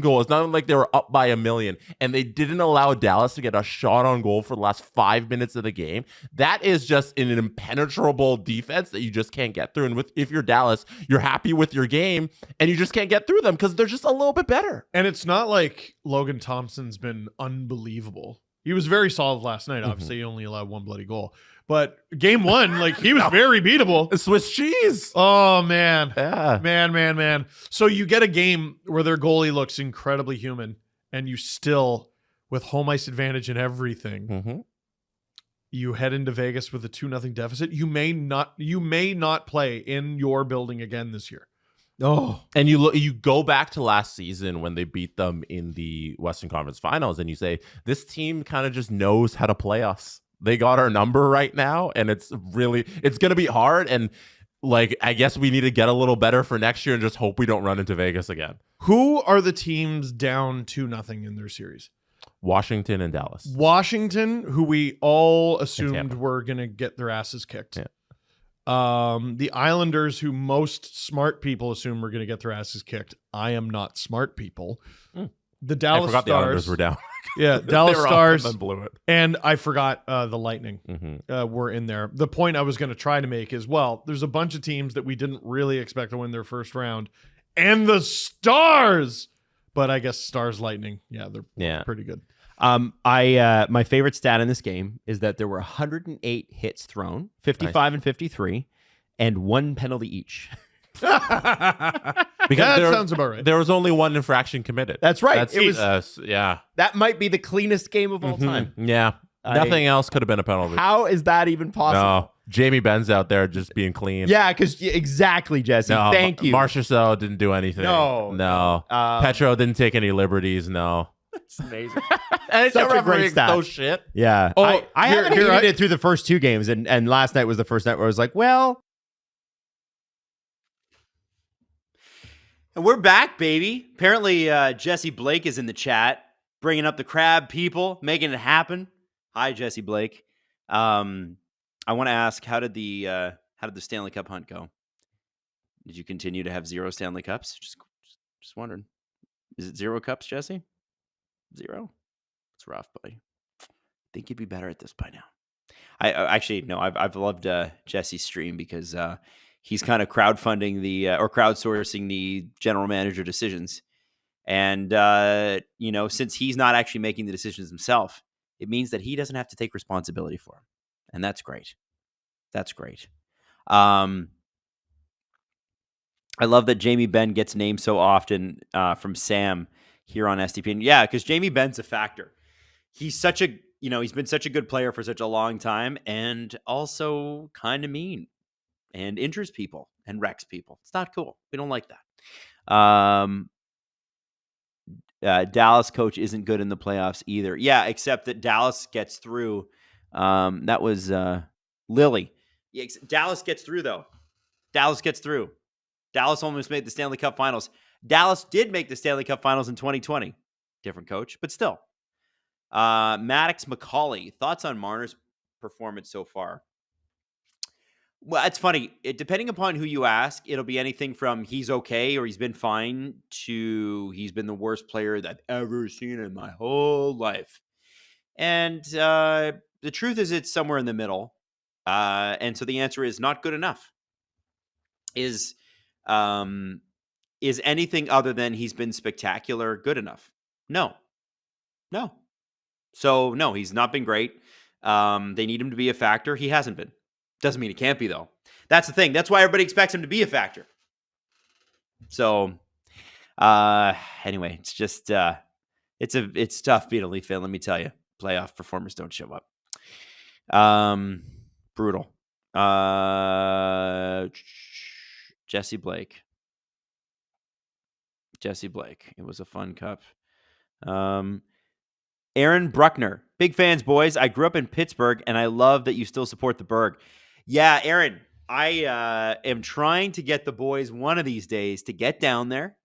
goal. It's not even like they were up by 1 million. And they didn't allow Dallas to get a shot on goal for the last 5 minutes of the game. That is just an impenetrable defense that you just can't get through. And if you're Dallas, you're happy with your game and you just can't get through them because they're just a little bit better. And it's not like Logan Thompson's been unbelievable. He was very solid last night. Obviously, he only allowed 1 bloody goal. But game 1, he was very beatable. Swiss cheese. Oh, man. Yeah. Man. So you get a game where their goalie looks incredibly human, and you still, with home ice advantage and everything, you head into Vegas with a 2-0 deficit. You may not play in your building again this year. Oh, and you go back to last season when they beat them in the Western Conference Finals, and you say, this team kind of just knows how to play us. They got our number right now, and it's going to be hard. And I guess we need to get a little better for next year and just hope we don't run into Vegas again. Who are the teams down 2-0 in their series? Washington and Dallas. Washington, who we all assumed were going to get their asses kicked. Yeah. The Islanders, who most smart people assume were going to get their asses kicked. I am not smart people. The Dallas I forgot Stars. The Islanders were down. Yeah, Dallas Stars. And blew it. And I forgot the Lightning were in there. The point I was going to try to make is, there's a bunch of teams that we didn't really expect to win their first round. And the Stars. But I guess Stars Lightning, they're pretty good. My favorite stat in this game is that there were 108 hits thrown, 55 and 53, and 1 penalty each. Because that sounds about right. There was only 1 infraction committed. That's right. That's, It was yeah. That might be the cleanest game of all time. Yeah. Nothing else could have been a penalty. How is that even possible? No. Jamie Ben's out there just being clean. Yeah, because exactly, Jesse. No, Thank you. Marchessault didn't do anything. No. Petro didn't take any liberties. No. It's amazing. And Such a great stat. No shit. Yeah. Oh, I haven't hated it through the first 2 games, and last night was the first night where I was like, well. And we're back, baby. Apparently, Jesse Blake is in the chat, bringing up the crab people, making it happen. Hi, Jesse Blake. I want to ask, how did the Stanley Cup hunt go? Did you continue to have 0 Stanley Cups? Just wondering. Is it 0 cups, Jesse? 0? It's rough, buddy. I think you'd be better at this by now. I've loved Jesse's stream because he's kind of crowdsourcing the general manager decisions. And, since he's not actually making the decisions himself, it means that he doesn't have to take responsibility for them. And that's great. That's great. I love that Jamie Benn gets named so often from Sam here on SDPN. Yeah, because Jamie Benn's a factor. He's he's been such a good player for such a long time, and also kind of mean and injures people and wrecks people. It's not cool. We don't like that. Dallas coach isn't good in the playoffs either. Yeah, except that Dallas gets through. That was Lily. Yeah, Dallas gets through, though. Dallas gets through. Dallas almost made the Stanley Cup Finals. Dallas did make the Stanley Cup Finals in 2020. Different coach, but still. Maddox McCauley, thoughts on Marner's performance so far? Well, it's funny. Depending upon who you ask, it'll be anything from he's okay or he's been fine to he's been the worst player that I've ever seen in my whole life. And the truth is it's somewhere in the middle. And so the answer is not good enough. Is anything other than he's been spectacular good enough? No. So, no, he's not been great. They need him to be a factor. He hasn't been. Doesn't mean he can't be, though. That's the thing. That's why everybody expects him to be a factor. So, anyway, it's just it's tough being a Leaf fan, let me tell you. Playoff performers don't show up. Brutal. Jesse Blake. It was a fun cup. Aaron Bruckner. Big fans, boys. I grew up in Pittsburgh, and I love that you still support the Berg. Yeah, Aaron, I am trying to get the boys one of these days to get down there.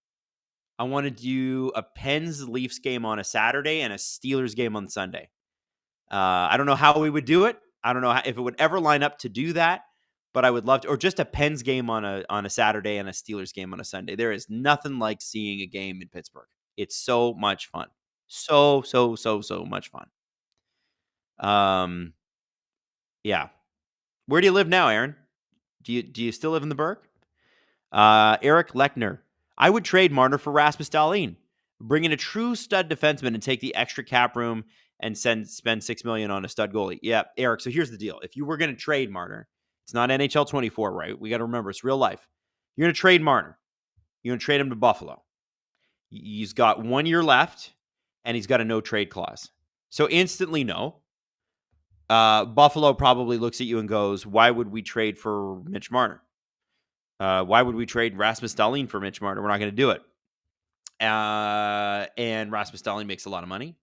I want to do a Pens Leafs game on a Saturday and a Steelers game on Sunday. I don't know how we would do it. I don't know if it would ever line up to do that, but I would love to, or just a Pens game on a Saturday and a Steelers game on a Sunday. There is nothing like seeing a game in Pittsburgh. It's so much fun. So much fun. Yeah. Where do you live now, Aaron? Do you still live in the Berg? Eric Lechner. I would trade Marner for Rasmus Dahlin. Bring in a true stud defenseman and take the extra cap room and spend $6 million on a stud goalie. Yeah, Eric. So here's the deal. If you were going to trade Marner, it's not NHL 24, right? We got to remember it's real life. You're going to trade Marner. You're going to trade him to Buffalo. He's got 1 year left, and he's got a no trade clause. So instantly no. Buffalo probably looks at you and goes, why would we trade for Mitch Marner? Why would we trade Rasmus Dahlin for Mitch Marner? We're not going to do it. And Rasmus Dahlin makes a lot of money.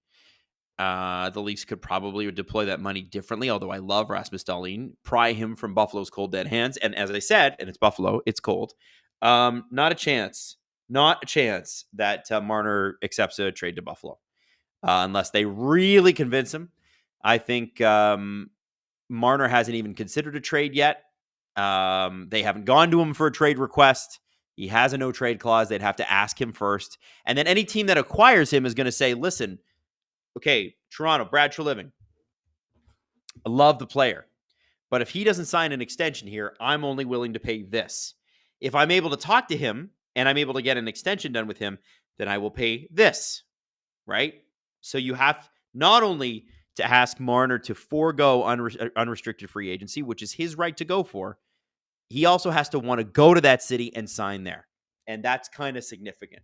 The Leafs could probably deploy that money differently, although I love Rasmus Dahlin. Pry him from Buffalo's cold, dead hands. And as I said, and it's Buffalo, it's cold. Not a chance that Marner accepts a trade to Buffalo. Unless they really convince him. I think Marner hasn't even considered a trade yet. They haven't gone to him for a trade request. He has a no trade clause. They'd have to ask him first. And then any team that acquires him is going to say, listen, okay, Toronto, Brad Treliving, I love the player. But if he doesn't sign an extension here, I'm only willing to pay this. If I'm able to talk to him and I'm able to get an extension done with him, then I will pay this, right? So not only to ask Marner to forego unrestricted free agency, which is his right to go for, he also has to want to go to that city and sign there. And that's kind of significant.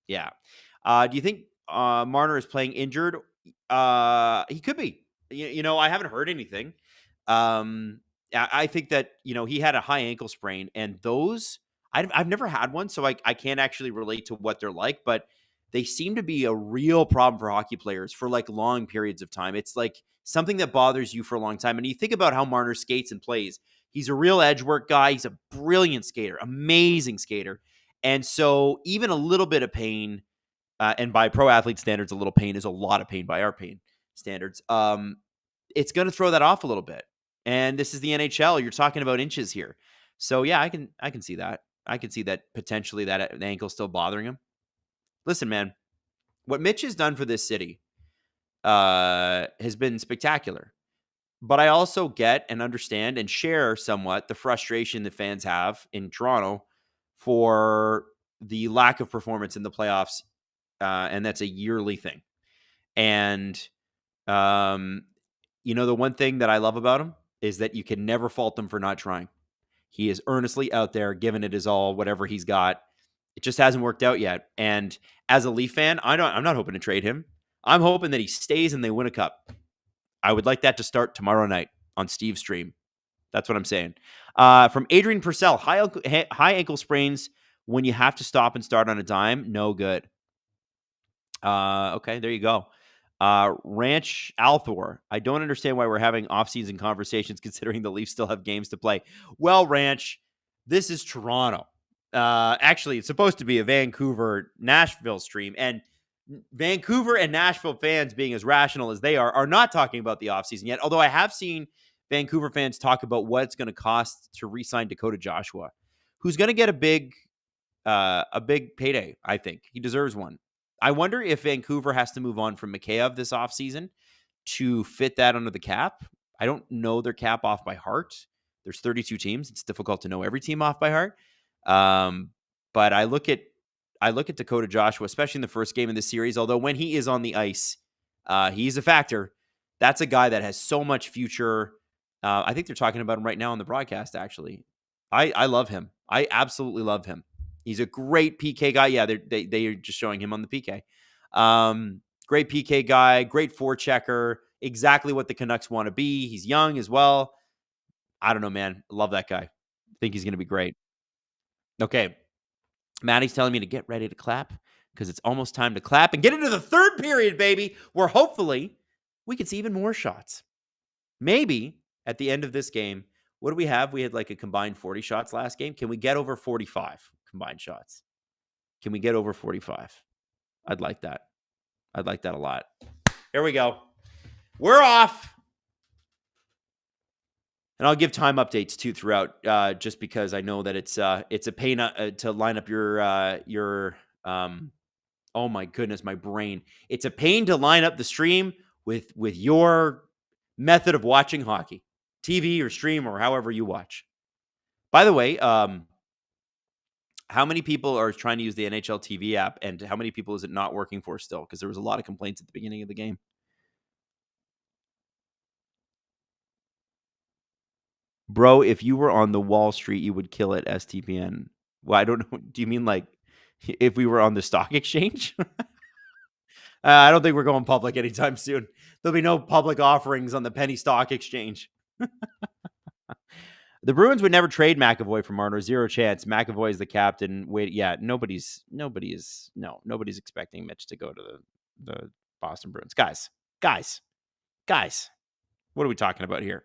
Yeah. Do you think Marner is playing injured? He could be. I haven't heard anything. I think that, he had a high ankle sprain, and those, I've never had one, so I can't actually relate to what they're like, but they seem to be a real problem for hockey players for like long periods of time. It's like something that bothers you for a long time. And you think about how Marner skates and plays. He's a real edge work guy. He's a brilliant skater, amazing skater. And so even a little bit of pain, and by pro athlete standards, a little pain is a lot of pain by our pain standards. It's going to throw that off a little bit. And this is the NHL. You're talking about inches here. So yeah, I can see that. I can see that potentially that ankle still bothering him. Listen, man, what Mitch has done for this city has been spectacular. But I also get and understand and share somewhat the frustration that fans have in Toronto for the lack of performance in the playoffs. And that's a yearly thing. And, the one thing that I love about him is that you can never fault him for not trying. He is earnestly out there, giving it his all, whatever he's got. It just hasn't worked out yet. And as a Leaf fan, I'm not hoping to trade him. I'm hoping that he stays and they win a cup. I would like that to start tomorrow night on Steve's stream. That's what I'm saying. From Adrian Purcell, high ankle sprains when you have to stop and start on a dime, no good. Okay, there you go. Ranch Althor, I don't understand why we're having off-season conversations considering the Leafs still have games to play. Well, Ranch, this is Toronto. Actually, it's supposed to be a Vancouver-Nashville stream, and Vancouver and Nashville fans, being as rational as they are not talking about the offseason yet, although I have seen Vancouver fans talk about what it's going to cost to re-sign Dakota Joshua, who's going to get a big payday, I think. He deserves one. I wonder if Vancouver has to move on from Mikheyev this offseason to fit that under the cap. I don't know their cap off by heart. There's 32 teams. It's difficult to know every team off by heart. But I look at Dakota Joshua, especially in the first game of the series, although when he is on the ice, he's a factor. That's a guy that has so much future. I think they're talking about him right now on the broadcast, actually. I love him. I absolutely love him. He's a great PK guy. Yeah, they are just showing him on the PK. Great PK guy, great forechecker, exactly what the Canucks want to be. He's young as well. I don't know, man. Love that guy. I think he's going to be great. Okay. Maddie's telling me to get ready to clap because it's almost time to clap and get into the third period, baby, where hopefully we can see even more shots. Maybe at the end of this game, what do we have? We had like a combined 40 shots last game. Can we get over 45 combined shots? Can we get over 45? I'd like that. I'd like that a lot. Here we go. We're off. And I'll give time updates too throughout, just because I know that it's a pain to line up your oh my goodness, my brain. It's a pain to line up the stream with your method of watching hockey, TV or stream or however you watch. By the way, how many people are trying to use the NHL TV app, and how many people is it not working for still? Because there was a lot of complaints at the beginning of the game. Bro, if you were on the Wall Street, you would kill it, SDPN. Well, I don't know. Do you mean like if we were on the stock exchange? I don't think we're going public anytime soon. There'll be no public offerings on the penny stock exchange. The Bruins would never trade McAvoy for Marner. Zero chance. McAvoy is the captain. Wait, yeah, nobody's expecting Mitch to go to the Boston Bruins. Guys, what are we talking about here?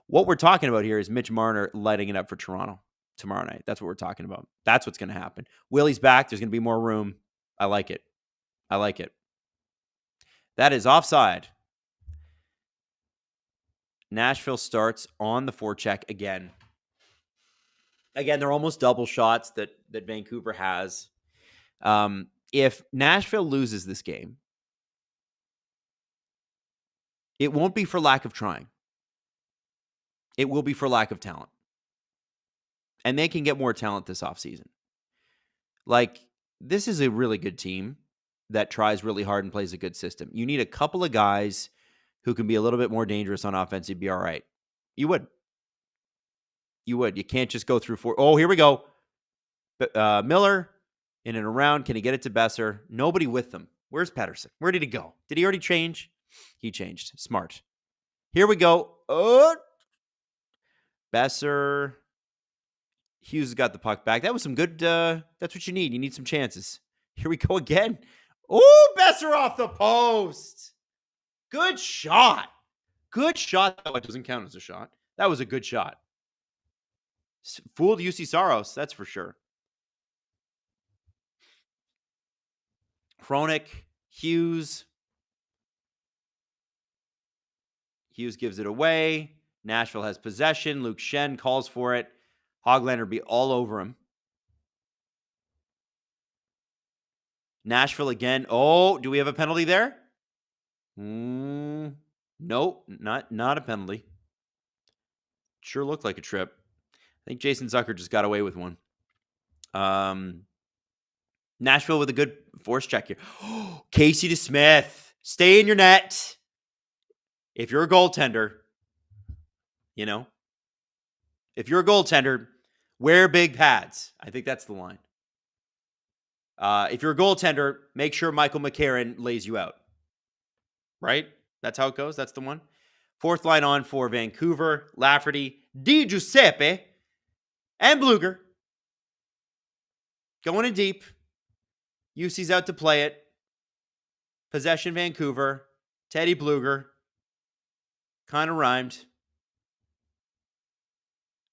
What we're talking about here is Mitch Marner lighting it up for Toronto tomorrow night. That's what we're talking about. That's what's going to happen. Willie's back. There's going to be more room. I like it. That is offside. Nashville starts on the forecheck again. Again, they're almost double shots that Vancouver has. If Nashville loses this game, it won't be for lack of trying. It will be for lack of talent. And they can get more talent this offseason. Like, this is a really good team. that tries really hard and plays a good system. You need a couple of guys who can be a little bit more dangerous on offense. You'd be all right. You would. You can't just go through four. Oh, here we go. Miller in and around. Can he get it to Besser? Nobody with them. Where's Pettersson? Where did he go? Did he already change? He changed. Smart. Here we go. Oh, Besser. Hughes has got the puck back. That was some good. That's what you need. You need some chances. Here we go again. Oh, Besser off the post. Good shot. Good shot. Oh, it doesn't count as a shot. That was a good shot. Fooled UC Saros, that's for sure. Hronik, Hughes. Hughes gives it away. Nashville has possession. Luke Shen calls for it. Hoglander be all over him. Nashville again. Oh, do we have a penalty there? Nope, not a penalty. Sure looked like a trip. I think Jason Zucker just got away with one. Nashville with a good force check here. Casey DeSmith, stay in your net. If you're a goaltender, if you're a goaltender, wear big pads. I think that's the line. If you're a goaltender, make sure Michael McCarron lays you out. Right? That's how it goes. That's the one. Fourth line on for Vancouver. Lafferty, Di Giuseppe, and Bluger. Going in deep. UC's out to play it. Possession Vancouver. Teddy Bluger. Kind of rhymed.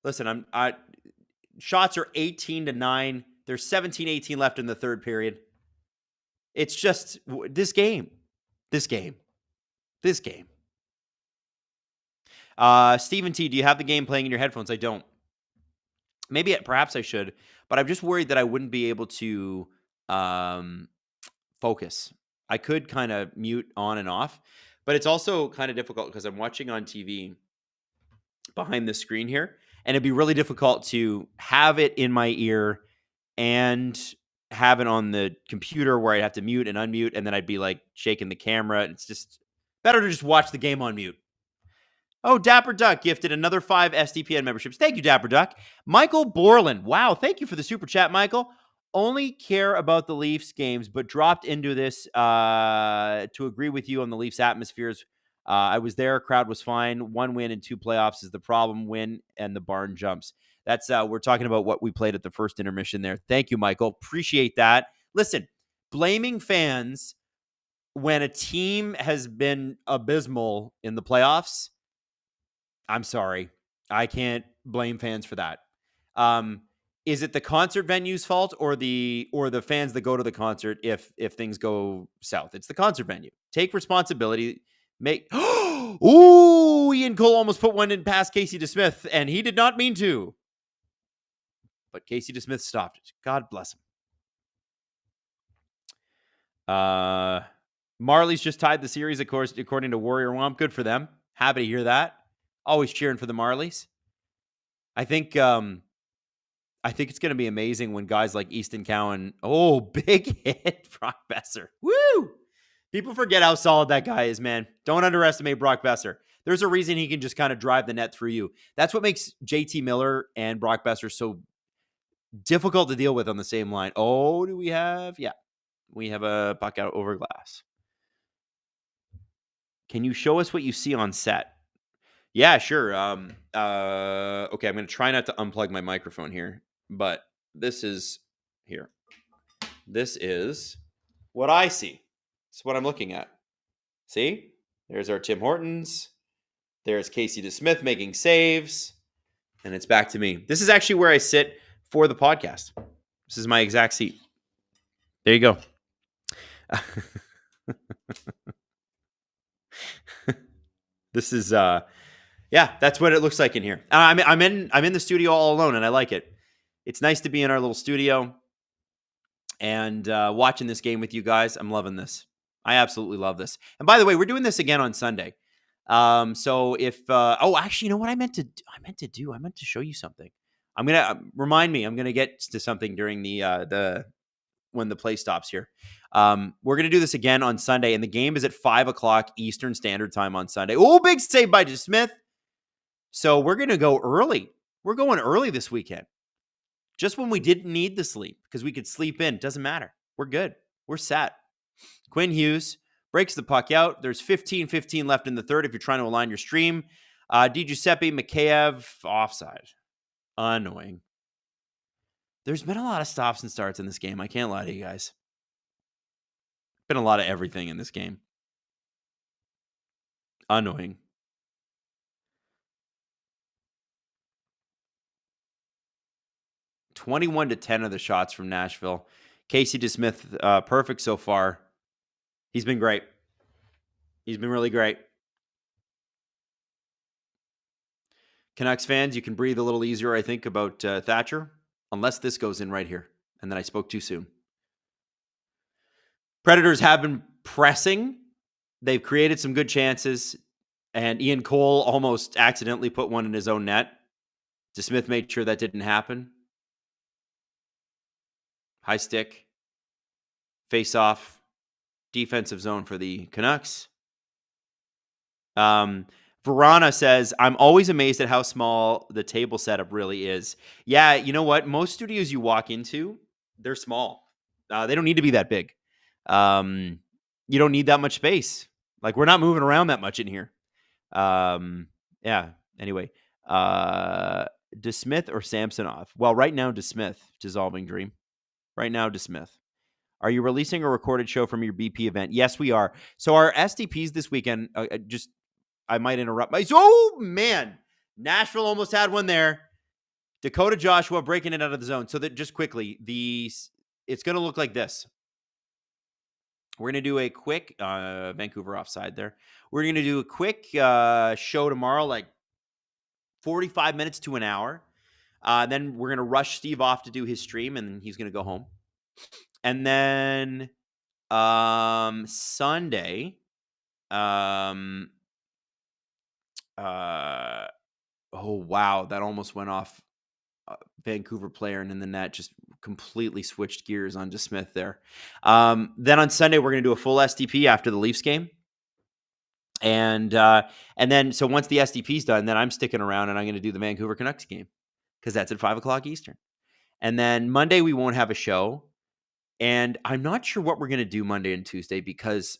Listen, shots are 18-9. There's 17-18 left in the third period. It's just this game. Stephen T, do you have the game playing in your headphones? I don't. Perhaps I should, but I'm just worried that I wouldn't be able to focus. I could kind of mute on and off, but it's also kind of difficult because I'm watching on TV behind the screen here, and it'd be really difficult to have it in my ear and have it on the computer where I'd have to mute and unmute, and then I'd be like shaking the camera. It's just better to just watch the game on mute. Oh, Dapper Duck gifted another 5 SDPN memberships. Thank you, Dapper Duck. Michael Borland. Wow, thank you for the super chat, Michael. Only care about the Leafs games, but dropped into this to agree with you on the Leafs atmospheres. I was there. Crowd was fine. 1 win and 2 playoffs is the problem. Win and the barn jumps. That's we're talking about what we played at the first intermission there. Thank you, Michael. Appreciate that. Listen, blaming fans when a team has been abysmal in the playoffs, I'm sorry. I can't blame fans for that. Is it the concert venue's fault or the fans that go to the concert if things go south? It's the concert venue. Take responsibility. Ooh, Ian Cole almost put one in past Casey DeSmith, and he did not mean to. But Casey DeSmith stopped it. God bless him. Marley's just tied the series, of course, according to Warrior Womp. Good for them. Happy to hear that. Always cheering for the Marlies. I think it's going to be amazing when guys like Easton Cowan. Oh, big hit, Brock Besser. Woo! People forget how solid that guy is, man. Don't underestimate Brock Besser. There's a reason he can just kind of drive the net through you. That's what makes JT Miller and Brock Besser so difficult to deal with on the same line. Oh, do we have? Yeah. We have a puck out over glass. Can you show us what you see on set? Yeah, sure. Okay, I'm going to try not to unplug my microphone here, but this is here. This is what I see. It's what I'm looking at. See? There's our Tim Hortons. There's Casey DeSmith making saves, and it's back to me. This is actually where I sit for the podcast. This is my exact seat. There you go. This is yeah, that's what it looks like in here. I'm in the studio all alone, and I like it. It's nice to be in our little studio and watching this game with you guys. I'm loving this. I absolutely love this. And by the way, we're doing this again on Sunday. So if actually, you know what I meant to show you something. I'm gonna remind me. I'm gonna get to something during the when the play stops here. We're going to do this again on Sunday, and the game is at 5 o'clock Eastern Standard Time on Sunday. Oh, big save by DeSmith. So we're going to go early. We're going early this weekend. Just when we didn't need the sleep, because we could sleep in. Doesn't matter. We're good. We're set. Quinn Hughes breaks the puck out. There's 15-15 left in the third if you're trying to align your stream. Di Giuseppe, Mikheyev, offside. Annoying. There's been a lot of stops and starts in this game. I can't lie to you guys. Been a lot of everything in this game. Annoying. (21-10) of the shots from Nashville. Casey DeSmith, perfect so far. He's been great. He's been really great. Canucks fans, you can breathe a little easier, I think, about Thatcher, unless this goes in right here. And then I spoke too soon. Predators have been pressing. They've created some good chances. And Ian Cole almost accidentally put one in his own net. DeSmith made sure that didn't happen. High stick. Face off. Defensive zone for the Canucks. Verana says, I'm always amazed at how small the table setup really is. Yeah, you know what? Most studios you walk into, they're small. They don't need to be that big. You don't need that much space. Like, we're not moving around that much in here. Yeah, anyway. DeSmith or Samsonov? Well, right now, DeSmith, Dissolving Dream. Right now, DeSmith. Are you releasing a recorded show from your BP event? Yes, we are. So our SDPs this weekend, I might interrupt. Oh, man. Nashville almost had one there. Dakota Joshua breaking it out of the zone. So that just quickly, it's going to look like this. We're going to do a quick Vancouver offside there. We're going to do a quick show tomorrow, like 45 minutes to an hour. Then we're going to rush Steve off to do his stream, and he's going to go home. And then Sunday, oh, wow, that almost went off Vancouver player, and then the net just completely switched gears on DeSmith there. Then on Sunday, we're going to do a full SDP after the Leafs game. And then, so once the SDP's done, then I'm sticking around and I'm going to do the Vancouver Canucks game because that's at 5 o'clock Eastern. And then Monday, we won't have a show. And I'm not sure what we're going to do Monday and Tuesday because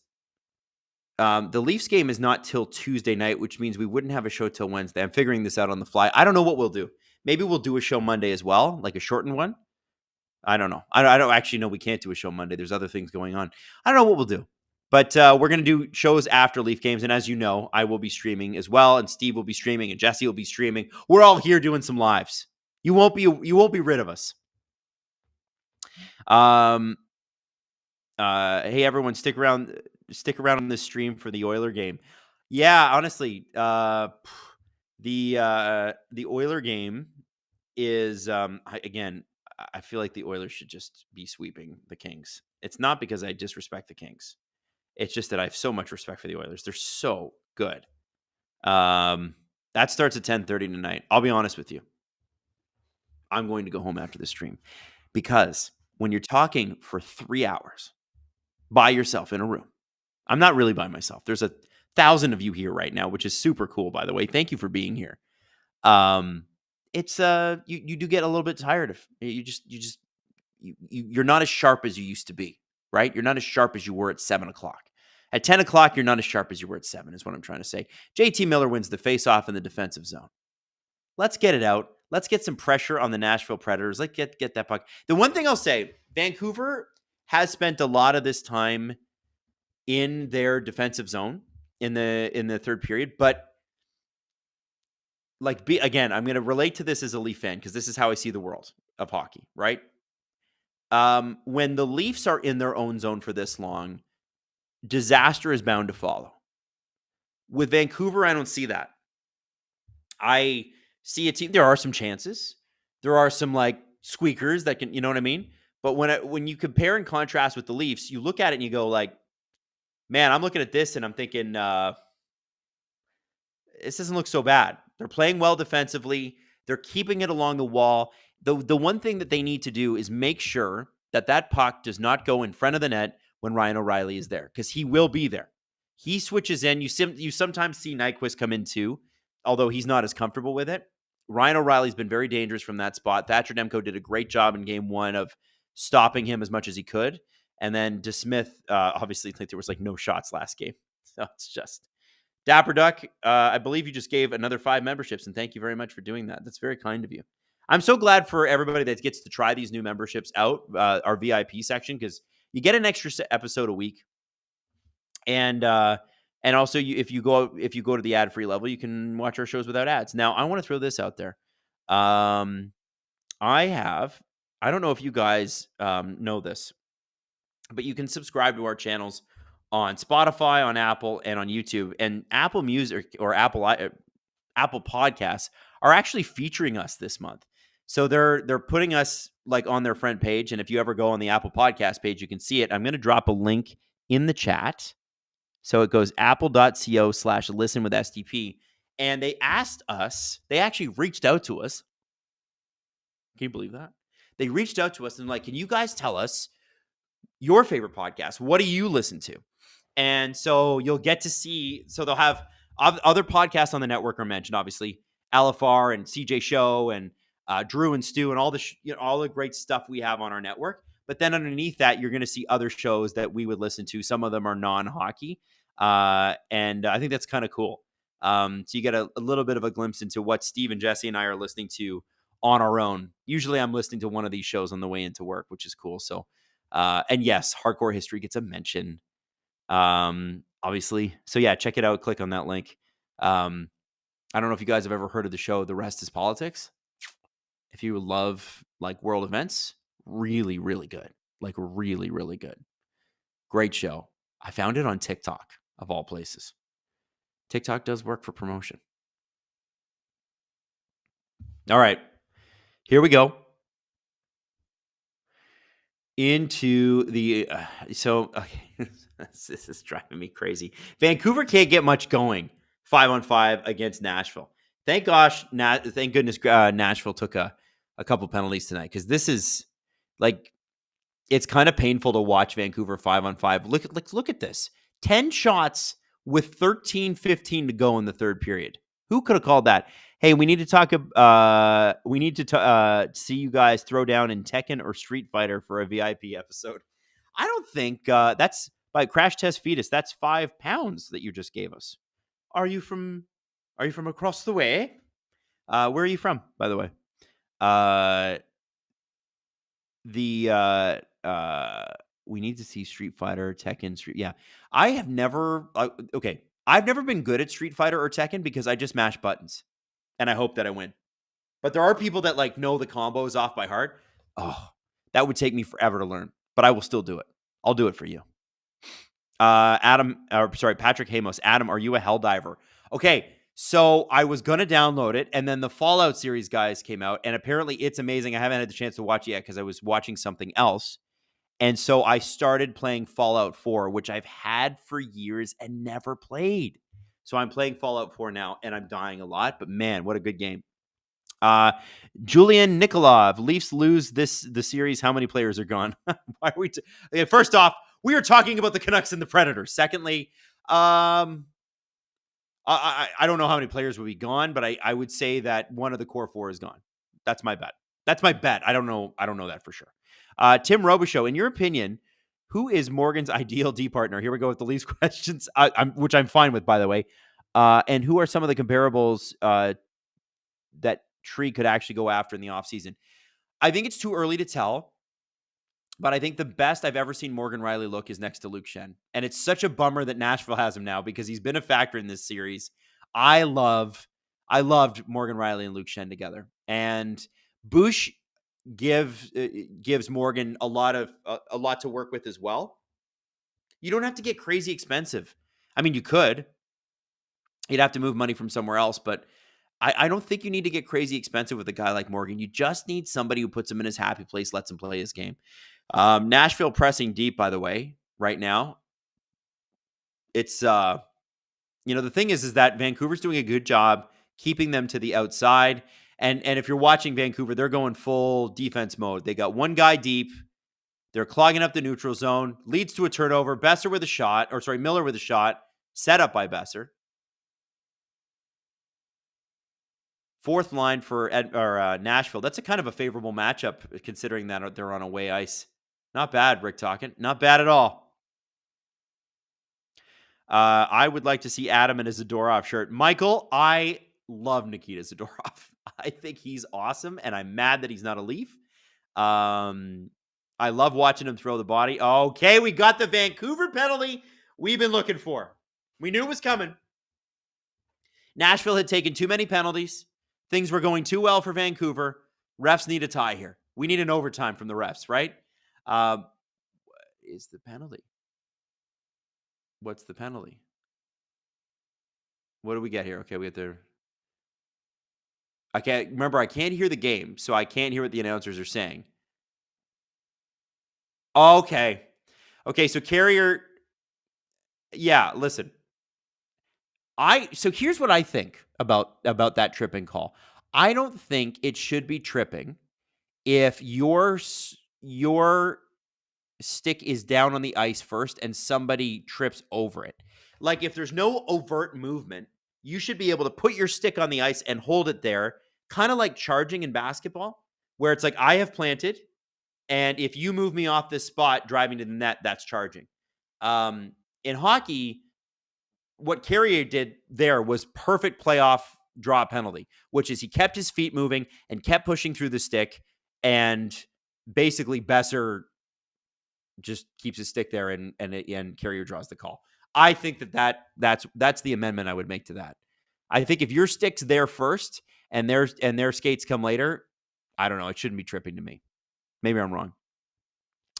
the Leafs game is not till Tuesday night, which means we wouldn't have a show till Wednesday. I'm figuring this out on the fly. I don't know what we'll do. Maybe we'll do a show Monday as well, like a shortened one. I don't know. I don't actually know we can't do a show Monday. There's other things going on. I don't know what we'll do. But we're going to do shows after Leaf games. And as you know, I will be streaming as well. And Steve will be streaming. And Jesse will be streaming. We're all here doing some lives. You won't be rid of us. Hey, everyone, stick around on this stream for the Oiler game. Yeah, honestly, the Oiler game is, again, I feel like the Oilers should just be sweeping the Kings. It's not because I disrespect the Kings. It's just that I have so much respect for the Oilers. They're so good. That starts at 10:30 tonight. I'll be honest with you. I'm going to go home after the stream because when you're talking for 3 hours by yourself in a room, I'm not really by myself. There's 1,000 of you here right now, which is super cool, by the way. Thank you for being here. It's you do get a little bit tired of you're not as sharp as you used to be, right? You're not as sharp as you were at 7 o'clock. At 10 o'clock, you're not as sharp as you were at 7 is what I'm trying to say. JT Miller wins the face-off in the defensive zone. Let's get it out. Let's get some pressure on the Nashville Predators. Let's get that puck. The one thing I'll say, Vancouver has spent a lot of this time in their defensive zone in the third period, but again, I'm going to relate to this as a Leaf fan because this is how I see the world of hockey, right? When the Leafs are in their own zone for this long, disaster is bound to follow. With Vancouver, I don't see that. I see a team. There are some chances. There are some like squeakers that can, you know what I mean? But when you compare and contrast with the Leafs, you look at it and you go like, man, I'm looking at this and I'm thinking, this doesn't look so bad. They're playing well defensively. They're keeping it along the wall. The one thing that they need to do is make sure that puck does not go in front of the net when Ryan O'Reilly is there, because he will be there. He switches in. You sometimes see Nyquist come in too, although he's not as comfortable with it. Ryan O'Reilly's been very dangerous from that spot. Thatcher Demko did a great job in game one of stopping him as much as he could. And then DeSmith, obviously, there was like no shots last game. So it's just Dapper Duck. I believe you just gave another 5 memberships, and thank you very much for doing that. That's very kind of you. I'm so glad for everybody that gets to try these new memberships out, our VIP section, because you get an extra episode a week. And also, if you go to the ad-free level, you can watch our shows without ads. Now, I want to throw this out there. I don't know if you guys know this, but you can subscribe to our channels on Spotify, on Apple, and on YouTube. And Apple Music or Apple Podcasts are actually featuring us this month. So they're putting us like on their front page. And if you ever go on the Apple Podcast page, you can see it. I'm going to drop a link in the chat. So it goes apple.co/listen with SDP. And they actually reached out to us. Can you believe that? They reached out to us and like, can you guys tell us your favorite podcast? What do you listen to? And so you'll get to see, so they'll have other podcasts on the network are mentioned, obviously, LFR and CJ Show and Drew and Stu and all the great stuff we have on our network. But then underneath that, you're going to see other shows that we would listen to. Some of them are non-hockey. And I think that's kind of cool. So you get a little bit of a glimpse into what Steve and Jesse and I are listening to on our own. Usually I'm listening to one of these shows on the way into work, which is cool. So, and yes, Hardcore History gets a mention. Obviously. So yeah, check it out. Click on that link. I don't know if you guys have ever heard of the show, The Rest is Politics. If you love like world events, really, really good. Like really, really good. Great show. I found it on TikTok of all places. TikTok does work for promotion. All right, here we go. Into the okay. This is driving me crazy. Vancouver can't get much going 5-on-5 against Nashville. Thank goodness Nashville took a couple penalties tonight, because this is like, it's kind of painful to watch Vancouver 5-on-5. Look at this. 10 shots with 13:15 to go in the third period. Who could have called that? Hey, we need to talk. We need to see you guys throw down in Tekken or Street Fighter for a VIP episode. I don't think that's by Crash Test Fetus. That's 5 pounds that you just gave us. Are you from across the way? Where are you from, by the way? We need to see Street Fighter, Tekken, Street. Yeah, I have never. Okay, I've never been good at Street Fighter or Tekken because I just mash buttons, and I hope that I win. But there are people that like know the combos off by heart. Oh, that would take me forever to learn, but I will still do it. I'll do it for you. Patrick Hamos. Adam, are you a Helldiver? Okay, so I was going to download it, and then the Fallout series guys came out, and apparently it's amazing. I haven't had the chance to watch it yet because I was watching something else. And so I started playing Fallout 4, which I've had for years and never played. So I'm playing Fallout 4 now, and I'm dying a lot. But man, what a good game. Julian Nikolov, Leafs lose the series. How many players are gone? Why are we first off, we are talking about the Canucks and the Predators. Secondly, I don't know how many players will be gone, but I would say that one of the core 4 is gone. That's my bet. I don't know that for sure. Tim Robichaux, in your opinion, who is Morgan's ideal D partner? Here we go with the Leafs questions, which I'm fine with, by the way. And who are some of the comparables that Tree could actually go after in the offseason? I think it's too early to tell, but I think the best I've ever seen Morgan Rielly look is next to Luke Schenn. And it's such a bummer that Nashville has him now because he's been a factor in this series. I loved Morgan Rielly and Luke Schenn together. And Bush gives Morgan a lot to work with as well. You don't have to get crazy expensive. I mean, you could. You'd have to move money from somewhere else, but I don't think you need to get crazy expensive with a guy like Morgan. You just need somebody who puts him in his happy place, lets him play his game. Nashville pressing deep, by the way, right now. It's the thing is that Vancouver's doing a good job keeping them to the outside. And if you're watching Vancouver, they're going full defense mode. They got one guy deep. They're clogging up the neutral zone. Leads to a turnover. Miller with a shot. Set up by Besser. Fourth line for Nashville. That's a kind of a favorable matchup considering that they're on away ice. Not bad, Rick Talkin. Not bad at all. I would like to see Adam in a Zadorov shirt. Michael, I love Nikita Zadorov. I think he's awesome, and I'm mad that he's not a Leaf. I love watching him throw the body. Okay, we got the Vancouver penalty we've been looking for. We knew it was coming. Nashville had taken too many penalties. Things were going too well for Vancouver. Refs need a tie here. We need an overtime from the refs, right? Is the penalty? What's the penalty? What do we get here? Okay, we get there. I can't hear the game, so I can't hear what the announcers are saying. Okay, so Carrier, yeah, listen. So here's what I think about that tripping call. I don't think it should be tripping if your stick is down on the ice first and somebody trips over it. Like if there's no overt movement, you should be able to put your stick on the ice and hold it there, kind of like charging in basketball, where it's like I have planted, and if you move me off this spot driving to the net, that's charging. In hockey, what Carrier did there was perfect playoff draw penalty, which is he kept his feet moving and kept pushing through the stick, and basically Besser just keeps his stick there, and Carrier draws the call. I think that's the amendment I would make to that. I think if your stick's there first and their skates come later, I don't know. It shouldn't be tripping to me. Maybe I'm wrong.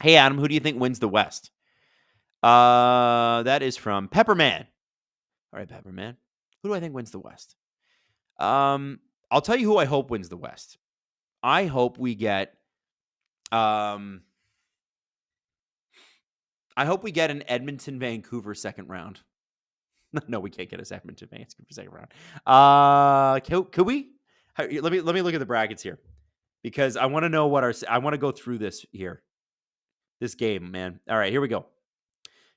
Hey, Adam, who do you think wins the West? That is from Pepperman. All right, Pepperman. Who do I think wins the West? I'll tell you who I hope wins the West. I hope we get an Edmonton-Vancouver second round. No, we can't get a Edmonton-Vancouver second round. Could we? Let me look at the brackets here, because I want to know I want to go through this here. This game, man. All right, here we go.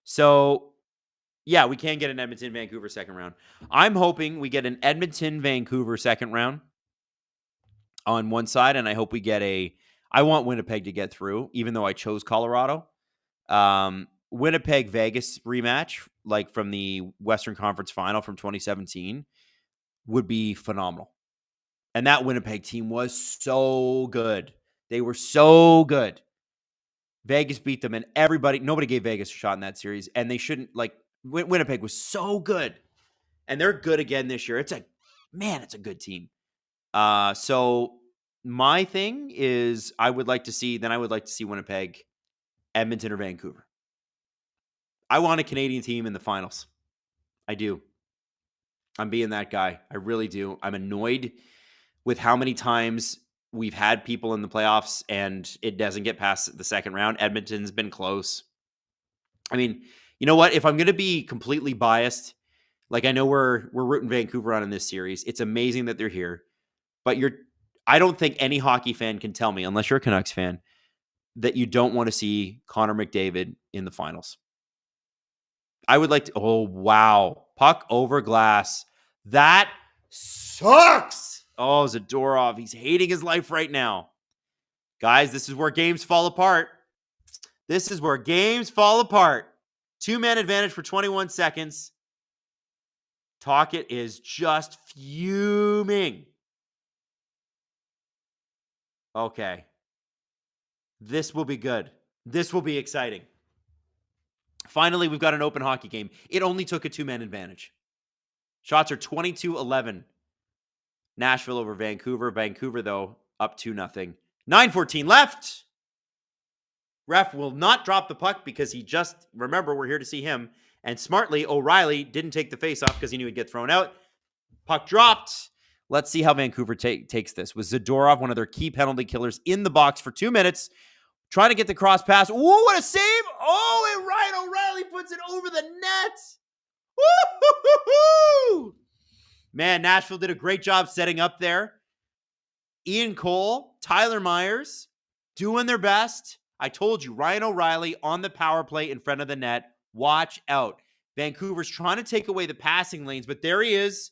So, yeah, we can get an Edmonton-Vancouver second round. I'm hoping we get an Edmonton-Vancouver second round on one side, and I hope we get I want Winnipeg to get through, even though I chose Colorado. Winnipeg-Vegas rematch, like from the Western Conference Final from 2017, would be phenomenal. And that Winnipeg team was so good. They were so good. Vegas beat them, and nobody gave Vegas a shot in that series, and they shouldn't. Winnipeg was so good, and they're good again this year. It's a good team. So my thing is, I would like to see Winnipeg, Edmonton, or Vancouver. I want a Canadian team in the finals. I do. I'm being that guy. I really do. I'm annoyed with how many times we've had people in the playoffs and it doesn't get past the second round. Edmonton's been close. I mean, you know what? If I'm going to be completely biased, like I know we're rooting Vancouver on in this series. It's amazing that they're here. But I don't think any hockey fan can tell me, unless you're a Canucks fan, that you don't want to see Connor McDavid in the finals. I would like to. Oh, wow. Puck over glass. That sucks. Oh, Zadorov. He's hating his life right now. Guys, this is where games fall apart. 2-man advantage for 21 seconds. Tocchet is just fuming. Okay. This will be good. This will be exciting. Finally, we've got an open hockey game. It only took a 2-man advantage. Shots are 22-11. Nashville over Vancouver. Vancouver, though, up 2-0. 9:14 left. Ref will not drop the puck because remember, we're here to see him. And smartly, O'Reilly didn't take the face-off because he knew he'd get thrown out. Puck dropped. Let's see how Vancouver takes this. With Zadorov, one of their key penalty killers, in the box for 2 minutes, trying to get the cross pass. Ooh, what a save! Oh, and Ryan O'Reilly puts it over the net. Woo-hoo-hoo-hoo! Man, Nashville did a great job setting up there. Ian Cole, Tyler Myers, doing their best. I told you, Ryan O'Reilly on the power play in front of the net. Watch out. Vancouver's trying to take away the passing lanes, but there he is.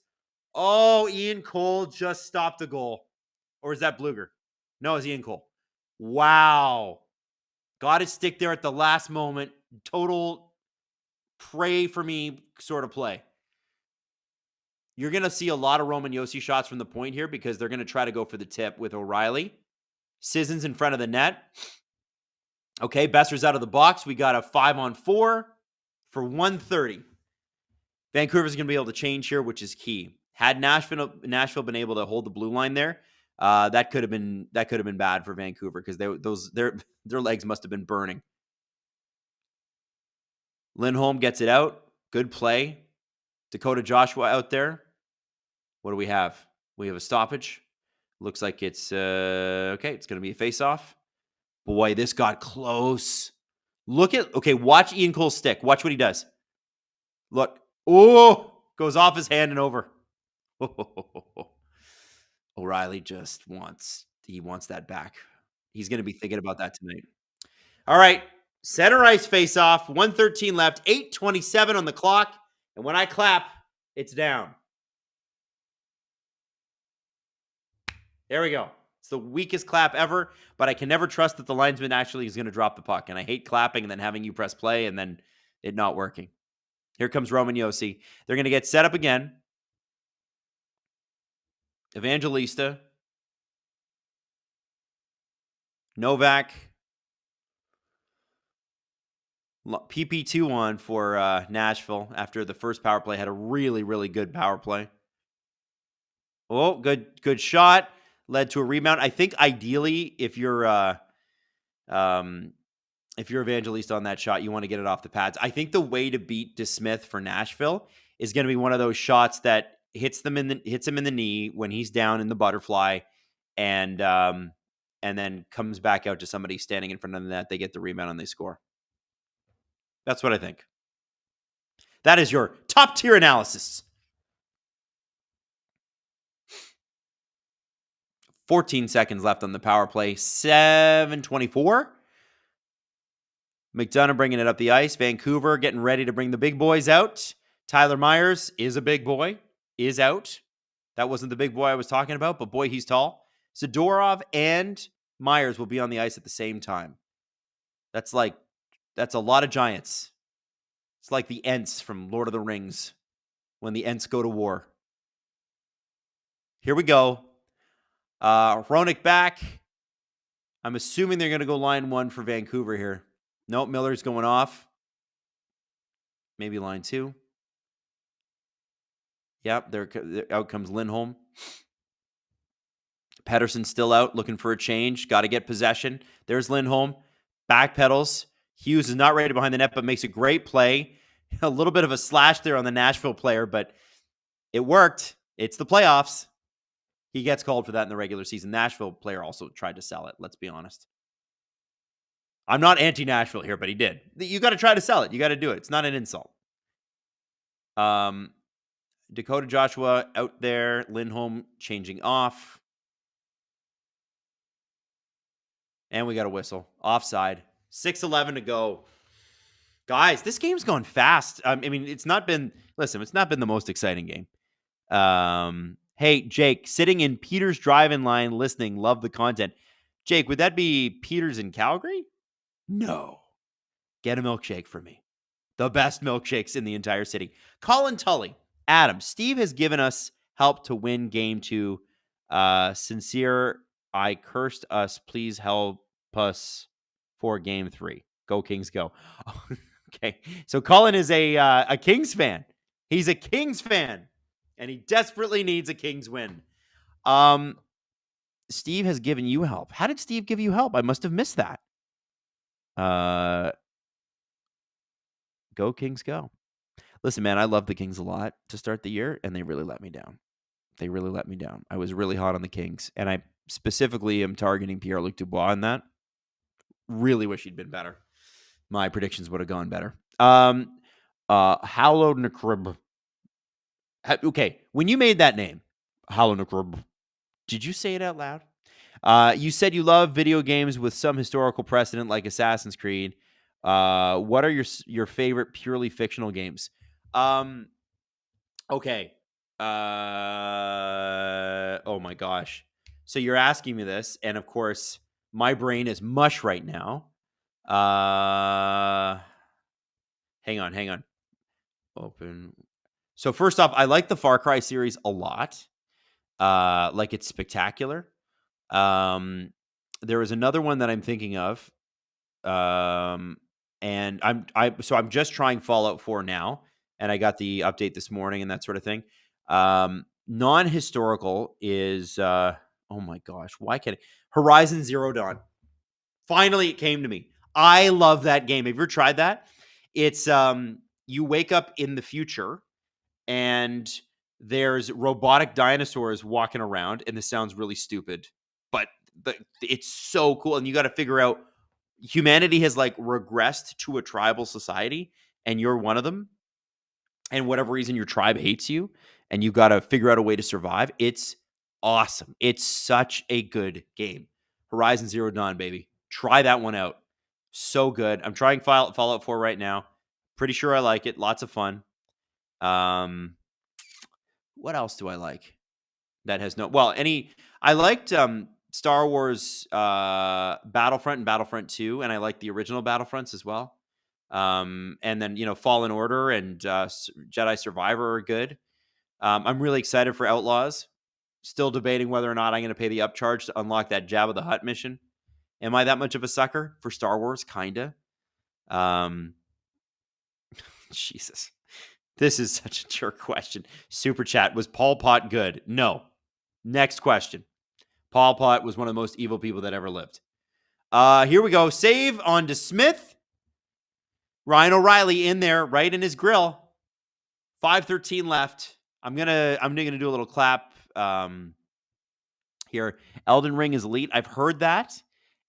Oh, Ian Cole just stopped the goal. Or is that Bluger? No, it's Ian Cole. Wow. Got his stick there at the last moment. Total pray for me sort of play. You're going to see a lot of Roman Josi shots from the point here because they're going to try to go for the tip with O'Reilly. Sissons in front of the net. Okay, Besser's out of the box. We got a 5-on-4 for 130. Vancouver's going to be able to change here, which is key. Had Nashville been able to hold the blue line there, that could have been bad for Vancouver because their legs must have been burning. Lindholm gets it out. Good play. Dakota Joshua out there. What do we have? We have a stoppage. Looks like it's okay. It's going to be a face-off. Boy, this got close. Watch Ian Cole's stick. Watch what he does. Look. Oh, goes off his hand and over. O'Reilly just wants that back. He's going to be thinking about that tonight. All right. Center ice face-off. 1:13 left. 8:27 on the clock. And when I clap, it's down. There we go. It's the weakest clap ever, but I can never trust that the linesman actually is going to drop the puck. And I hate clapping and then having you press play and then it not working. Here comes Roman Josi. They're going to get set up again. Evangelista. Novak. PP2 on for Nashville after the first power play. Had a really, really good power play. Oh, good shot. Led to a rebound. I think ideally, if you're Evangelista on that shot, you want to get it off the pads. I think the way to beat DeSmith for Nashville is going to be one of those shots that hits him in the knee when he's down in the butterfly, and then comes back out to somebody standing in front of the net. They get the rebound and they score. That's what I think. That is your top tier analysis. 14 seconds left on the power play. 7:24. McDonough bringing it up the ice. Vancouver getting ready to bring the big boys out. Tyler Myers is a big boy. Is out. That wasn't the big boy I was talking about, but boy, he's tall. Zadorov and Myers will be on the ice at the same time. That's a lot of giants. It's like the Ents from Lord of the Rings when the Ents go to war. Here we go. Hronik back. I'm assuming they're going to go line one for Vancouver here. Nope, Miller's going off. Maybe line two. Yep, out comes Lindholm. Pettersson's still out, looking for a change. Got to get possession. There's Lindholm. Backpedals. Hughes is not ready behind the net, but makes a great play. A little bit of a slash there on the Nashville player, but it worked. It's the playoffs. He gets called for that in the regular season. Nashville player also tried to sell it. Let's be honest. I'm not anti-Nashville here, but he did. You got to try to sell it. You got to do it. It's not an insult. Dakota Joshua out there. Lindholm changing off. And we got a whistle. Offside. 6:11 to go. Guys, this game's gone fast. I mean, it's not been the most exciting game. Hey, Jake, sitting in Peter's drive-in line listening, love the content. Jake, would that be Peter's in Calgary? No. Get a milkshake for me. The best milkshakes in the entire city. Colin Tully. Adam, Steve has given us help to win game 2. Sincere, I cursed us. Please help us for game 3. Go Kings, go. Okay, so Colin is a Kings fan. He's a Kings fan, and he desperately needs a Kings win. Steve has given you help. How did Steve give you help? I must have missed that. Go Kings, go. Listen, man, I love the Kings a lot to start the year, and they really let me down. I was really hot on the Kings, and I specifically am targeting Pierre-Luc Dubois in that. Really wish he'd been better. My predictions would have gone better. Hallow Nakrib. Okay, when you made that name, Hallow Nakrib, did you say it out loud? You said you love video games with some historical precedent like Assassin's Creed. What are your favorite purely fictional games? Okay. Oh my gosh. So you're asking me this, and of course, my brain is mush right now. Hang on. Open. So first off, I like the Far Cry series a lot. Like it's spectacular. There was another one that I'm thinking of. And I'm just trying Fallout 4 now, and I got the update this morning and that sort of thing. Non-historical is oh my gosh, why can't it? Horizon Zero Dawn. Finally, it came to me. I love that game. Have you ever tried that? It's you wake up in the future and there's robotic dinosaurs walking around, and this sounds really stupid, but it's so cool. And you got to figure out, humanity has like regressed to a tribal society, and you're one of them. And whatever reason, your tribe hates you, and you got to figure out a way to survive. It's awesome. It's such a good game. Horizon Zero Dawn, baby. Try that one out. So good. I'm trying Fallout 4 right now. Pretty sure I like it. Lots of fun. What else do I like? That has I liked Star Wars Battlefront and Battlefront 2, and I like the original Battlefronts as well. And then, Fallen Order and Jedi Survivor are good. I'm really excited for Outlaws. Still debating whether or not I'm going to pay the upcharge to unlock that Jabba the Hutt mission. Am I that much of a sucker for Star Wars? Kinda. Jesus. This is such a jerk question. Super chat. Was Pol Pot good? No. Next question. Pol Pot was one of the most evil people that ever lived. Here we go. Save on to Smith. Ryan O'Reilly in there, right in his grill. 5:13 left. I'm gonna do a little clap here. Elden Ring is elite. I've heard that.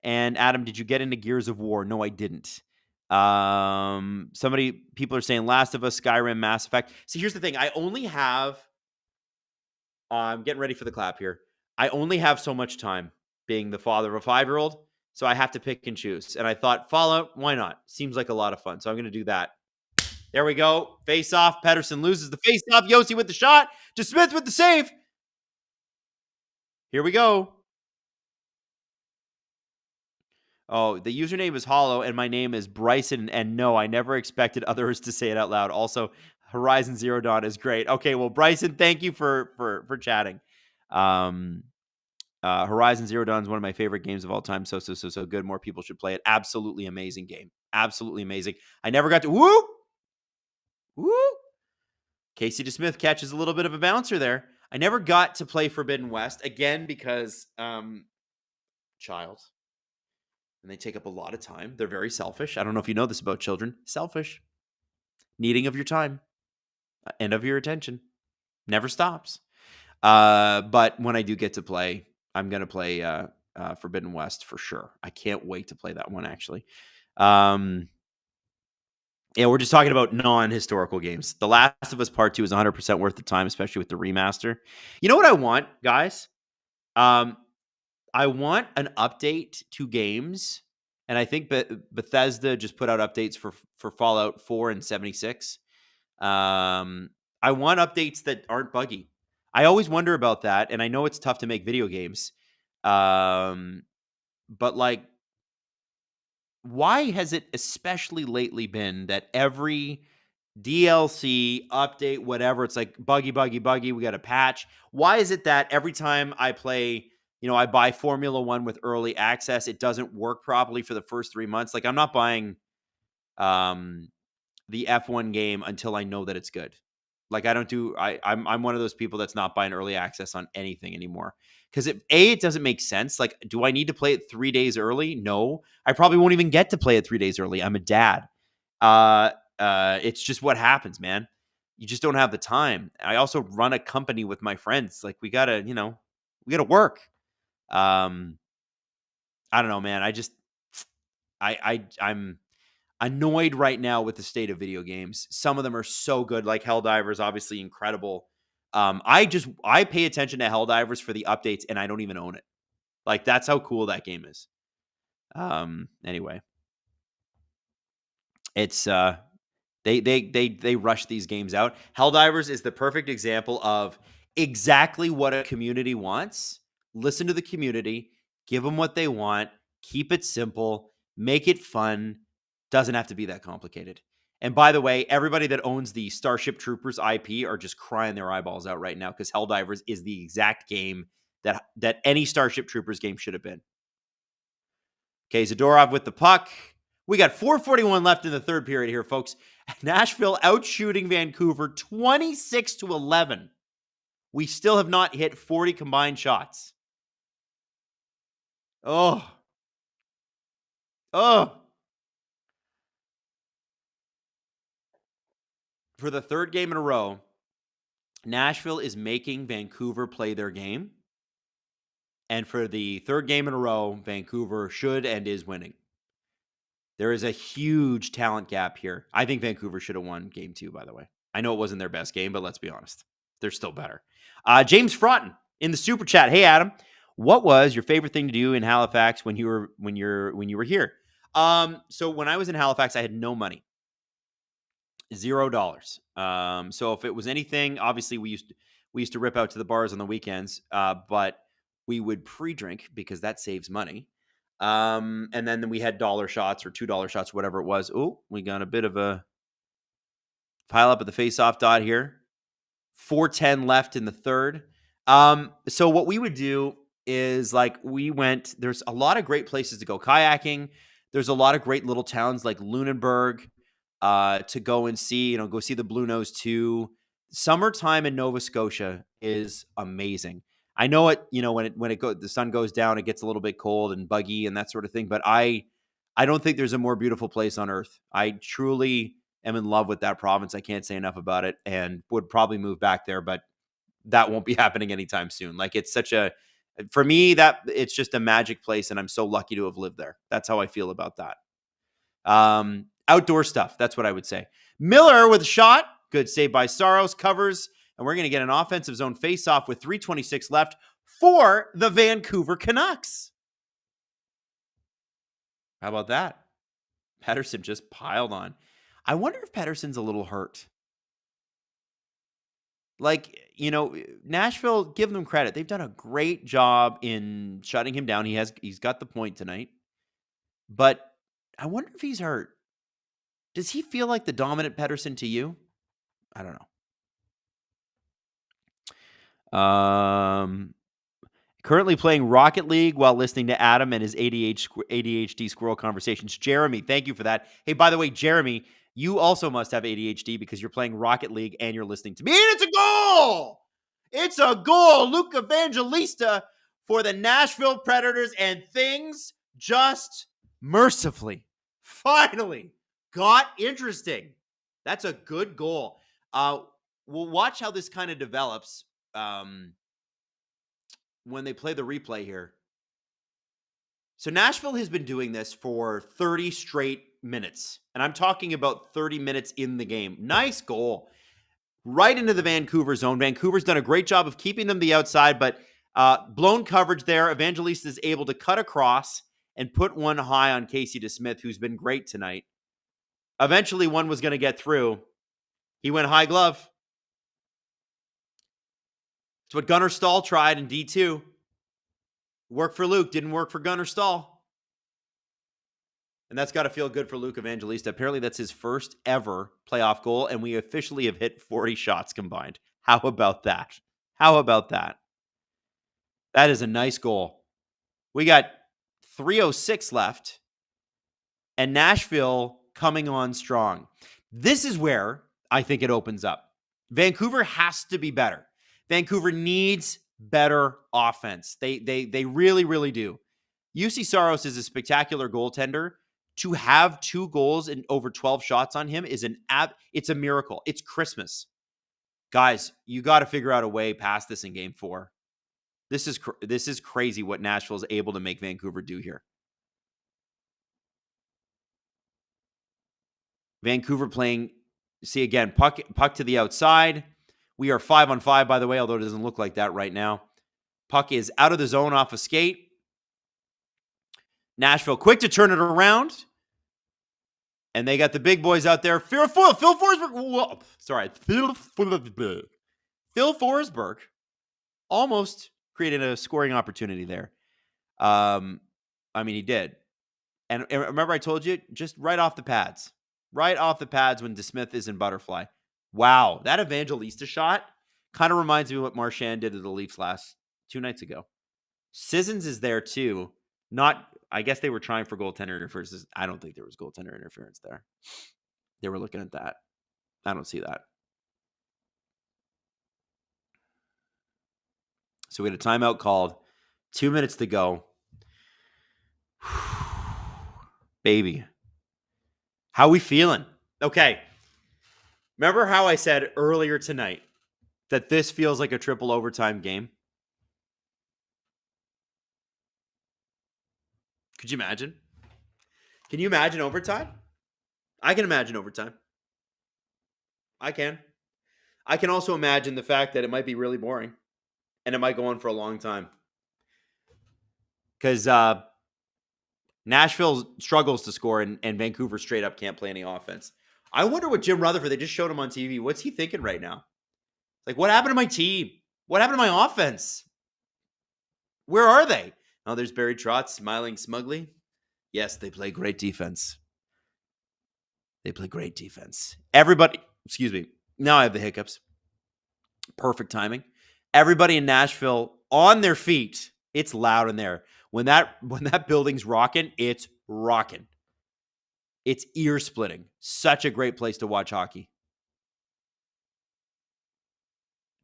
And Adam, did you get into Gears of War? No, I didn't. People are saying Last of Us, Skyrim, Mass Effect. See, here's the thing. I only have, I'm getting ready for the clap here. I only have so much time being the father of a 5-year-old. So I have to pick and choose. And I thought Fallout, why not? Seems like a lot of fun. So I'm going to do that. There we go. Face off. Pettersson loses the face off. Yossi with the shot. To Smith with the save. Here we go. Oh, the username is Hollow, and my name is Bryson. And no, I never expected others to say it out loud. Also, Horizon Zero Dawn is great. Okay, well, Bryson, thank you for chatting. Horizon Zero Dawn is one of my favorite games of all time. So good. More people should play it. Absolutely amazing game. Absolutely amazing. I never got to woo. Casey DeSmith catches a little bit of a bouncer there. I never got to play Forbidden West again because child. And they take up a lot of time. They're very selfish. I don't know if you know this about children. Selfish. Needing of your time and of your attention. Never stops. But when I do get to play, I'm going to play Forbidden West for sure. I can't wait to play that one, actually. Yeah, we're just talking about non-historical games. The Last of Us Part 2 is 100% worth the time, especially with the remaster. You know what I want, guys? I want an update to games, and I think Bethesda just put out updates for Fallout 4 and 76. I want updates that aren't buggy. I always wonder about that, and I know it's tough to make video games. But like, why has it especially lately been that every DLC update, whatever, it's like buggy, we got a patch? Why is it that every time I play, I buy Formula 1 with early access, it doesn't work properly for the first 3 months? Like, I'm not buying the F1 game until I know that it's good. Like, I'm one of those people that's not buying early access on anything anymore. Because it doesn't make sense. Like, do I need to play it 3 days early? No. I probably won't even get to play it 3 days early. I'm a dad. It's just what happens, man. You just don't have the time. I also run a company with my friends. Like, we gotta work. I don't know, man. I'm annoyed right now with the state of video games. Some of them are so good, like Helldivers, obviously incredible. I pay attention to Helldivers for the updates, and I don't even own it. Like, that's how cool that game is. Anyway, it's they rush these games out. Helldivers is the perfect example of exactly what a community wants. Listen to the community, give them what they want, keep it simple, make it fun. Doesn't have to be that complicated. And by the way, everybody that owns the Starship Troopers IP are just crying their eyeballs out right now because Helldivers is the exact game that any Starship Troopers game should have been. Okay, Zadorov with the puck. We got 4:41 left in the third period here, folks. Nashville outshooting Vancouver 26-11. We still have not hit 40 combined shots. Oh. For the third game in a row, Nashville is making Vancouver play their game. And for the third game in a row, Vancouver should and is winning. There is a huge talent gap here. I think Vancouver should have won game 2, by the way. I know it wasn't their best game, but let's be honest. They're still better. James Frotton in the super chat. Hey, Adam, what was your favorite thing to do in Halifax when you were here? So when I was in Halifax, I had no money. $0. So if it was anything, obviously we used to rip out to the bars on the weekends, but we would pre-drink because that saves money. And then we had dollar shots or $2 shots, whatever it was. Oh, we got a bit of a pile up at the face-off dot here. 4:10 left in the third. So what we would do is there's a lot of great places to go kayaking. There's a lot of great little towns like Lunenburg to go and see, go see the Blue Nose 2. Summertime in Nova Scotia is amazing. I know it, the sun goes down, it gets a little bit cold and buggy and that sort of thing, but I don't think there's a more beautiful place on earth. I truly am in love with that province. I can't say enough about it and would probably move back there, but that won't be happening anytime soon. Like, it's for me, that it's just a magic place and I'm so lucky to have lived there. That's how I feel about that. Outdoor stuff. That's what I would say. Miller with a shot. Good save by Saros. Covers. And we're going to get an offensive zone face-off with 3:26 left for the Vancouver Canucks. How about that? Pettersson just piled on. I wonder if Pettersson's a little hurt. Nashville, give them credit. They've done a great job in shutting him down. He's got the point tonight. But I wonder if he's hurt. Does he feel like the dominant Pettersson to you? I don't know. Currently playing Rocket League while listening to Adam and his ADHD squirrel conversations. Jeremy, thank you for that. Hey, by the way, Jeremy, you also must have ADHD because you're playing Rocket League and you're listening to me. And it's a goal! It's a goal! Luke Evangelista for the Nashville Predators, and things just mercifully, finally got interesting. That's a good goal. We'll watch how this kind of develops when they play the replay here. So Nashville has been doing this for 30 straight minutes, and I'm talking about 30 minutes in the game. Nice goal. Right into the Vancouver zone. Vancouver's done a great job of keeping them the outside, but blown coverage there. Evangelista is able to cut across and put one high on Casey DeSmith, who's been great tonight. Eventually, one was going to get through. He went high glove. It's what Gunnar Stahl tried in D2. Worked for Luke, didn't work for Gunnar Stahl. And that's got to feel good for Luke Evangelista. Apparently, that's his first ever playoff goal, and we officially have hit 40 shots combined. How about that? How about that? That is a nice goal. We got 3:06 left, and Nashville coming on strong. This is where I think it opens up. Vancouver has to be better. Vancouver needs better offense. They really, really do. UC Saros is a spectacular goaltender. To have 2 goals and over 12 shots on him is it's a miracle. It's Christmas. Guys, you got to figure out a way past this in game 4. This is crazy what Nashville is able to make Vancouver do here. Vancouver playing, see again, puck to the outside. We are 5-on-5, by the way, although it doesn't look like that right now. Puck is out of the zone off a skate. Nashville quick to turn it around. And they got the big boys out there. Phil Forsberg. Phil Forsberg almost created a scoring opportunity there. He did. And remember I told you, just right off the pads. Right off the pads when DeSmith is in butterfly. Wow, that Evangelista shot kind of reminds me of what Marchand did to the Leafs 2 nights ago. Sissons is there too. I guess they were trying for goaltender interference. I don't think there was goaltender interference there. They were looking at that. I don't see that. So we had a timeout called. 2 minutes to go. Baby. How we feeling? Okay. Remember how I said earlier tonight that this feels like a triple overtime game? Could you imagine? Can you imagine overtime? I can imagine overtime. I can. I can also imagine the fact that it might be really boring and it might go on for a long time. Because Nashville struggles to score and Vancouver straight up can't play any offense. I wonder what Jim Rutherford, they just showed him on TV. What's he thinking right now? Like, what happened to my team? What happened to my offense? Where are they? Oh, there's Barry Trotz smiling smugly. Yes, they play great defense. They play great defense. Everybody, excuse me. Now I have the hiccups. Perfect timing. Everybody in Nashville on their feet. It's loud in there. When that building's rocking, it's rocking. It's ear-splitting. Such a great place to watch hockey.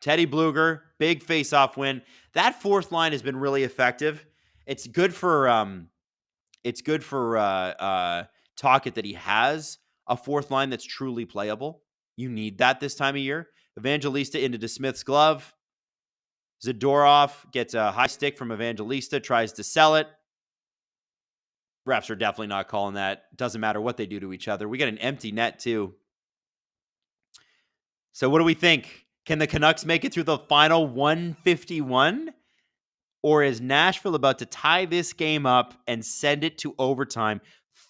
Teddy Bluger, big face-off win. That fourth line has been really effective. It's good for Tocchet that he has a fourth line that's truly playable. You need that this time of year. Evangelista into DeSmith's glove. Zadorov gets a high stick from Evangelista, tries to sell it. Refs are definitely not calling that. Doesn't matter what they do to each other. We got an empty net too. So what do we think? Can the Canucks make it through the final 151? Or is Nashville about to tie this game up and send it to overtime?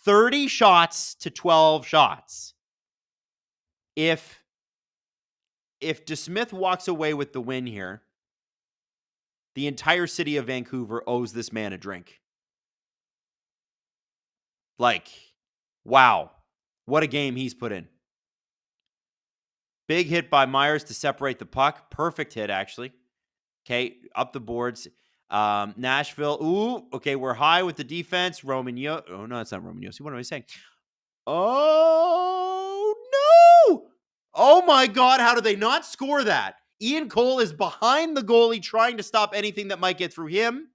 30 shots to 12 shots. If DeSmith walks away with the win here, the entire city of Vancouver owes this man a drink. Like, wow. What a game he's put in. Big hit by Myers to separate the puck. Perfect hit, actually. Okay, up the boards. Nashville. Ooh, okay, we're high with the defense. Oh, no, it's not Roman Yossi. What am I saying? Oh, no! Oh, my God, how did they not score that? Ian Cole is behind the goalie trying to stop anything that might get through him.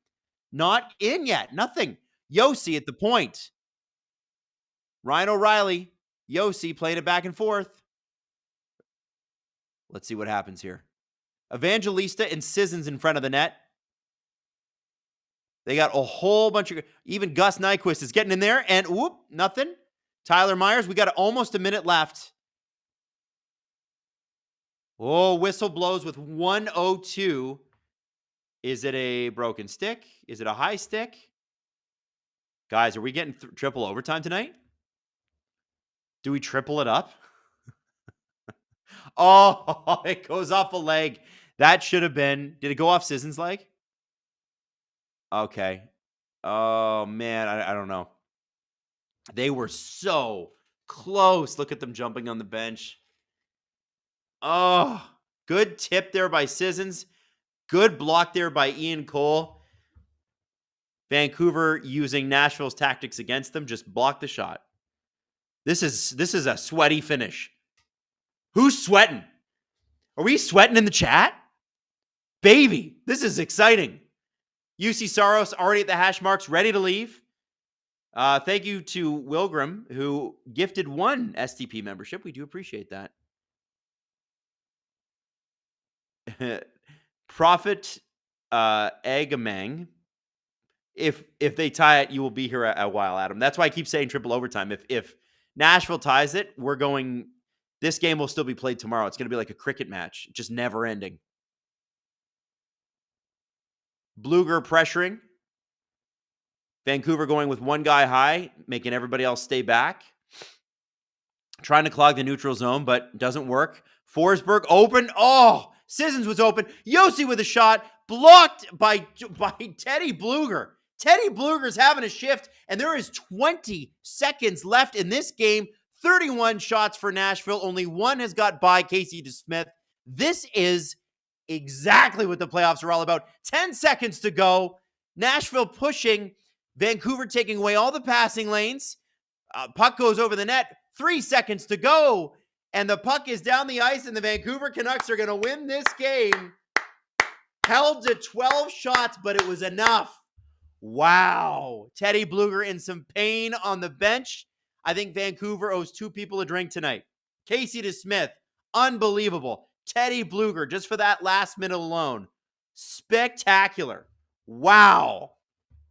Not in yet. Nothing. Yossi at the point. Ryan O'Reilly. Yossi playing it back and forth. Let's see what happens here. Evangelista and Sissons in front of the net. They got a whole bunch of... Even Gus Nyquist is getting in there. And whoop, nothing. Tyler Myers, we got almost a minute left. Oh, whistle blows with 1:02. Is it a broken stick? Is it a high stick? Guys, are we getting triple overtime tonight? Do we triple it up? Oh, it goes off a leg. That should have been... Did it go off Sissons' leg? Okay. Oh, man, I don't know. They were so close. Look at them jumping on the bench. Oh, good tip there by Sissons. Good block there by Ian Cole. Vancouver using Nashville's tactics against them. Just block the shot. This is a sweaty finish. Who's sweating? Are we sweating in the chat? Baby, this is exciting. UC Saros already at the hash marks, ready to leave. Thank you to Wilgram, who gifted 1 SDP membership. We do appreciate that. Prophet Agamang. If they tie it, you will be here a while, Adam. That's why I keep saying triple overtime. If Nashville ties it, we're going... This game will still be played tomorrow. It's going to be like a cricket match, just never ending. Bluger pressuring. Vancouver going with one guy high, making everybody else stay back. Trying to clog the neutral zone, but doesn't work. Forsberg open. Oh, Sissons was open. Yossi with a shot, blocked by Teddy Bluger. Teddy Bluger's having a shift, and there is 20 seconds left in this game. 31 shots for Nashville. Only one has got by Casey DeSmith. This is exactly what the playoffs are all about. 10 seconds to go. Nashville pushing. Vancouver taking away all the passing lanes. Puck goes over the net. 3 seconds to go. And the puck is down the ice, and the Vancouver Canucks are going to win this game. Held to 12 shots, but it was enough. Wow. Teddy Bluger in some pain on the bench. I think Vancouver owes 2 people a drink tonight. Casey DeSmith, unbelievable. Teddy Bluger, just for that last minute alone. Spectacular. Wow.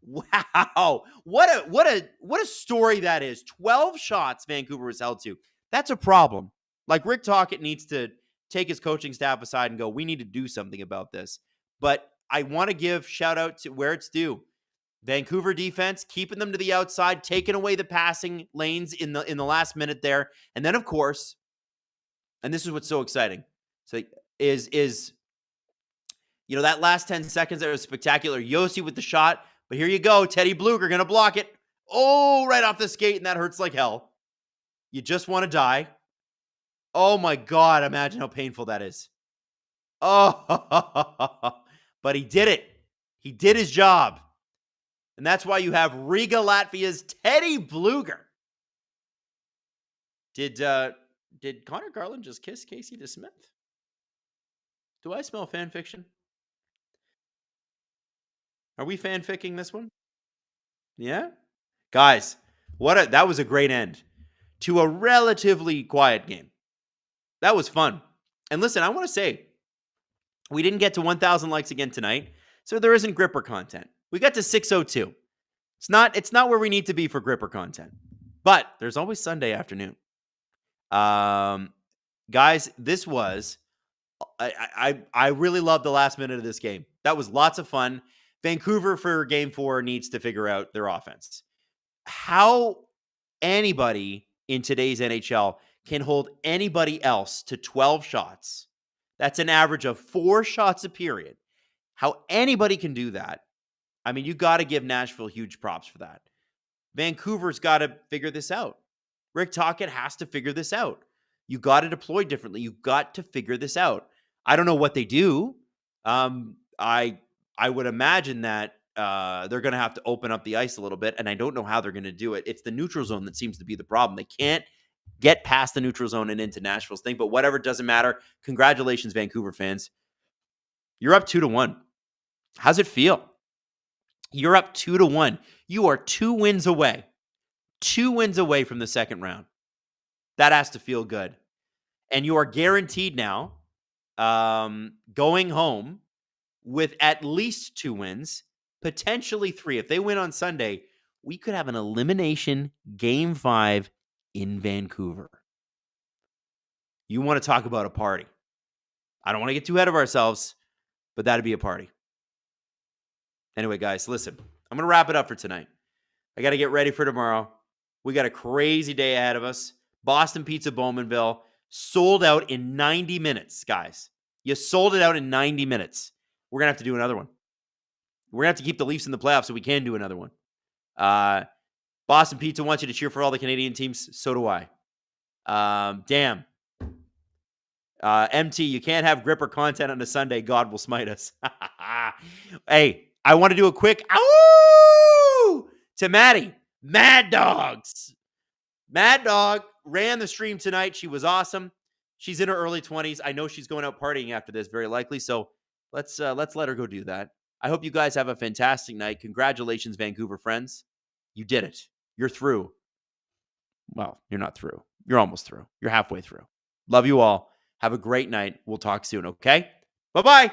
Wow. What a story that is. 12 shots Vancouver was held to. That's a problem. Like, Rick Tocchet needs to take his coaching staff aside and go, we need to do something about this. But I want to give shout out to where it's due. Vancouver defense, keeping them to the outside, taking away the passing lanes in the last minute there. And then, of course, and this is what's so exciting, so is that last 10 seconds that was spectacular. Yossi with the shot, but here you go. Teddy Bluger going to block it. Oh, right off the skate, and that hurts like hell. You just want to die. Oh, my God. Imagine how painful that is. Oh, but he did it. He did his job. And that's why you have Riga, Latvia's Teddy Bluger. Did Connor Garland just kiss Casey DeSmith? Do I smell fan fiction? Are we fanficking this one? Yeah? Guys, that was a great end to a relatively quiet game. That was fun. And listen, I want to say, we didn't get to 1,000 likes again tonight, so there isn't Gripper content. We got to 602. It's not where we need to be for Gripper content. But there's always Sunday afternoon. Guys, this was I really loved the last minute of this game. That was lots of fun. Vancouver for game 4 needs to figure out their offense. How anybody in today's NHL can hold anybody else to 12 shots. That's an average of 4 shots a period. How anybody can do that. I mean, you got to give Nashville huge props for that. Vancouver's got to figure this out. Rick Tocchet has to figure this out. You got to deploy differently. You got to figure this out. I don't know what they do. I would imagine that they're going to have to open up the ice a little bit, and I don't know how they're going to do it. It's the neutral zone that seems to be the problem. They can't get past the neutral zone and into Nashville's thing, but whatever, doesn't matter. Congratulations, Vancouver fans. You're up 2-1. How's it feel? You're up 2-1. You are 2 wins away. 2 wins away from the second round. That has to feel good. And you are guaranteed now going home with at least 2 wins, potentially 3. If they win on Sunday, we could have an elimination game 5 in Vancouver. You want to talk about a party. I don't want to get too ahead of ourselves, but that'd be a party. Anyway, guys, listen, I'm going to wrap it up for tonight. I got to get ready for tomorrow. We got a crazy day ahead of us. Boston Pizza Bowmanville sold out in 90 minutes, guys. You sold it out in 90 minutes. We're going to have to do another one. We're going to have to keep the Leafs in the playoffs so we can do another one. Boston Pizza wants you to cheer for all the Canadian teams. So do I. Damn. MT, you can't have Gripper content on a Sunday. God will smite us. Hey, I want to do a quick ow to Maddie. Mad Dogs. Mad Dog ran the stream tonight. She was awesome. She's in her early 20s. I know she's going out partying after this, very likely. So let's let her go do that. I hope you guys have a fantastic night. Congratulations, Vancouver friends. You did it. You're through. Well, you're not through. You're almost through. You're halfway through. Love you all. Have a great night. We'll talk soon, okay? Bye-bye.